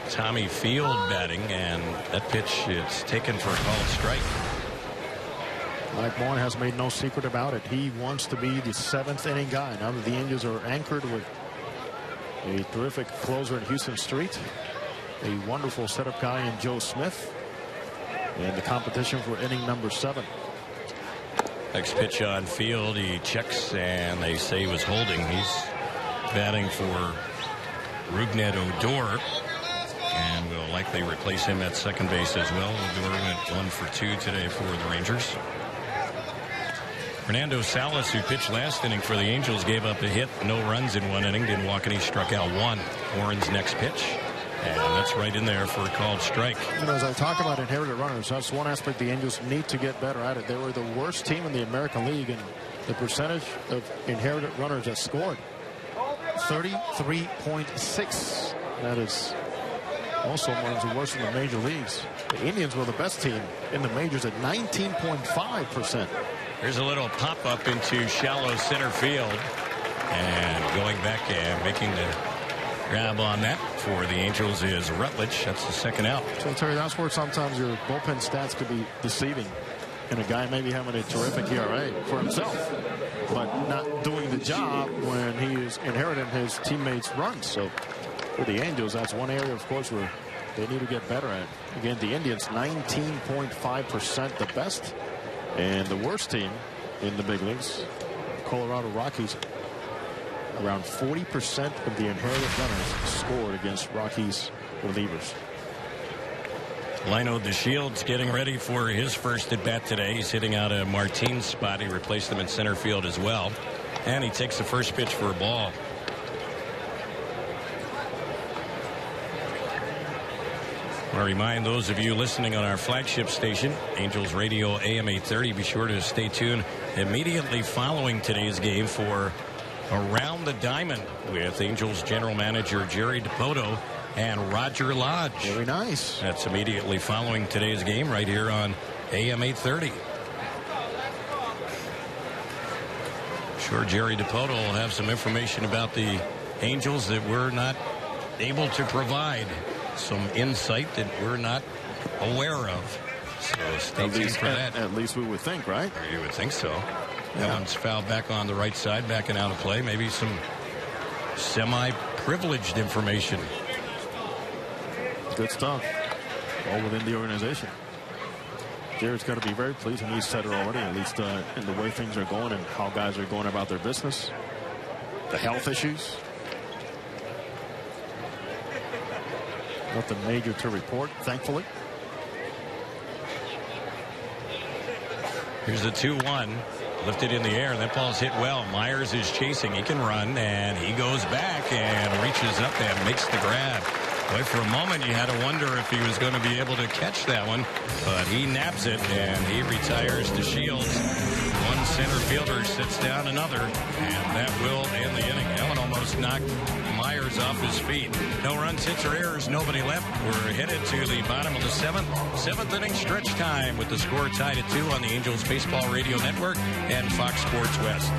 Tommy Field batting, and that pitch is taken for a called strike. Mike Morin has made no secret about it. He wants to be the 7th inning guy. Now that the Angels are anchored with a terrific closer in Houston Street, a wonderful setup guy in Joe Smith, and the competition for inning number 7. Next pitch on Field, he checks, and they say he was holding. He's batting for Rougned Odor, and will likely replace him at second base as well. Odor went 1 for 2 today for the Rangers. Fernando Salas, who pitched last inning for the Angels, gave up a hit, no runs in 1 inning, didn't walk any, struck out 1. Warren's next pitch, and that's right in there for a called strike. You know, as I talk about inherited runners, that's one aspect the Angels need to get better at it. They were the worst team in the American League in the percentage of inherited runners that scored. 33.6. That is also one of the worst in the major leagues. The Indians were the best team in the majors at 19.5%. Here's a little pop-up into shallow center field. And going back and making the grab on that for the Angels is Rutledge. That's the second out. So, Terry, that's where sometimes your bullpen stats could be deceiving. And a guy maybe having a terrific ERA for himself, but not doing the job when he is inheriting his teammates' runs. So for the Angels, that's one area, of course, where they need to get better at. Again, the Indians, 19.5% the best. And the worst team in the big leagues, Colorado Rockies, around 40% of the inherited runners scored against Rockies relievers. Lino DeShields getting ready for his first at bat today. He's hitting out a Martinez spot. He replaced him in center field as well. And he takes the first pitch for a ball. I want to remind those of you listening on our flagship station, Angels Radio AM 830, be sure to stay tuned immediately following today's game for Around the Diamond with Angels general manager Jerry Dipoto and Roger Lodge. Very nice. That's immediately following today's game right here on AM 830. Sure, Jerry Dipoto will have some information about the Angels that we're not able to provide. Some insight that we're not aware of. So stay tuned for that. At least we would think, right? Or you would think so. That one's fouled back on the right side, backing out of play. Maybe some semi-privileged information. Good stuff. All within the organization. Jared's got to be very pleased, and he's said it already, at least in the way things are going and how guys are going about their business. The health issues. Nothing major to report, thankfully. Here's the 2-1. Lifted in the air, and that ball's hit well. Myers is chasing. He can run, and he goes back and reaches up and makes the grab. Boy, for a moment, you had to wonder if he was going to be able to catch that one, but he naps it, and he retires to Shields. One center fielder sits down another, and that will end the inning. That one almost knocked Myers off his feet. No runs, hits, or errors, nobody left. We're headed to the bottom of the seventh inning stretch time with the score tied at 2 on the Angels Baseball Radio Network and Fox Sports West.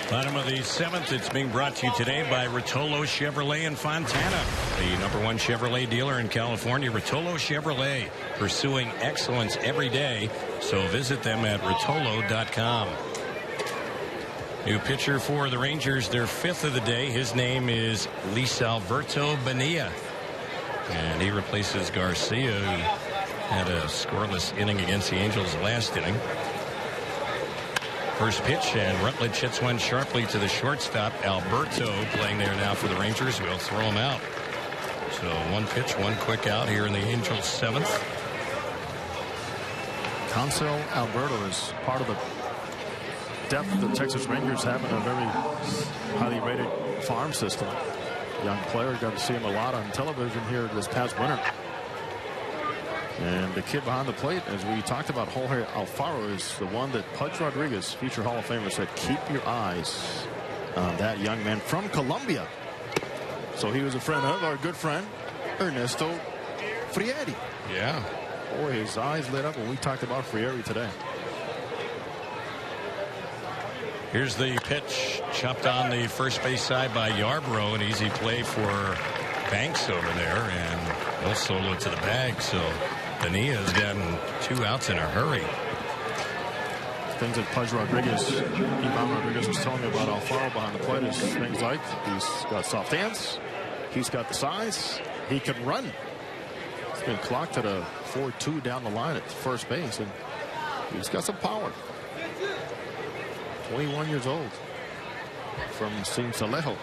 Bottom of the 7th. It's being brought to you today by Rotolo Chevrolet in Fontana, the #1 Chevrolet dealer in California. Rotolo Chevrolet, pursuing excellence every day. So visit them at rotolo.com. New pitcher for the Rangers, their 5th of the day. His name is Luis Alberto Bonilla, and he replaces Garcia, who had a scoreless inning against the Angels last inning. First pitch, and Rutledge hits one sharply to the shortstop. Alberto playing there now for the Rangers. Will throw him out. So one pitch, one quick out here in the Angels' 7th. Cancel Alberto is part of the depth the Texas Rangers have in a very highly rated farm system. Young player, got to see him a lot on television here this past winter. And the kid behind the plate, as we talked about, Jorge Alfaro, is the one that Pudge Rodriguez, future Hall of Famer, said, keep your eyes on that young man from Colombia. So he was a friend of our good friend, Ernesto Frieri. Yeah. Boy, his eyes lit up when we talked about Frieri today. Here's the pitch, chopped on the first base side by Yarbrough. An easy play for Banks over there, and he'll solo to the bag. So Bonilla has gotten 2 outs in a hurry. Things that Pudge Rodriguez, Ivan Rodriguez was telling me about Alfaro behind the plate is things like he's got soft hands, he's got the size, he can run. He's been clocked at a 4-2 down the line at first base, and he's got some power. 21 years old from Cincinnati,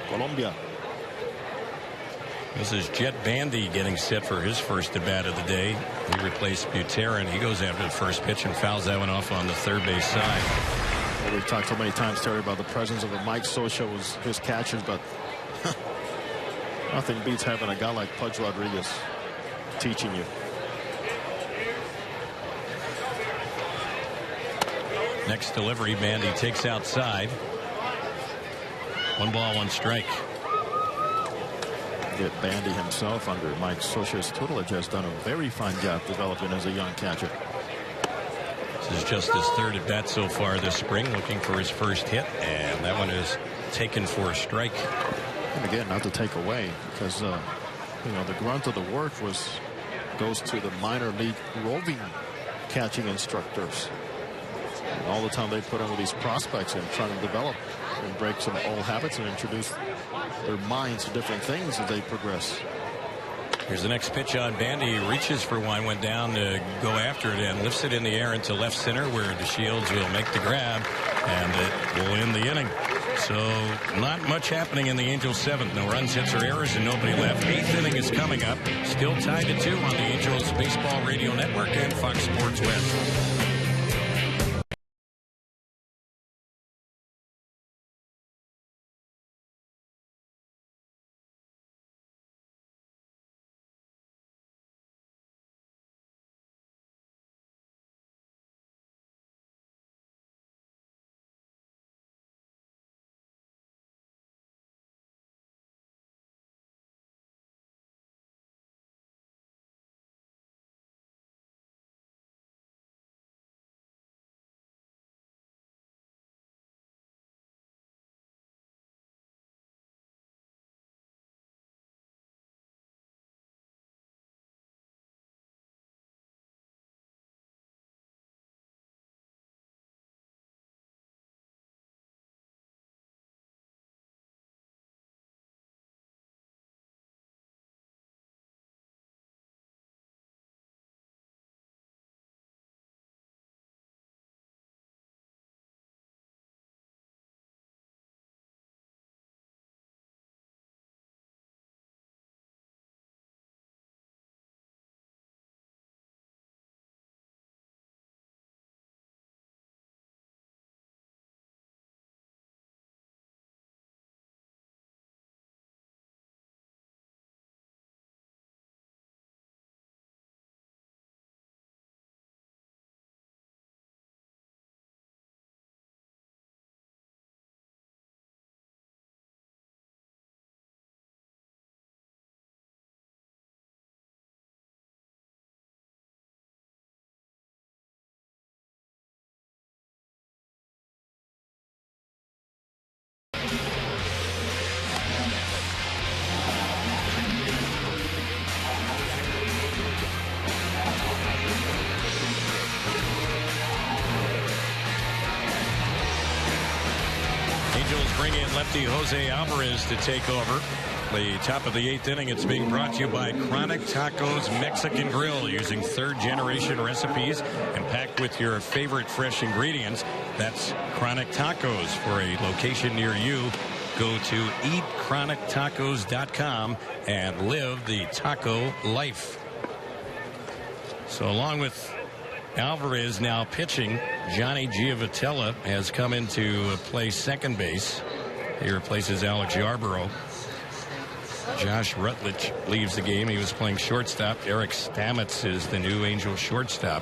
Colombia. This is Jet Bandy getting set for his first at bat of the day. He replaced Buterin. He goes after the first pitch and fouls that one off on the third base side. Well, we've talked so many times, Terry, about the presence of a Mike Scioscia was his catchers, but nothing beats having a guy like Pudge Rodriguez teaching you. Next delivery, Bandy takes outside. 1 ball, 1 strike. Get Bandy himself under Mike Scioscia's tutelage has done a very fine job developing as a young catcher. This is just his third at bat so far this spring, looking for his first hit, and that one is taken for a strike. And again, not to take away, because you know, the grunt of the work goes to the minor league roving catching instructors. And all the time they put in with these prospects and trying to develop and break some old habits and introduce their minds to different things as they progress. Here's the next pitch on Bandy. He reaches for one, went down to go after it and lifts it in the air into left center, where DeShields will make the grab, and it will end the inning. So not much happening in the Angels' 7th. No runs, hits, or errors, and nobody left. 8th inning is coming up. Still tied at 2 on the Angels Baseball Radio Network and Fox Sports West. Bring in lefty Jose Alvarez to take over. The top of the 8th inning. It's being brought to you by Chronic Tacos Mexican Grill, using third-generation recipes and packed with your favorite fresh ingredients. That's Chronic Tacos. For a location near you, go to eatchronictacos.com and live the taco life. So along with Alvarez now pitching, Johnny Giavotella has come into play second base. He replaces Alex Yarborough. Josh Rutledge leaves the game. He was playing shortstop. Eric Stamets is the new Angels shortstop.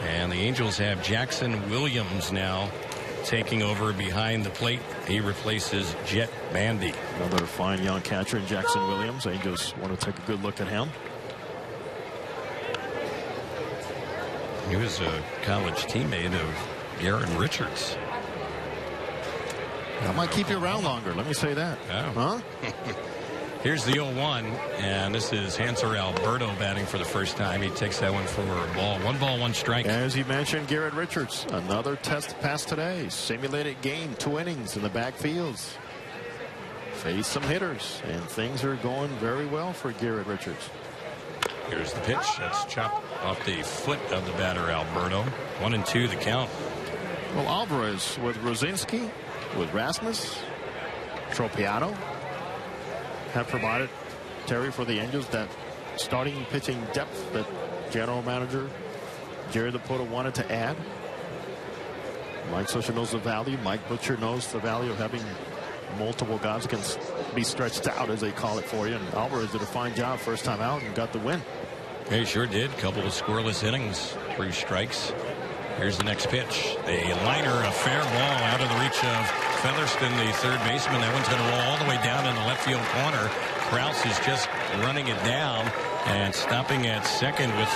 And the Angels have Jackson Williams now taking over behind the plate. He replaces Jet Bandy. Another fine young catcher in Jackson Williams. Angels want to take a good look at him. He was a college teammate of Garrett Richards. That might keep you around longer. Let me say that. Oh. Huh? Here's the 0-1, and this is Hanser Alberto batting for the first time. He takes that one for a ball. 1 ball, 1 strike. As you mentioned, Garrett Richards, another test pass today. Simulated game, 2 innings in the backfields. Faced some hitters, and things are going very well for Garrett Richards. Here's the pitch. That's chopped off the foot of the batter, Alberto. 1-2 the count. Well, Alvarez with Rosinski, with Rasmus, Tropiano have provided Terry, for the Angels, that starting pitching depth that general manager Jerry Dipoto wanted to add? Mike Scioscia knows the value. Mike Butcher knows the value of having multiple guys can be stretched out, as they call it, for you. And Alvarez did a fine job first time out and got the win. Yeah, he sure did. Couple of scoreless innings, 3 strikes. Here's the next pitch. A liner, a fair ball out of the reach of Featherston, the third baseman. That one's going to roll all the way down in the left field corner. Krause is just running it down and stopping at second with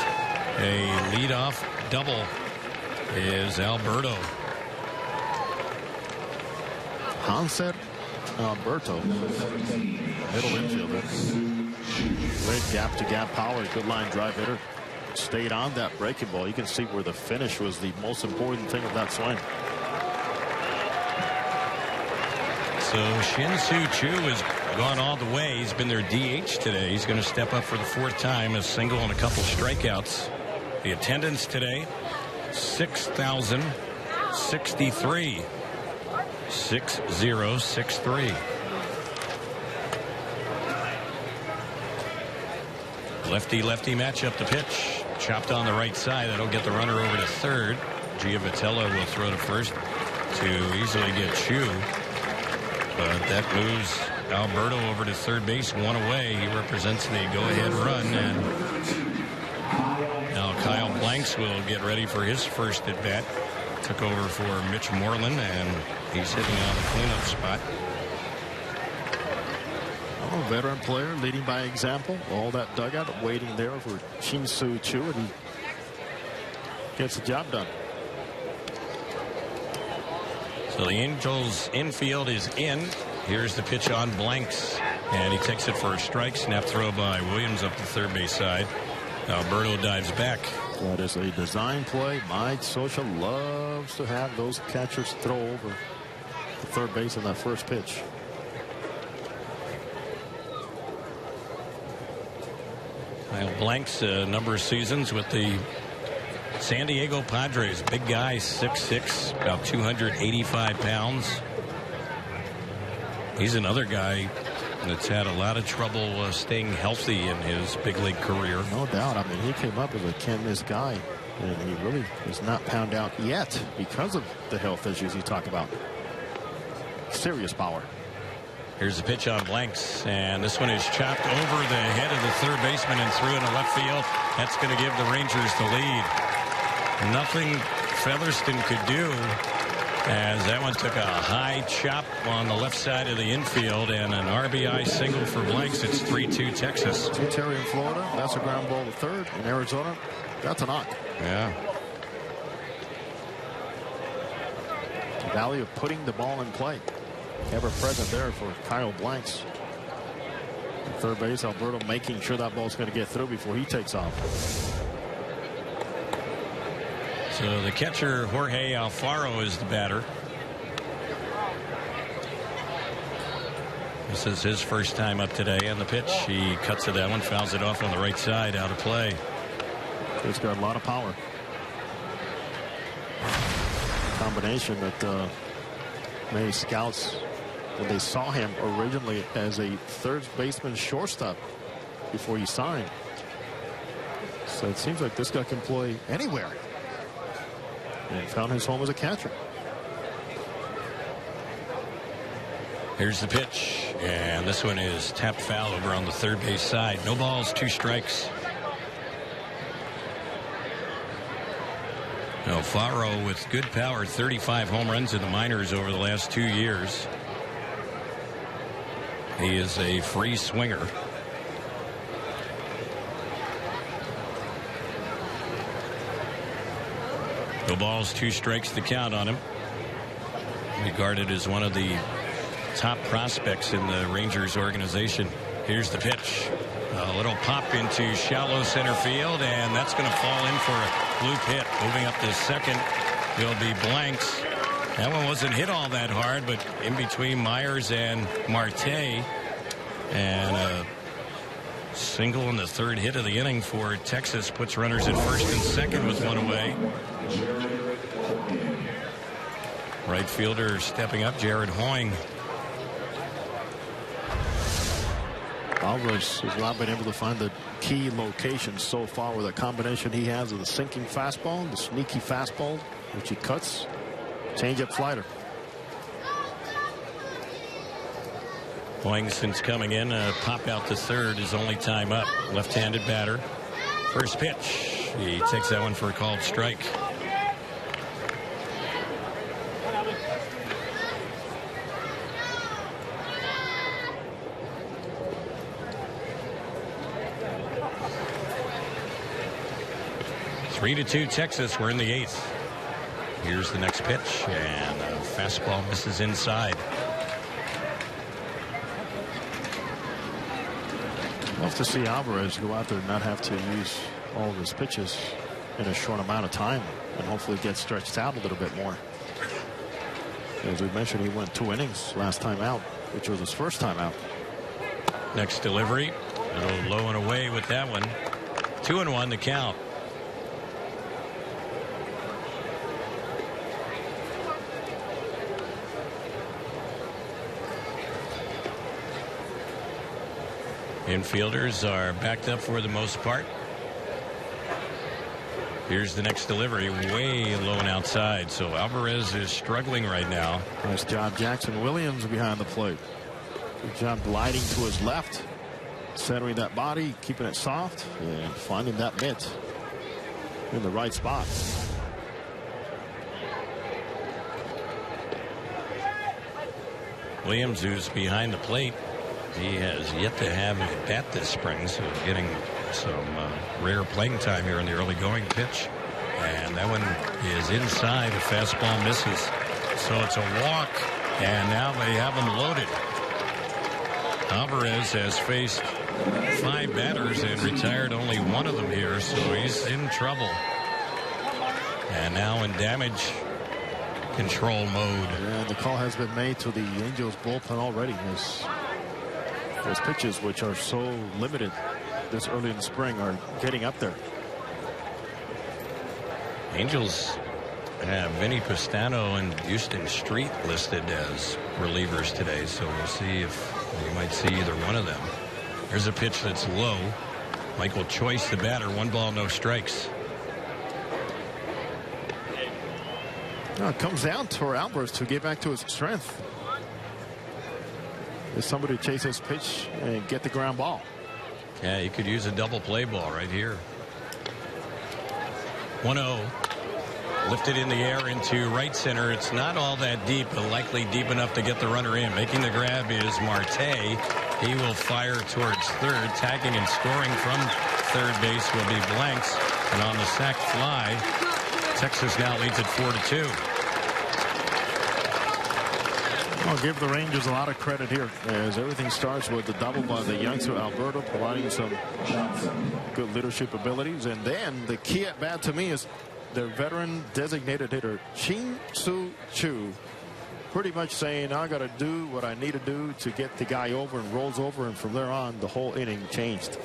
a leadoff double is Alberto. Hanser Alberto, middle infielder. Great gap-to-gap power, good line drive hitter. Stayed on that breaking ball. You can see where the finish was the most important thing of that swing. So Shin-Soo Choo has gone all the way. He's been their DH today. He's going to step up for the 4th time, a single and a couple strikeouts. The attendance today, 6,063. 6063. Lefty-lefty matchup. The pitch chopped on the right side. That'll get the runner over to third. Giavotella will throw to first to easily get Choo. But that moves Alberto over to third base, 1 away. He represents the go-ahead run. And now Kyle Blanks will get ready for his first at-bat. Took over for Mitch Moreland, and he's hitting on the cleanup spot. Oh, veteran player leading by example. All that dugout waiting there for Shin-Soo Choo, and he gets the job done. So the Angels infield is in. Here's the pitch on Blanks, and he takes it for a strike. Snap throw by Williams up the third base side. Alberto dives back. That is a design play. Mike Scioscia loves to have those catchers throw over the third base in that first pitch. Kyle Blanks, a number of seasons with the San Diego Padres. Big guy, 6'6", about 285 pounds. He's another guy that's had a lot of trouble staying healthy in his big league career. No doubt. I mean, he came up as a can't-miss guy, and he really is not pound out yet because of the health issues you talk about. Serious power. Here's the pitch on Blanks, and this one is chopped over the head of the third baseman and through into left field. That's going to give the Rangers the lead. Nothing Featherston could do, as that one took a high chop on the left side of the infield, and an RBI single for Blanks. It's 3-2 Texas. Terry in Florida. That's a ground ball to third. In Arizona, that's a knock. Yeah. The value of putting the ball in play. Ever present there for Kyle Blanks. At third base, Alberto making sure that ball's going to get through before he takes off. So the catcher, Jorge Alfaro, is the batter. This is his first time up today, and the pitch, he cuts to that one, fouls it off on the right side, out of play. It's got a lot of power. Combination that many scouts, when they saw him originally as a third baseman shortstop before he signed. So it seems like this guy can play anywhere. And found his home as a catcher. Here's the pitch, and this one is tapped foul over on the third base side. No balls, 2 strikes. Alfaro with good power, 35 home runs in the minors over the last 2 years. He is a free swinger. No balls, 2 strikes to count on him. Regarded as one of the top prospects in the Rangers organization. Here's the pitch. A little pop into shallow center field, and that's going to fall in for a bloop hit. Moving up to second will be Blanks. That one wasn't hit all that hard, but in between Myers and Marte. And a single in the third hit of the inning for Texas puts runners at first and second with 1 away. Right fielder stepping up, Jared Hoying. Alvarez has not been able to find the key locations so far with a combination he has of the sinking fastball, the sneaky fastball, which he cuts, changeup, slider. Boeing, since coming in, pop out to third, his only time up. Left-handed batter. First pitch. He takes that one for a called strike. Three to 2 Texas. We're in the 8th. Here's the next pitch, and a fastball misses inside. Love to see Alvarez go out there and not have to use all of his pitches in a short amount of time and hopefully get stretched out a little bit more. As we mentioned, he went 2 innings last time out, which was his first time out. Next delivery, a little low and away with that one. 2-1 to count. Infielders are backed up for the most part. Here's the next delivery, way low and outside. So Alvarez is struggling right now. Nice job, Jackson Williams behind the plate. Good job gliding to his left, centering that body, keeping it soft, and finding that mitt in the right spot. Williams, who's behind the plate, he has yet to have a bat this spring, so getting some rare playing time here in the early going pitch. And that one is inside. The fastball misses. So it's a walk, and now they have him loaded. Alvarez has faced 5 batters and retired only 1 of them here, so he's in trouble. And now in damage control mode. And the call has been made to the Angels bullpen already. Those pitches, which are so limited this early in the spring, are getting up there. Angels have Vinny Pastano and Houston Street listed as relievers today, so we'll see if we might see either one of them. There's a pitch that's low. Michael Choice, the batter. 1 ball, no strikes. Now it comes down to Alvarez to get back to his strength. Is somebody chase his pitch and get the ground ball. Yeah, you could use a double play ball right here. 1-0. Lifted in the air into right center. It's not all that deep, but likely deep enough to get the runner in. Making the grab is Marte. He will fire towards third. Tagging and scoring from third base will be Blanks. And on the sac fly, Texas now leads at 4-2. I'll give the Rangers a lot of credit here, as everything starts with the double by the youngster Alberto, providing some good leadership abilities. And then the key at bat to me is their veteran designated hitter, Shin-Soo Choo, pretty much saying, I got to do what I need to do to get the guy over, and rolls over. And from there on, the whole inning changed.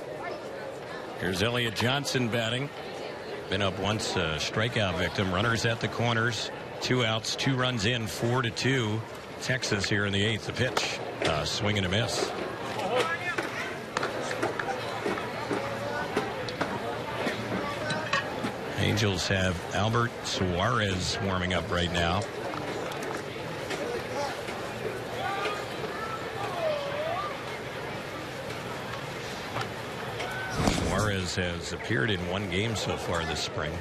Here's Elliott Johnson batting. Been up once, a strikeout victim. Runners at the corners. 2 outs, 2 runs in, 4-2. Texas here in the 8th. The pitch, swing and a miss. Angels have Albert Suarez warming up right now. Suarez has appeared in 1 game so far this spring.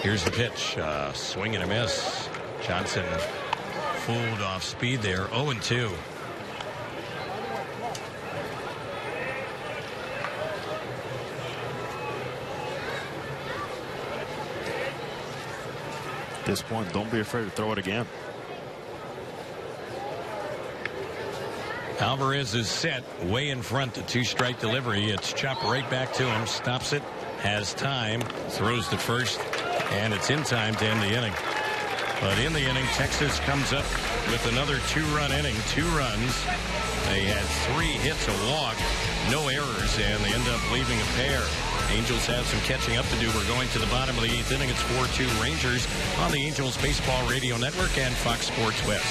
Here's the pitch, swing and a miss. Johnson fooled off speed there. 0-2. At this point, don't be afraid to throw it again. Alvarez is set way in front. The 2-strike delivery. It's chopped right back to him. Stops it. Has time. Throws to first. And it's in time to end the inning. But in the inning, Texas comes up with another 2-run inning. 2 runs. They had 3 hits, a walk, no errors, and they end up leaving a pair. Angels have some catching up to do. We're going to the bottom of the 8th inning. It's 4-2 Rangers on the Angels Baseball Radio Network and Fox Sports West.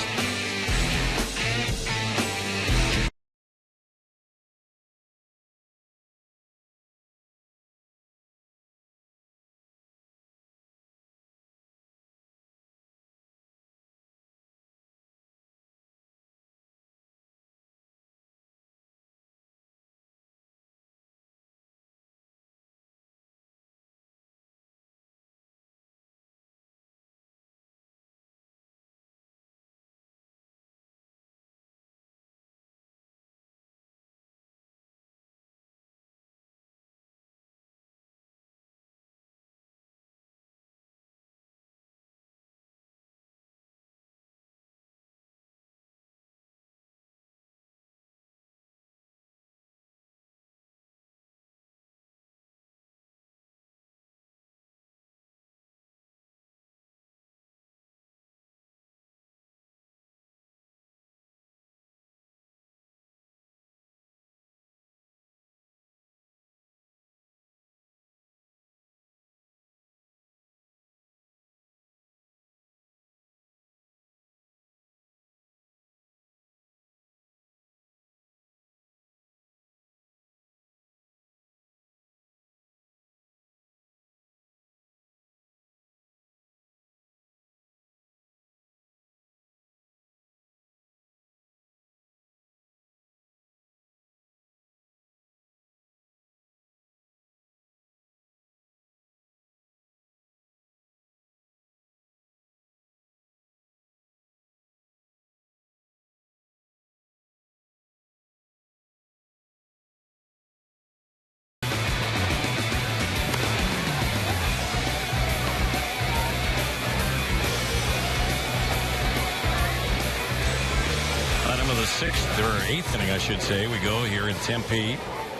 sixth or eighth inning, I should say. We go here in Tempe,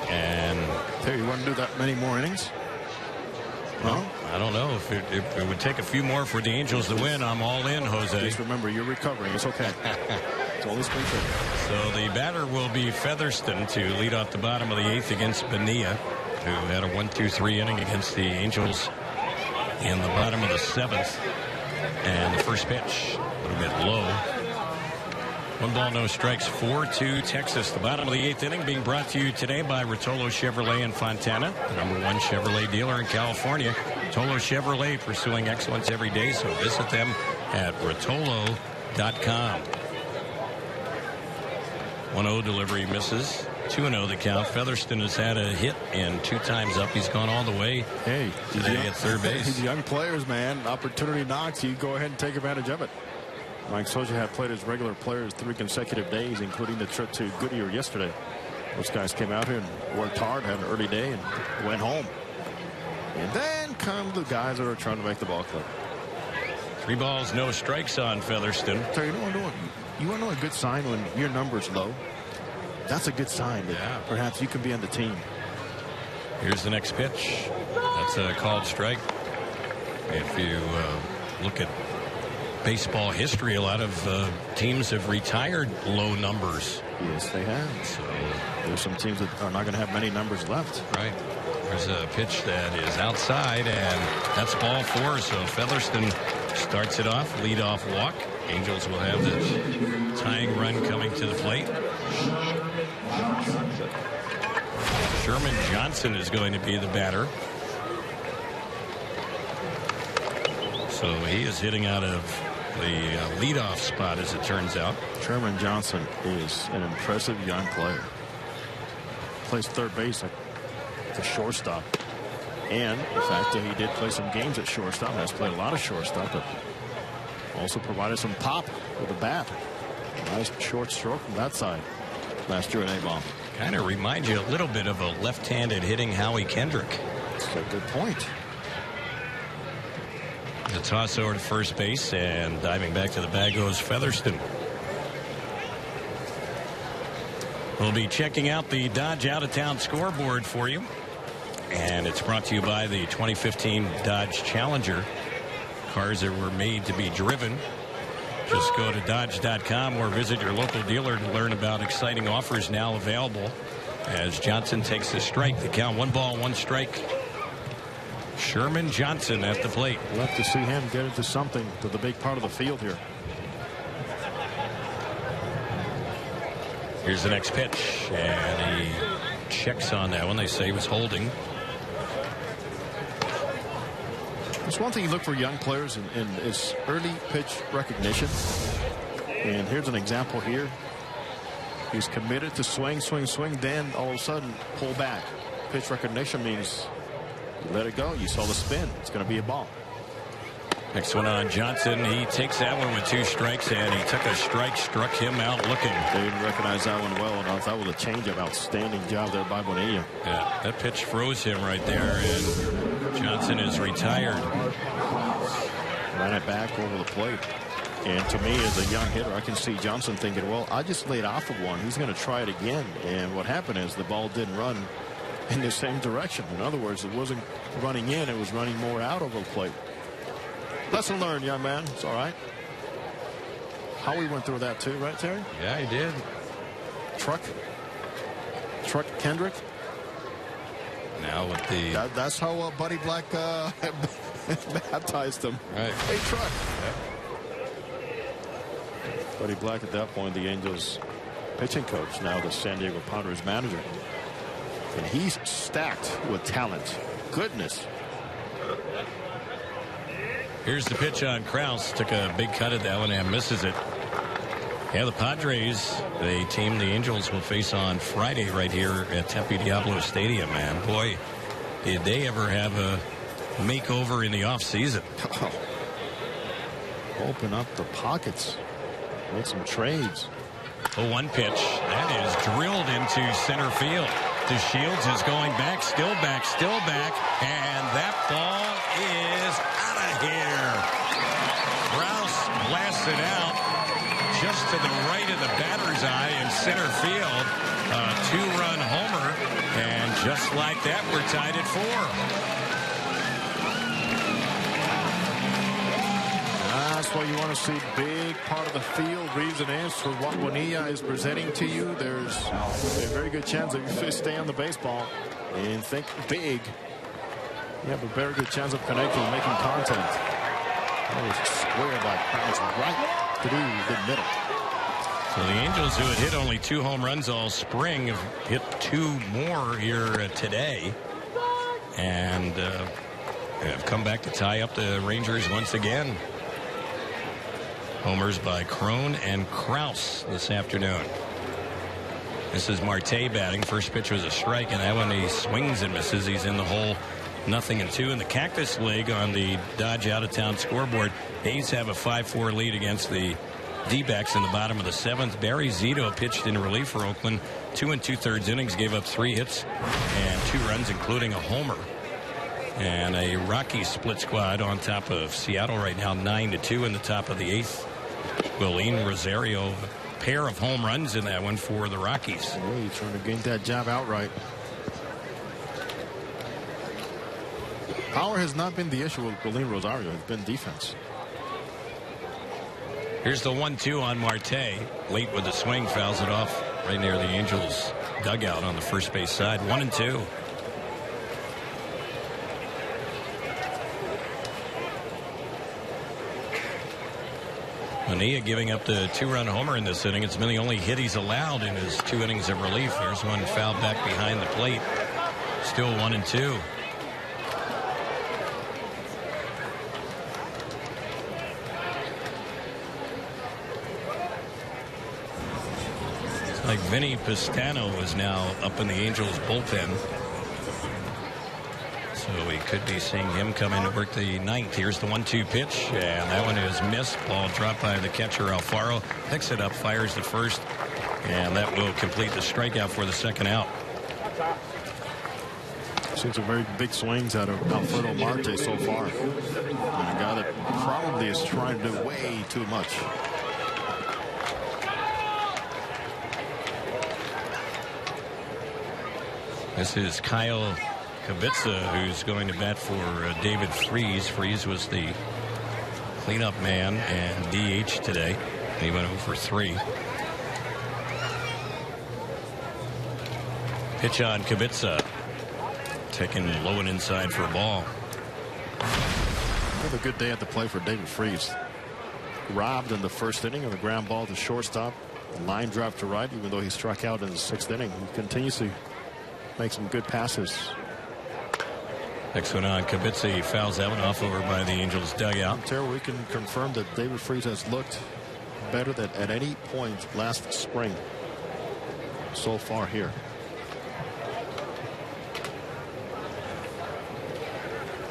and Terry, you want to do that many more innings? Well, I don't know if it would take a few more for the Angels to win. I'm all in, Jose. Just remember, you're recovering. It's okay. It's only spring training. So the batter will be Featherston to lead off the bottom of the eighth against Bonilla, who had a 1-2-3 inning against the Angels in the bottom of the seventh. And the first pitch, a little bit low. 1 ball, no strikes, 4-2 Texas. The bottom of the eighth inning being brought to you today by Rotolo Chevrolet in Fontana, the #1 Chevrolet dealer in California. Rotolo Chevrolet, pursuing excellence every day, so visit them at rotolo.com. 1-0 delivery misses. 2-0 the count. Featherston has had a hit and 2 times up. He's gone all the way today at third base. These young players, man. Opportunity knocks. You go ahead and take advantage of it. Mike Soja had played his regular players 3 consecutive days, including the trip to Goodyear yesterday. Those guys came out here and worked hard, had an early day, and went home. And then come the guys that are trying to make the ball click. 3 balls, no strikes on Featherston. So you want to know a good sign when your number's low? That's a good sign that perhaps you can be on the team. Here's the next pitch. That's a called strike. If you look at baseball history, a lot of teams have retired low numbers. Yes, they have. So there's some teams that are not going to have many numbers left. Right. There's a pitch that is outside, and that's ball 4. So Featherston starts it off, leadoff walk. Angels will have the tying run coming to the plate. Sherman Johnson is going to be the batter. So he is hitting out of the leadoff spot, as it turns out. Sherman Johnson is an impressive young player. Plays third base like the shortstop. And the fact that he did play some games at shortstop, has played a lot of shortstop, but also provided some pop with the bat. Nice short stroke from that side last year at A-ball. Kind of reminds you a little bit of a left-handed hitting Howie Kendrick. That's a good point. The toss over to first base, and diving back to the bag goes Featherston. We'll be checking out the Dodge out-of-town scoreboard for you. And it's brought to you by the 2015 Dodge Challenger. Cars that were made to be driven. Just go to Dodge.com or visit your local dealer to learn about exciting offers now available. As Johnson takes the strike, the count 1 ball, 1 strike. Sherman Johnson at the plate. Love to see him get into something to the big part of the field here. Here's the next pitch, and he checks on that one. They say he was holding. It's one thing you look for young players in is early pitch recognition. And here's an example here. He's committed to swing, swing, swing, then all of a sudden pull back. Pitch recognition means you let it go. You saw the spin. It's going to be a ball. Next one on Johnson. He takes that one with 2 strikes, and he took a strike, struck him out looking. They didn't recognize that one well enough. That was a changeup. Outstanding job there by Bonilla. Yeah, that pitch froze him right there, and Johnson is retired. Ran it back over the plate. And to me, as a young hitter, I can see Johnson thinking, well, I just laid off of one. He's going to try it again. And what happened is the ball didn't run in the same direction. In other words, it wasn't running in. It was running more out over the plate. Lesson learned, young man. It's all right. Howie went through that too, right, Terry? Yeah, he did. Truck Kendrick. Now with the... That's how Buddy Black baptized him. Right. Hey, Truck. Buddy Black at that point, the Angels pitching coach, now the San Diego Padres manager. And he's stacked with talent. Goodness. Here's the pitch on Krause. Took a big cut at that one and misses it. Yeah, the Padres, the team the Angels will face on Friday right here at Tempe Diablo Stadium, man. Boy, did they ever have a makeover in the offseason. Oh. Open up the pockets. Make some trades. The 1 pitch. That is drilled into center field. DeShields is going back, still back, still back. And that ball is out of here. Krause blasts it out just to the right of the batter's eye in center field. A 2-run homer, and just like that, we're tied at 4. That's what you want to see. Big part of the field. Reason is for what Bonilla is presenting to you. There's a very good chance that if you stay on the baseball and think big, you have a very good chance of connecting and making contact. That was square by Krause right through the middle. So the Angels, who had hit only 2 home runs all spring, have hit 2 more here today, and have come back to tie up the Rangers once again. Homers by Crone and Krause this afternoon. This is Marte batting. First pitch was a strike, and that one he swings and misses. He's in the hole. 0-2 in the Cactus League on the Dodge out-of-town scoreboard. A's have a 5-4 lead against the D-backs in the bottom of the 7th. Barry Zito pitched in relief for Oakland. 2 2/3 innings, gave up 3 hits and 2 runs, including a homer. And a Rockies split squad on top of Seattle right now, 9-2 in the top of the 8th. Willeen Rosario, a pair of home runs in that one for the Rockies. Hey, trying to gain that job outright. Power has not been the issue with Willeen Rosario. It's been defense. Here's the 1-2 on Marte. Late with the swing, fouls it off right near the Angels dugout on the first base side. 1-2. Bonilla giving up the 2-run homer in this inning. It's been the only hit he's allowed in his 2 innings of relief. There's one fouled back behind the plate. Still 1-2. Like Vinny Pistano is now up in the Angels bullpen. So we could be seeing him come in to work the 9th. Here's the 1-2 pitch, and that one is missed. Ball dropped by the catcher Alfaro. Picks it up, fires the first, and that will complete the strikeout for the second out. Seen some very big swings out of Alfredo Marte so far. And a guy that probably is trying to do way too much. This is Kyle Kubica, who's going to bat for David Freese. Freese was the cleanup man and DH today. He went 0 for 3. Pitch on Kubica. Taken low and inside for a ball. Another good day at the plate for David Freese. Robbed in the first inning of a ground ball to shortstop. Line drive to right, even though he struck out in the 6th inning. He continues to make some good passes. Next one on Kubica. He fouls that one off over by the Angels dugout. Terry, we can confirm that David Freese has looked better than at any point last spring so far here.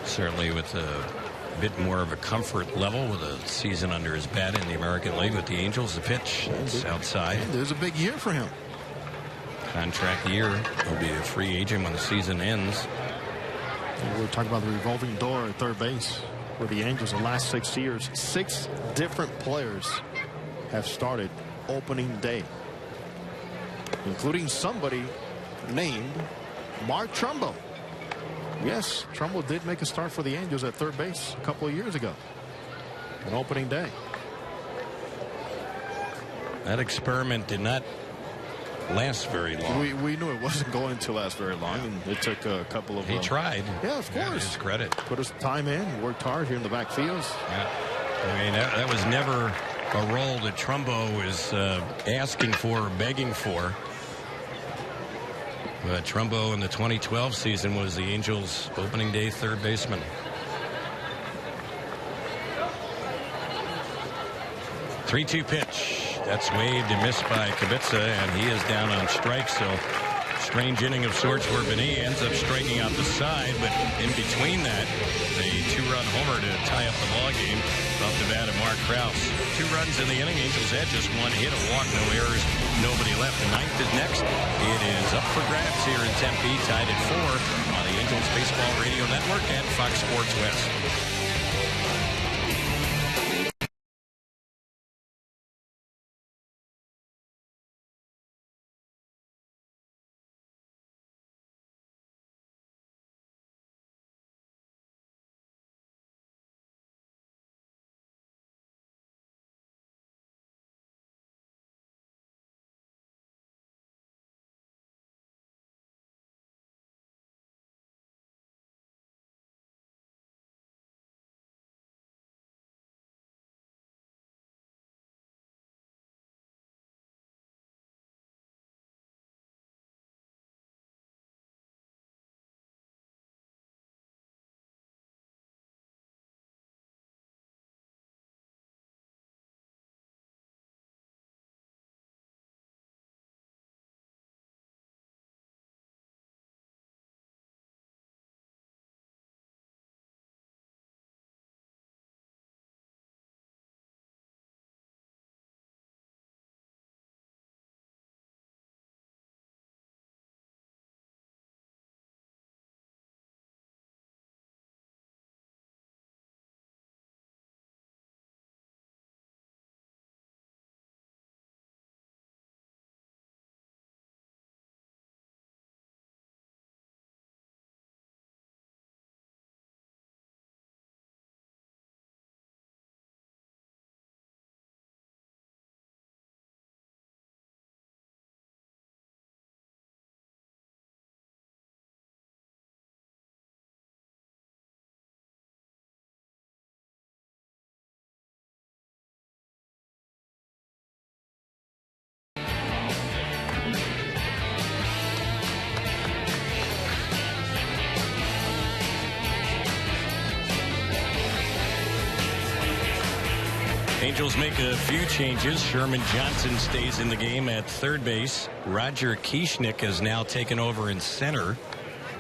Certainly with a bit more of a comfort level with a season under his bat in the American League with the Angels. The pitch, it's outside. There's a big year for him. Contract year. He'll be a free agent when the season ends. We're talking about the revolving door at third base for the Angels the last 6 years. 6 different players have started opening day, including somebody named Mark Trumbo. Yes, Trumbo did make a start for the Angels at third base a couple of years ago on opening day. That experiment did not last very long. We knew it wasn't going to last very long, and it took a couple of... He tried. Yeah, of course. His credit. Put his time in, worked hard here in the backfields. Yeah. I mean, that was never a role that Trumbo was asking for or begging for. But Trumbo in the 2012 season was the Angels' opening day third baseman. Three-two pitch. That's waved and missed by Kubica, and he is down on strikes. So strange inning of sorts where Benet ends up striking out the side, but in between that, a 2-run homer to tie up the ball game off the bat of Mark Krause. 2 runs in the inning. Angels had just 1 hit, a walk, no errors, nobody left. The 9th is next. It is up for grabs here in Tempe, tied at 4 on the Angels Baseball Radio Network and Fox Sports West. Angels make a few changes. Sherman Johnson stays in the game at third base. Roger Kieschnick has now taken over in center.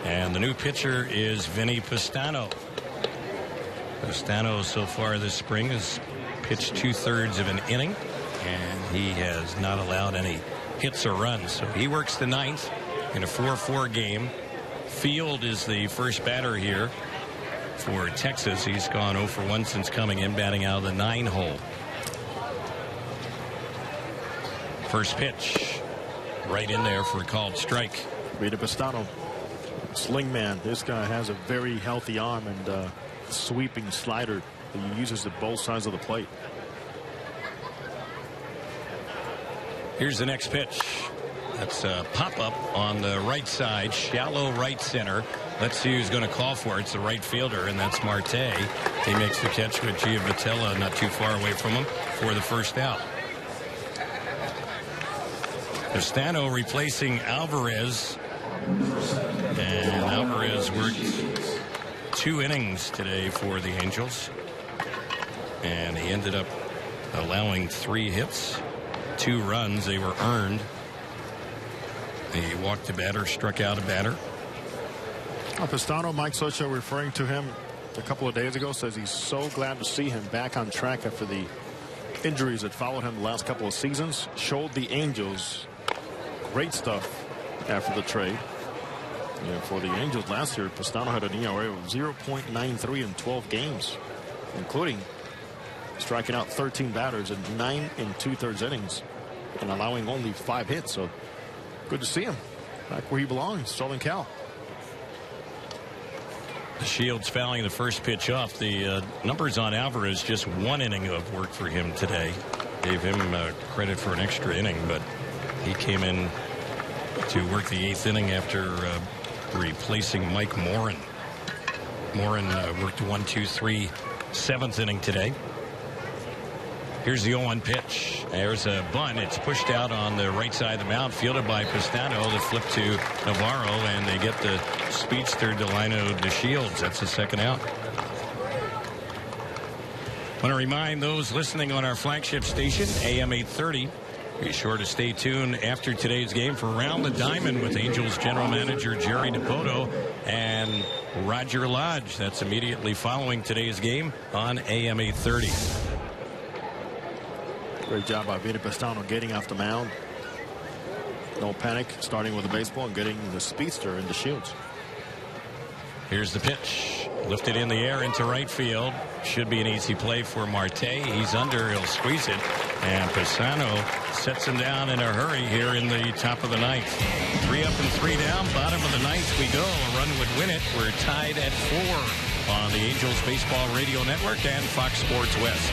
And the new pitcher is Vinny Pastano. Pastano so far this spring has pitched 2/3 of an inning, and he has not allowed any hits or runs. So he works the ninth in a 4-4 game. Field is the first batter here for Texas. He's gone 0 for 1 since coming in, batting out of the 9-hole. First pitch, right in there for a called strike. Vinny Pastano, sling man. This guy has a very healthy arm and sweeping slider that he uses at both sides of the plate. Here's the next pitch. That's a pop-up on the right side, shallow right center. Let's see who's going to call for it. It's the right fielder, and that's Marte. He makes the catch with Giavotella not too far away from him for the first out. Pastano replacing Alvarez. And Alvarez worked 2 innings today for the Angels. And he ended up allowing 3 hits, 2 runs. They were earned. He walked a batter, struck out a batter. Pastano, Mike Socha referring to him a couple of days ago, says he's so glad to see him back on track after the injuries that followed him the last couple of seasons. Showed the Angels great stuff after the trade. Yeah, for the Angels last year, Pastano had an ERA of 0.93 in 12 games, including striking out 13 batters in 9 2/3 innings and allowing only 5 hits. So good to see him back where he belongs, Southern Cal. Shields fouling the first pitch off. The numbers on Alvarez, just 1 inning of work for him today. Gave him credit for an extra inning, but he came in to work the 8th inning after replacing Mike Morin. Morin worked 1, 2, 3, 7th inning today. Here's the 0-1 pitch. There's a bunt. It's pushed out on the right side of the mound, fielded by Pastano. The flip to Navarro, and they get the speedster Delino DeShields. That's the second out. Want to remind those listening on our flagship station, AM 830. Be sure to stay tuned after today's game for Round the Diamond with Angels general manager Jerry Dipoto and Roger Lodge. That's immediately following today's game on AM 830. Great job by Vinny Pastano getting off the mound. No panic, starting with the baseball and getting the speedster into Shields. Here's the pitch. Lifted in the air into right field. Should be an easy play for Marte. He's under. He'll squeeze it. And Pastano sets him down in a hurry here in the top of the 9th. 3 up and 3 down. Bottom of the 9th we go. A run would win it. We're tied at 4 on the Angels Baseball Radio Network and Fox Sports West.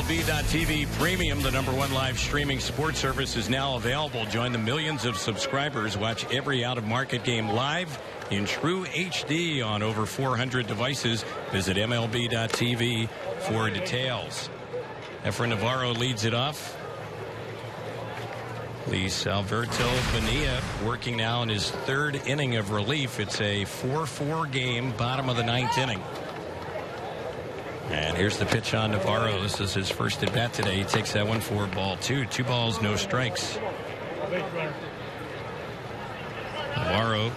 MLB.TV Premium, the #1 live streaming sports service, is now available. Join the millions of subscribers. Watch every out-of-market game live in true HD on over 400 devices. Visit MLB.TV for details. Efrain Navarro leads it off. Luis Alberto Bonilla working now in his 3rd inning of relief. It's a 4-4 game, bottom of the 9th inning. And here's the pitch on Navarro. This is his first at bat today. He takes that one for ball 2. 2 balls, no strikes. Navarro,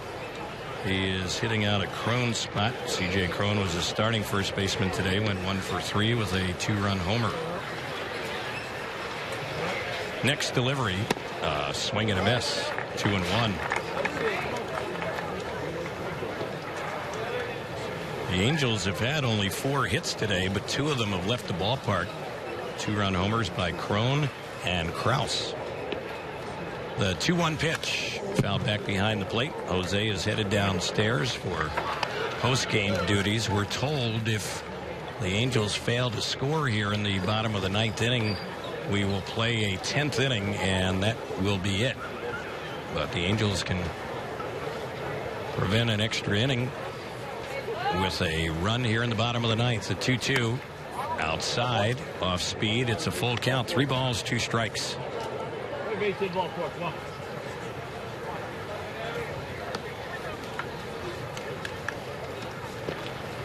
he is hitting out a Crone spot. C.J. Crone was a starting first baseman today. Went 1 for 3 with a 2-run homer. Next delivery, swing and a miss. 2-1. The Angels have had only 4 hits today, but 2 of them have left the ballpark. 2-run homers by Crone and Kraus. The 2-1 pitch, fouled back behind the plate. Jose is headed downstairs for post-game duties. We're told if the Angels fail to score here in the bottom of the 9th inning, we will play a 10th inning, and that will be it. But the Angels can prevent an extra inning with a run here in the bottom of the 9th. A 2-2 outside, off speed. It's a full count. 3 balls, 2 strikes.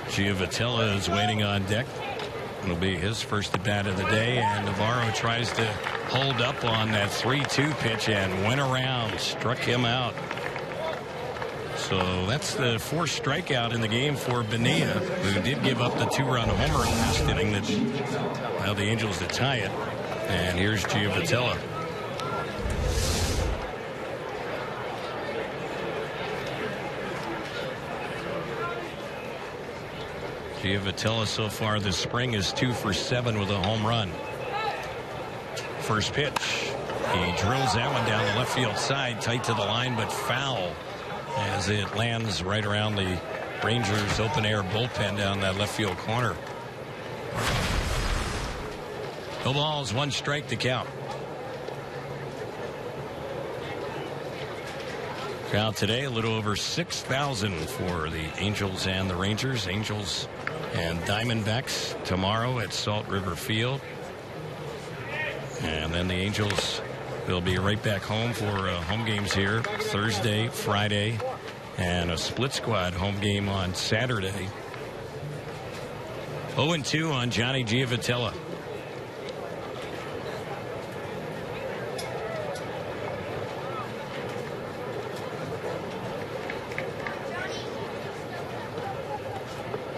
Giovitella is waiting on deck. It'll be his first at bat of the day, and Navarro tries to hold up on that 3-2 pitch and went around, struck him out. So that's the 4th strikeout in the game for Bonilla, who did give up the 2-run homer last inning that allowed the Angels to tie it. And here's Giovitella. Giovitella so far this spring is 2 for 7 with a home run. First pitch. He drills that one down the left field side, tight to the line, but foul as it lands right around the Rangers open air bullpen down that left field corner. No balls, 1 strike to count. Crowd today a little over 6,000 for the Angels and the Rangers. Angels and Diamondbacks tomorrow at Salt River Field. And then the Angels will be right back home for home games here Thursday, Friday, and a split squad home game on Saturday. 0-2 on Johnny Giovitella.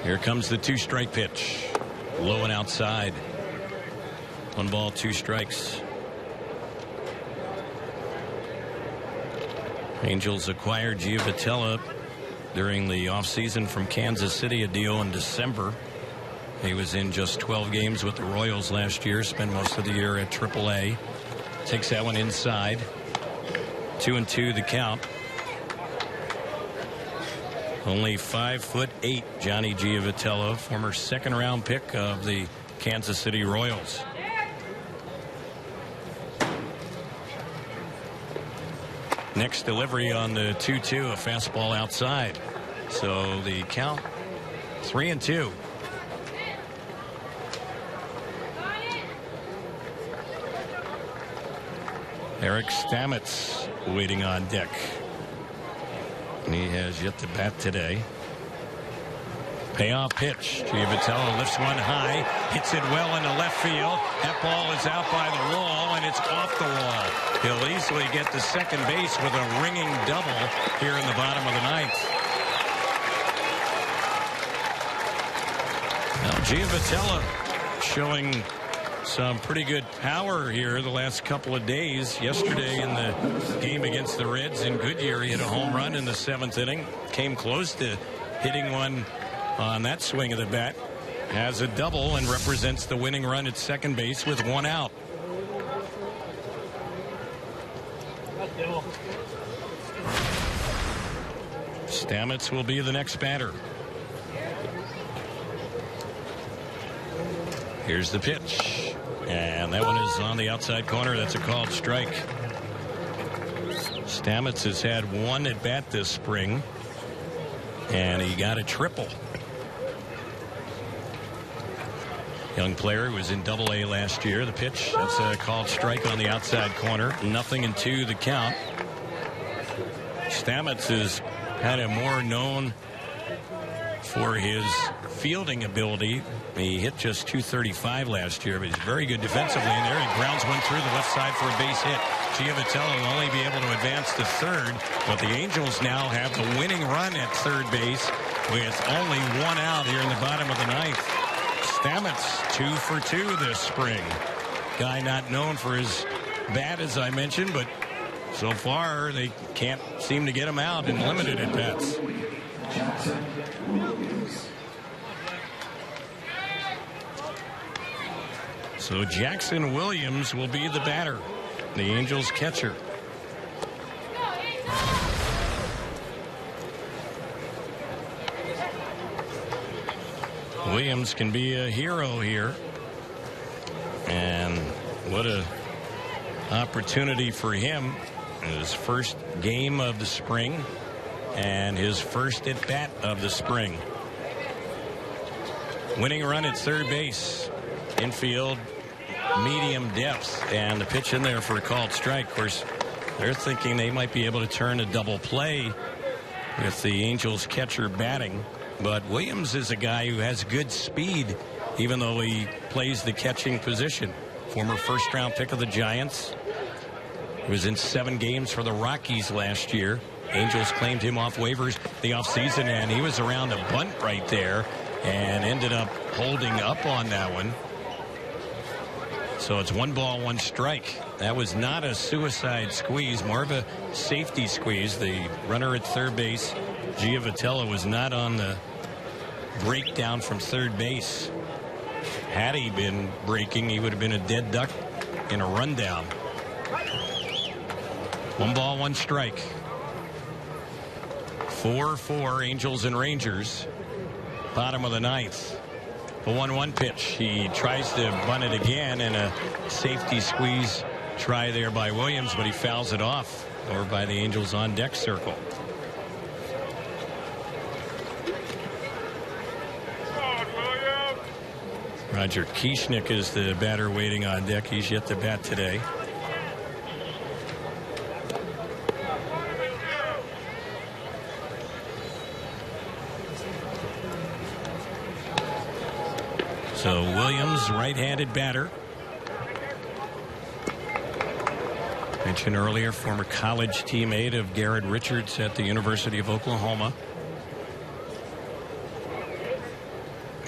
Here comes the 2-strike pitch. Low and outside. 1 ball, 2 strikes. Angels acquired Giovitella during the offseason from Kansas City, a deal in December. He was in just 12 games with the Royals last year, spent most of the year at AAA. Takes that one inside. 2-2 the count. Only 5'8", Johnny Giovitella, former 2nd-round pick of the Kansas City Royals. Next delivery on the 2-2, a fastball outside. So the count 3-2. Eric Stamets waiting on deck. And he has yet to bat today. Payoff pitch. Giovitella lifts one high, hits it well into left field. That ball is out by the wall, and it's off the wall. He'll easily get to second base with a ringing double here in the bottom of the 9th. Now Giovitella showing some pretty good power here the last couple of days. Yesterday in the game against the Reds in Goodyear, he hit a home run in the 7th inning. Came close to hitting one on that swing of the bat. Has a double and represents the winning run at second base with 1 out. Stamets will be the next batter. Here's the pitch. And that one is on the outside corner. That's a called strike. Stamets has had one at bat this spring, and he got a triple. Young player was in Double-A last year. The pitch, that's a called strike on the outside corner. 0-2 the count. Stamets is kind of more known for his fielding ability. He hit just .235 last year, but he's very good defensively in there. He grounds one through the left side for a base hit. Giovatello will only be able to advance to third, but the Angels now have the winning run at third base with only one out here in the bottom of the ninth. Stamets 2 for 2 this spring. Guy not known for his bat, as I mentioned, but so far they can't seem to get him out in limited at bats. So Jackson Williams will be the batter, the Angels catcher. Williams can be a hero here, and what a opportunity for him. His first game of the spring and his first at bat of the spring. Winning run at third base. Infield, medium depth, and the pitch in there for a called strike. Of course, they're thinking they might be able to turn a double play with the Angels catcher batting. But Williams is a guy who has good speed, even though he plays the catching position. Former first-round pick of the Giants. He was in 7 games for the Rockies last year. Angels claimed him off waivers the offseason, and he was around a bunt right there and ended up holding up on that one. So it's 1 ball, 1 strike. That was not a suicide squeeze, more of a safety squeeze. The runner at third base, Giovatello, was not on the breakdown from third base. Had he been breaking, he would have been a dead duck in a rundown. 1 ball, 1 strike. 4-4 Angels and Rangers. Bottom of the ninth. A 1-1 pitch. He tries to bunt it again, and a safety squeeze try there by Williams, but he fouls it off over by the Angels on deck circle. Roger Kieschnick is the batter waiting on deck. He's yet to bat today. So Williams, right-handed batter. Mentioned earlier, former college teammate of Garrett Richards at the University of Oklahoma.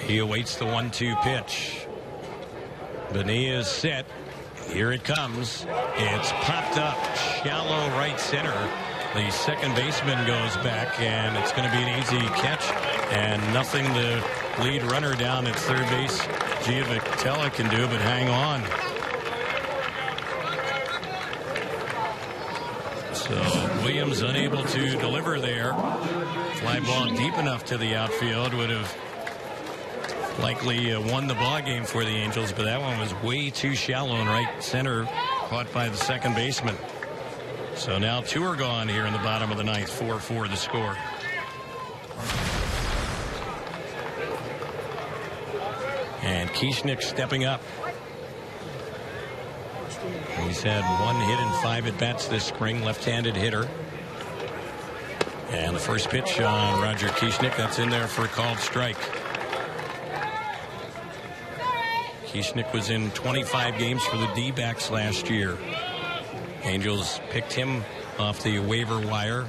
He awaits the 1-2 pitch. Bonilla is set. Here it comes. It's popped up shallow right center. The second baseman goes back, and it's going to be an easy catch, and nothing the lead runner down at third base, Giovatello, can do but hang on. So Williams unable to deliver there. Fly ball deep enough to the outfield would have likely won the ball game for the Angels, but that one was way too shallow in right center, caught by the second baseman. So now 2 are gone here in the bottom of the ninth. 4-4 the score. And Kieschnick stepping up. He's had 1 hit and 5 at bats this spring, left-handed hitter. And the first pitch on Roger Kieschnick, that's in there for a called strike. Kieschnick was in 25 games for the D-backs last year. Angels picked him off the waiver wire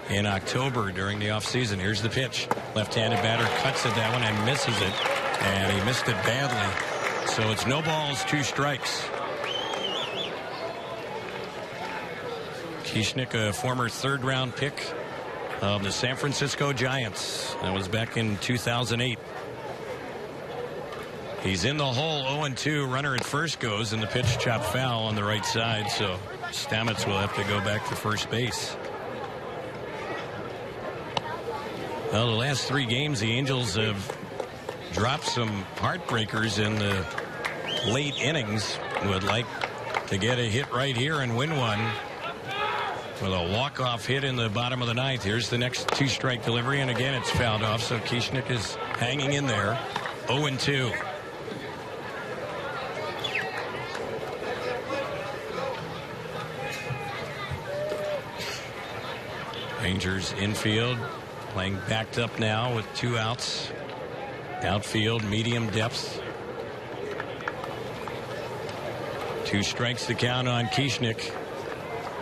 in October during the offseason. Here's the pitch. Left-handed batter cuts at that one and misses it. And he missed it badly. So it's no balls, 2 strikes. Kieschnick, a former third-round pick of the San Francisco Giants. That was back in 2008. He's in the hole. 0-2. Runner at first goes, and the pitch chopped foul on the right side. So Stamets will have to go back to first base. Well, the last 3 games, the Angels have dropped some heartbreakers in the late innings would like to get a hit right here and win one with a walk-off hit in the bottom of the ninth. Here's the next two-strike delivery, and again it's fouled off, so Kieschnick is hanging in there. 0-2. Rangers infield playing backed up now with 2 outs. Outfield medium depth. 2 strikes to count on Kieschnick.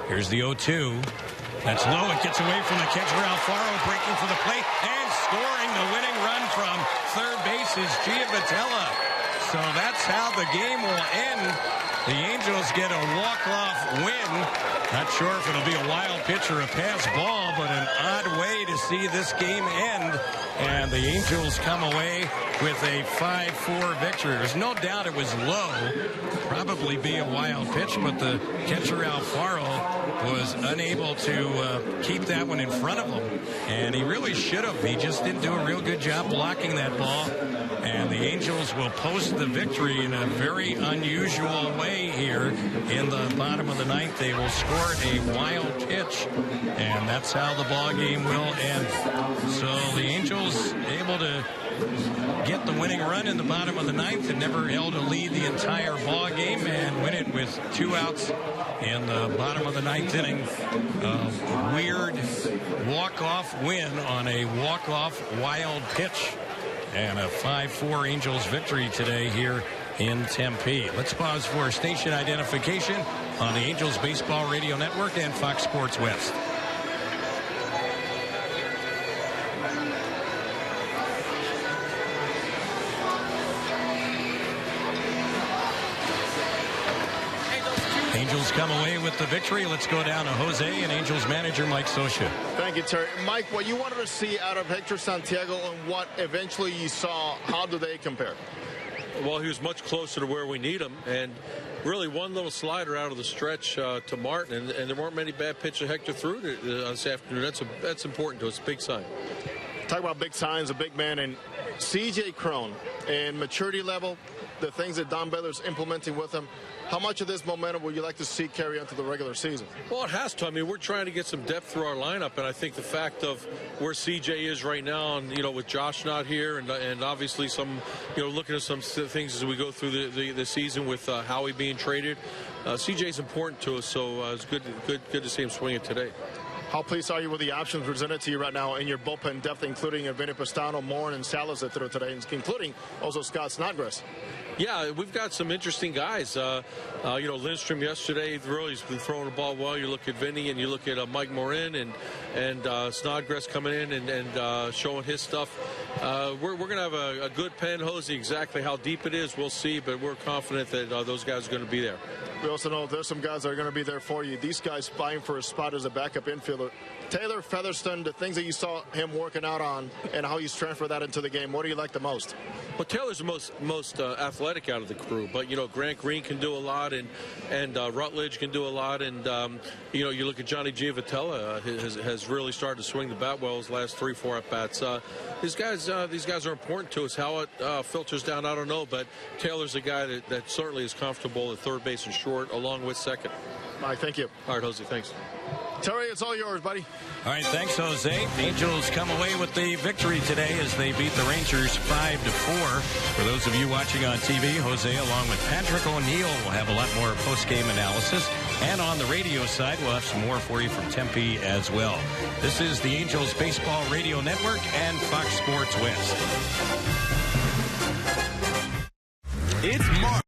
Here's the 0-2. That's low. It gets away from the catcher Alfaro, breaking for the plate and scoring the winning run from third base is Giavotella. So that's how the game will end. The Angels get a walk-off win. Not sure if it'll be a wild pitch or a pass ball, but an odd way to see this game end. And the Angels come away with a 5-4 victory. There's no doubt it was low. Probably be a wild pitch, but the catcher Alfaro was unable to keep that one in front of him. And he really should have. He just didn't do a real good job blocking that ball. And the Angels will post the victory in a very unusual way here in the bottom of the ninth. They will score a wild pitch, and that's how the ball game will end. So the Angels able to get the winning run in the bottom of the ninth and never held a lead the entire ball game and win it with 2 outs in the bottom of the ninth inning. A weird walk-off win on a walk-off wild pitch, and a 5-4 Angels victory today here in Tempe. Let's pause for station identification on the Angels Baseball Radio Network and Fox Sports West. Angels come away with the victory. Let's go down to Jose and Angels manager Mike Scioscia. Thank you, Terry. Mike, what you wanted to see out of Hector Santiago and what eventually you saw, how do they compare? Well, he was much closer to where we need him, and really one little slider out of the stretch to Martin, and there weren't many bad pitches Hector threw this afternoon. That's important to us. Big sign. Talk about big signs, a big man, and C.J. Cron and maturity level, the things that Don Baylor's implementing with him. How much of this momentum would you like to see carry on to the regular season? Well, it has to. I mean, we're trying to get some depth through our lineup, and I think the fact of where CJ is right now, and with Josh not here, and obviously some, looking at some things as we go through the season with Howie being traded, CJ's important to us. So it's good to see him swing it today. How pleased are you with the options presented to you right now in your bullpen depth, including Vinny Pastano, Morin, and Salas that threw today, including also Scott Snodgrass? Yeah, we've got some interesting guys. Lindstrom yesterday, really has been throwing the ball well. You look at Vinny and you look at Mike Morin and Snodgrass coming in and showing his stuff. We're going to have a good pen. Jose, exactly how deep it is, we'll see, but we're confident that those guys are going to be there. We also know there's some guys that are going to be there for you. These guys vying for a spot as a backup infielder. Taylor Featherston, the things that you saw him working out on and how he's transferred that into the game, what do you like the most? Well, Taylor's the most athletic out of the crew, but Grant Green can do a lot, and Rutledge can do a lot, and you look at Johnny Giavotella has really started to swing the bat well his last 3-4 at bats. These guys are important to us. How it filters down, I don't know, but Taylor's a guy that certainly is comfortable at third base and short, along with second. Mike, thank you. All right, Jose, thanks. Terry, it's all yours, buddy. All right, thanks, Jose. The Angels come away with the victory today as they beat the Rangers 5-4. For those of you watching on TV, Jose, along with Patrick O'Neill, will have a lot more post-game analysis. And on the radio side, we'll have some more for you from Tempe as well. This is the Angels Baseball Radio Network and Fox Sports West. It's Mark.